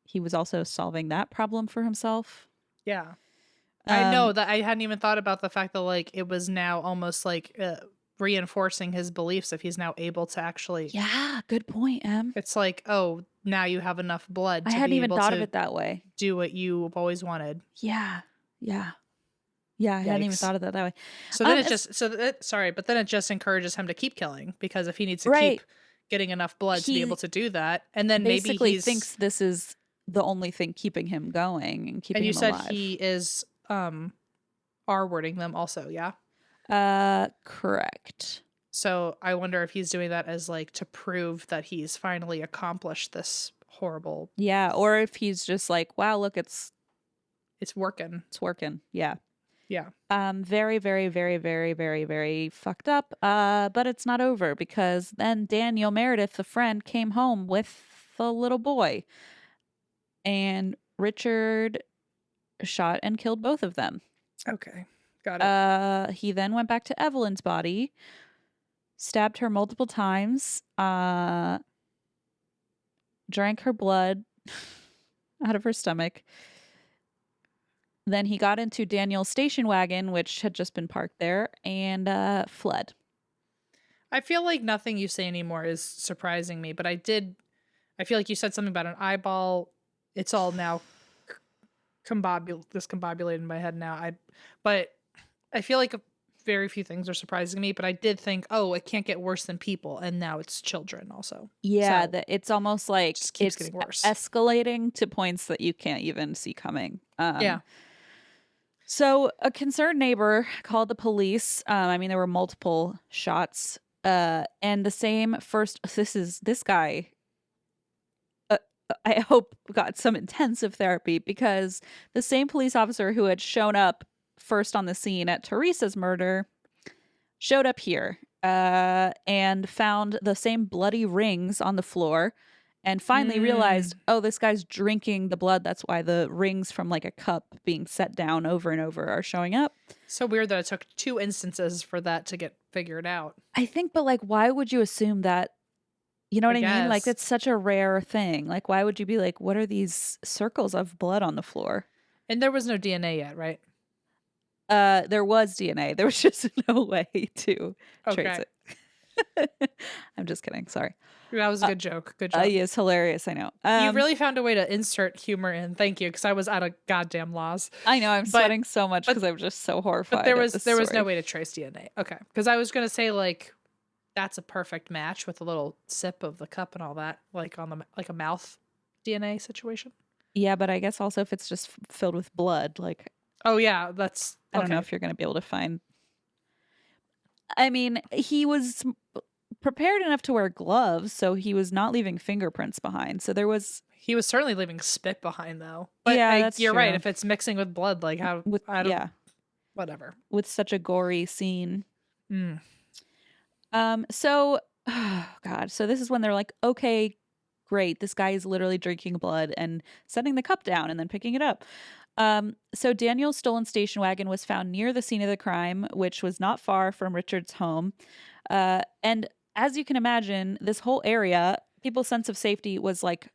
he was also solving that problem for himself.
Yeah. I know that I hadn't even thought about the fact that, like, it was now almost like reinforcing his beliefs if he's now able to actually.
Yeah, good point, Em.
It's like, oh, now you have enough blood to
I hadn't
be
even
able
thought
to
of it that way.
do what you've always wanted.
Yeah. I hadn't even thought of that way.
So then but then it just encourages him to keep killing, because if he needs to keep getting enough blood to be able to do that, and then maybe he
thinks this is the only thing keeping him going and keeping him alive. And you
said he is R-wording them also, yeah?
Correct.
So I wonder if he's doing that as, like, to prove that he's finally accomplished this horrible.
Yeah, or if he's just like, wow, look, it's
working.
It's working. Yeah.
Yeah.
Very, very, very, very, very, very fucked up. But it's not over, because then Daniel Meredith, the friend, came home with the little boy, and Richard shot and killed both of them.
Okay. Got it.
He then went back to Evelyn's body, stabbed her multiple times, drank her blood out of her stomach. Then he got into Daniel's station wagon, which had just been parked there, and fled.
I feel like nothing you say anymore is surprising me, but I feel like you said something about an eyeball. It's all now discombobulated in my head now. But I feel like very few things are surprising me, but I did think, oh, it can't get worse than people, and now it's children also.
Yeah, so it's almost like
it just keeps getting worse,
escalating to points that you can't even see coming.
Yeah.
So a concerned neighbor called the police. There were multiple shots, and the same this guy. I hope got some intensive therapy, because the same police officer who had shown up first on the scene at Teresa's murder showed up here and found the same bloody rings on the floor, and finally realized, oh, this guy's drinking the blood. That's why the rings from, like, a cup being set down over and over are showing up.
So weird that it took 2 instances for that to get figured out.
I think, but, like, why would you assume that? You know what I mean? Like, it's such a rare thing. Like, why would you be like, what are these circles of blood on the floor?
And there was no DNA yet, right?
There was DNA. There was just no way to trace it. I'm just kidding. Sorry.
That was a good joke. Good joke.
It's hilarious. I know.
You really found a way to insert humor in. Thank you, because I was out of goddamn laws.
I know. I'm sweating so much because I'm just so horrified.
But there was no way to trace DNA. Okay, because I was gonna say, like, that's a perfect match with a little sip of the cup and all that, like like a mouth DNA situation.
Yeah, but I guess also if it's just filled with blood, like.
Oh yeah, that's.
I don't know if you're going to be able to find. I mean, he was prepared enough to wear gloves, so he was not leaving fingerprints behind. So there was,
He was certainly leaving spit behind, though. But
yeah, that's
you're right.
true.
If it's mixing with blood, like how
With
I don't,
yeah,
whatever.
with such a gory scene.
Mm.
So, oh God, so this is when they're like, okay, great, this guy is literally drinking blood and setting the cup down and then picking it up. So Daniel's stolen station wagon was found near the scene of the crime, which was not far from Richard's home. And as you can imagine, this whole area, people's sense of safety was like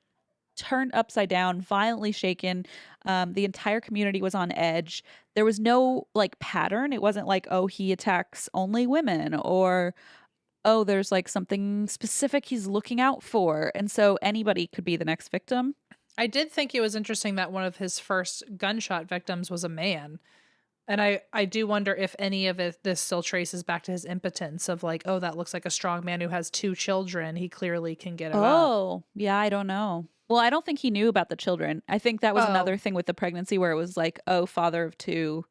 turned upside down, violently shaken. The entire community was on edge. There was no like pattern. It wasn't like, oh, he attacks only women, or oh, there's like something specific he's looking out for. And so anybody could be the next victim.
I did think it was interesting that one of his first gunshot victims was a man. And I do wonder if any of this still traces back to his impotence of like, oh, that looks like a strong man who has 2 children. He clearly can get it up.
Oh, yeah, I don't know. Well, I don't think he knew about the children. I think that was
Oh,
another thing with the pregnancy where it was like, oh, father of two.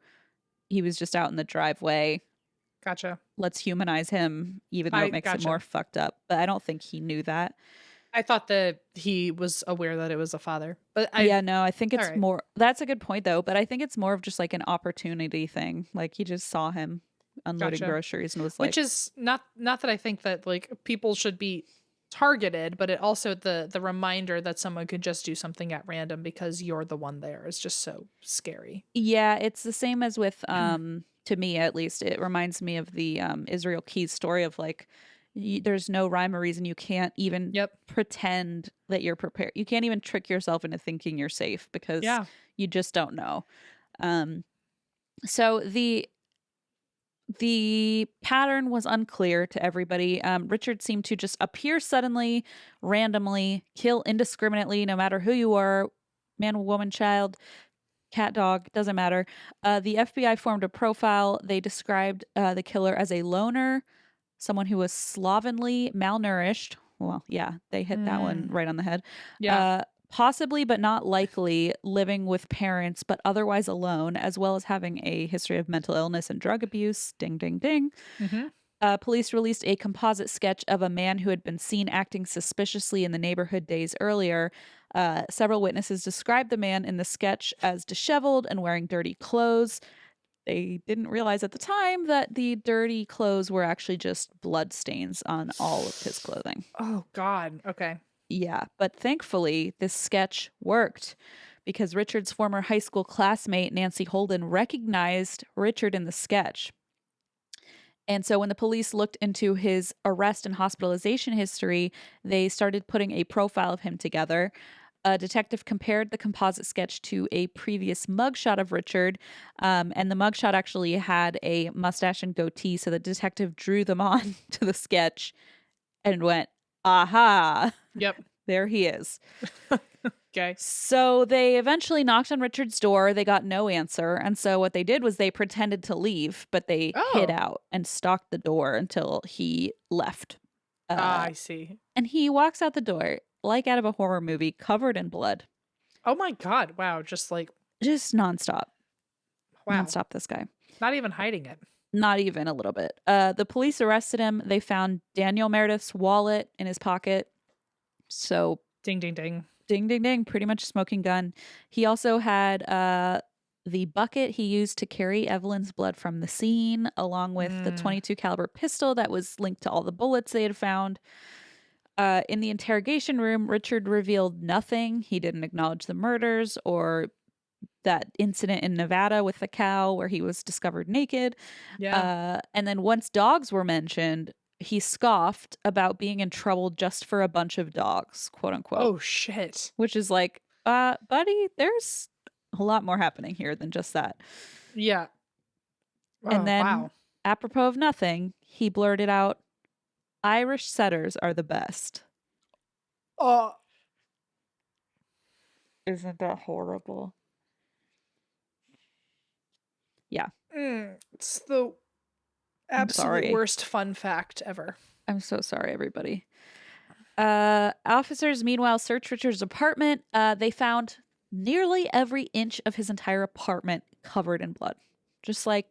He was just out in the driveway.
gotcha.
Let's humanize him, even though
I
it makes it more
gotcha.
fucked up. But I don't think he knew that.
I thought that he was aware that it was a father, but
Yeah, no, I think
all
it's
right,
more. That's a good point, though. But I think it's more of just like an opportunity thing. Like he just saw him unloading
gotcha.
groceries and was
Which
like,
is not that I think that like people should be targeted, but it also the reminder that someone could just do something at random because you're the one there is just so scary.
yeah, it's the same as with to me at least. It reminds me of the Israel Keys story of like there's no rhyme or reason. You can't even
Yep.
pretend that you're prepared. You can't even trick yourself into thinking you're safe because
Yeah.
you just don't know. Um, so the pattern was unclear to everybody. Richard seemed to just appear suddenly, randomly, kill indiscriminately, no matter who you are, man, woman, child, cat, dog, doesn't matter. The FBI formed a profile. They described the killer as a loner, someone who was slovenly, malnourished. Well, yeah, they hit that one
Mm,
right on the head.
yeah.
Possibly, but not likely, living with parents, but otherwise alone, as well as having a history of mental illness and drug abuse. Ding, ding, ding.
Mm-hmm.
Police released a composite sketch of a man who had been seen acting suspiciously in the neighborhood days earlier. Several witnesses described the man in the sketch as disheveled and wearing dirty clothes. They didn't realize at the time that the dirty clothes were actually just blood stains on all of his clothing.
Oh God. Okay.
Yeah, but thankfully, this sketch worked because Richard's former high school classmate, Nancy Holden, recognized Richard in the sketch. And so when the police looked into his arrest and hospitalization history, they started putting a profile of him together. A detective compared the composite sketch to a previous mugshot of Richard, and the mugshot actually had a mustache and goatee. So the detective drew them on to the sketch and went, aha,
Yep.
there he is.
Okay.
So they eventually knocked on Richard's door. They got no answer. And so what they did was they pretended to leave, but they hid
Oh.
out and stalked the door until he left.
I see.
And he walks out the door like out of a horror movie, covered in blood.
Oh my God. Wow. Just like
Just nonstop.
wow.
Nonstop, this guy.
Not even hiding it.
Not even a little bit. The police arrested him. They found Daniel Meredith's wallet in his pocket. So
Ding ding ding.
ding, ding, ding, pretty much a smoking gun. He also had the bucket he used to carry Evelyn's blood from the scene, along with the 22 caliber pistol that was linked to all the bullets they had found. In the interrogation room, Richard revealed nothing. He didn't acknowledge the murders or that incident in Nevada with the cow where he was discovered naked.
Yeah.
And then once dogs were mentioned, he scoffed about being in trouble just for a bunch of dogs, quote unquote.
Oh shit.
Which is like, buddy, there's a lot more happening here than just that.
Yeah. Oh,
And then,
wow.
apropos of nothing, he blurted out, Irish setters are the best.
Oh.
Isn't that horrible? Yeah.
It's the absolute
sorry.
worst fun fact ever.
I'm so sorry, everybody. Officers, meanwhile, searched Richard's apartment. They found nearly every inch of his entire apartment covered in blood. Just like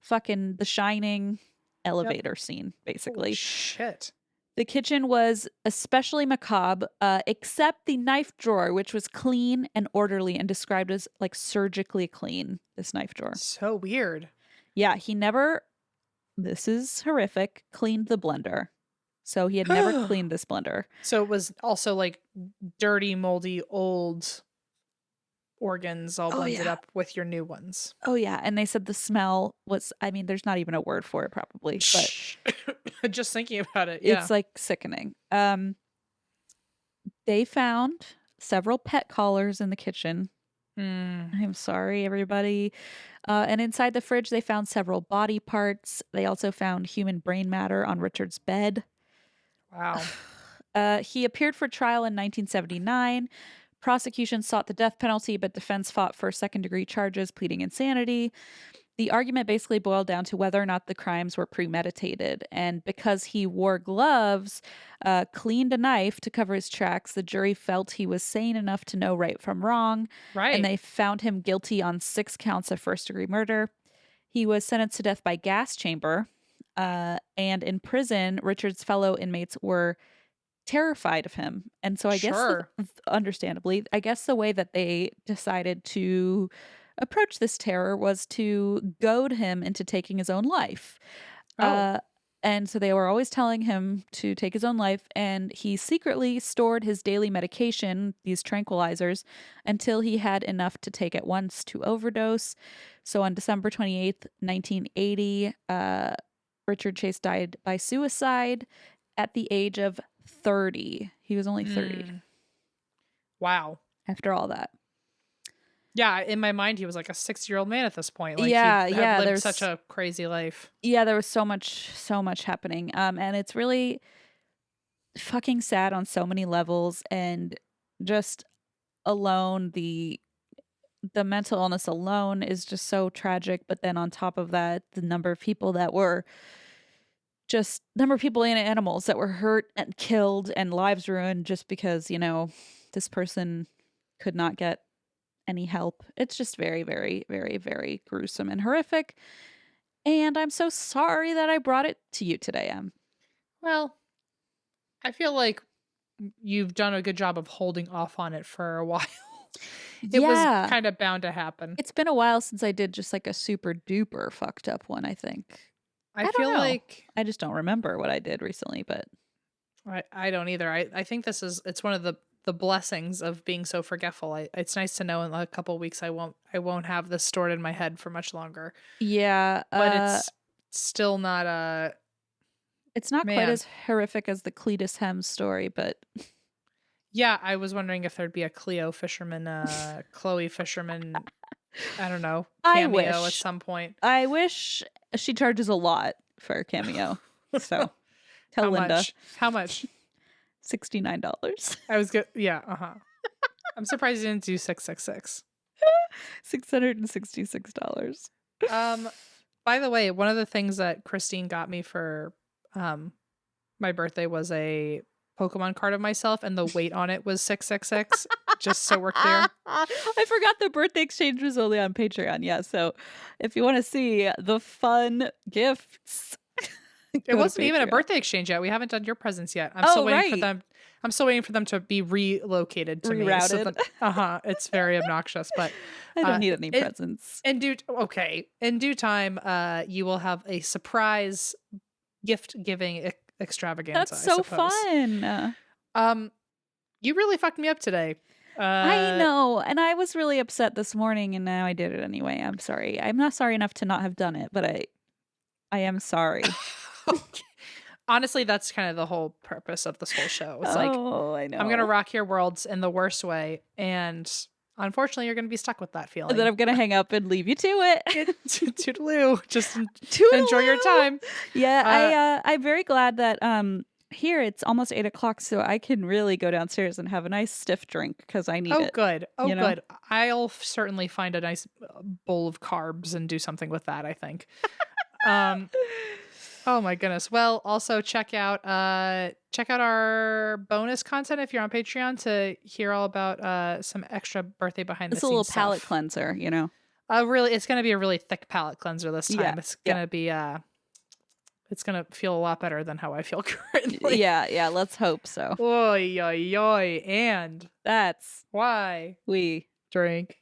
fucking The Shining elevator scene,
Holy
basically.
shit.
The kitchen was especially macabre, except the knife drawer, which was clean and orderly and described as like surgically clean, this knife drawer.
So weird.
Yeah, he never, this is horrific, cleaned the blender. So he had never cleaned this blender.
So it was also like dirty, moldy, old organs all blended up with your new ones.
Oh, yeah. And they said the smell was, I mean, there's not even a word for it probably, but
just thinking about it. Yeah.
it's like sickening. They found several pet collars in the kitchen. I'm sorry, everybody. And inside the fridge, they found several body parts. They also found human brain matter on Richard's bed.
Wow.
He appeared for trial in 1979. Prosecution sought the death penalty, but defense fought for second-degree charges, pleading insanity. The argument basically boiled down to whether or not the crimes were premeditated. And because he wore gloves, cleaned a knife to cover his tracks, the jury felt he was sane enough to know right from wrong.
Right.
And they found him guilty on 6 counts of first-degree murder. He was sentenced to death by gas chamber. And in prison, Richard's fellow inmates were terrified of him. And so I guess, understandably, I guess the way that they decided to approach this terror was to goad him into taking his own life. And so they were always telling him to take his own life, and he secretly stored his daily medication, these tranquilizers, until he had enough to take at once to overdose. So on December 28th, 1980, Richard Chase died by suicide at the age of 30. He was only 30.
Wow.
After all that.
Yeah, in my mind, he was like a 6-year-old man at this point. Like,
yeah,
he had lived
there's
such a crazy life.
Yeah, there was so much happening. And it's really fucking sad on so many levels, and just alone the mental illness alone is just so tragic. But then on top of that, the number of people and animals that were hurt and killed and lives ruined just because, this person could not get any help. It's just very, very, very, very gruesome and horrific. And I'm so sorry that I brought it to you today, Em.
Well, I feel like you've done a good job of holding off on it for a while. It was kind of bound to happen.
It's been a while since I did just like a super duper fucked up one, I think.
I feel like
I just don't remember what I did recently, but
I don't either. I think it's one of the blessings of being so forgetful. It's nice to know in a couple of weeks I won't have this stored in my head for much longer.
Yeah,
but it's still not
it's not quite as horrific as the Cletus Hems story, but
yeah, I was wondering if there'd be a Chloe Fisherman, I don't know, cameo at some point.
I wish. She charges a lot for a cameo. So tell Linda.
How much?
$69.
I was good. Yeah. I'm surprised you didn't do 666.
$666.
By the way, one of the things that Christine got me for my birthday was a Pokemon card of myself, and the weight on it was 666. Just so we're clear.
I forgot the birthday exchange was only on Patreon. Yeah, so if you want to see the fun gifts,
it wasn't even a birthday exchange yet. We haven't done your presents yet. I'm still waiting for them. I'm still waiting for them to be relocated to
rerouted.
Me. So it's very obnoxious, but
I don't need any presents.
In due time, you will have a surprise gift giving extravaganza.
That's so fun.
You really fucked me up today.
I know, and I was really upset this morning, and now I did it anyway. I'm sorry. I'm not sorry enough to not have done it, but I am sorry.
Honestly, that's kind of the whole purpose of this whole show. It's
I know.
I'm gonna rock your worlds in the worst way, and unfortunately, you're gonna be stuck with that feeling.
And then I'm gonna hang up and leave you to it.
Toodaloo. Just enjoy your time.
Yeah, I'm very glad that here it's almost 8:00, so I can really go downstairs and have a nice stiff drink because I need it.
Good. Good. I'll certainly find a nice bowl of carbs and do something with that, I think. Oh my goodness. Well, also check out our bonus content if you're on Patreon to hear all about some extra birthday behind the scenes.
It's a little palate
stuff.
cleanser,
Really, it's going to be a really thick palate cleanser this time.
Yeah,
it's going to be It's going to feel a lot better than how I feel currently.
Yeah, let's hope so.
Oy, oy, oy. And
that's
why
we
drink.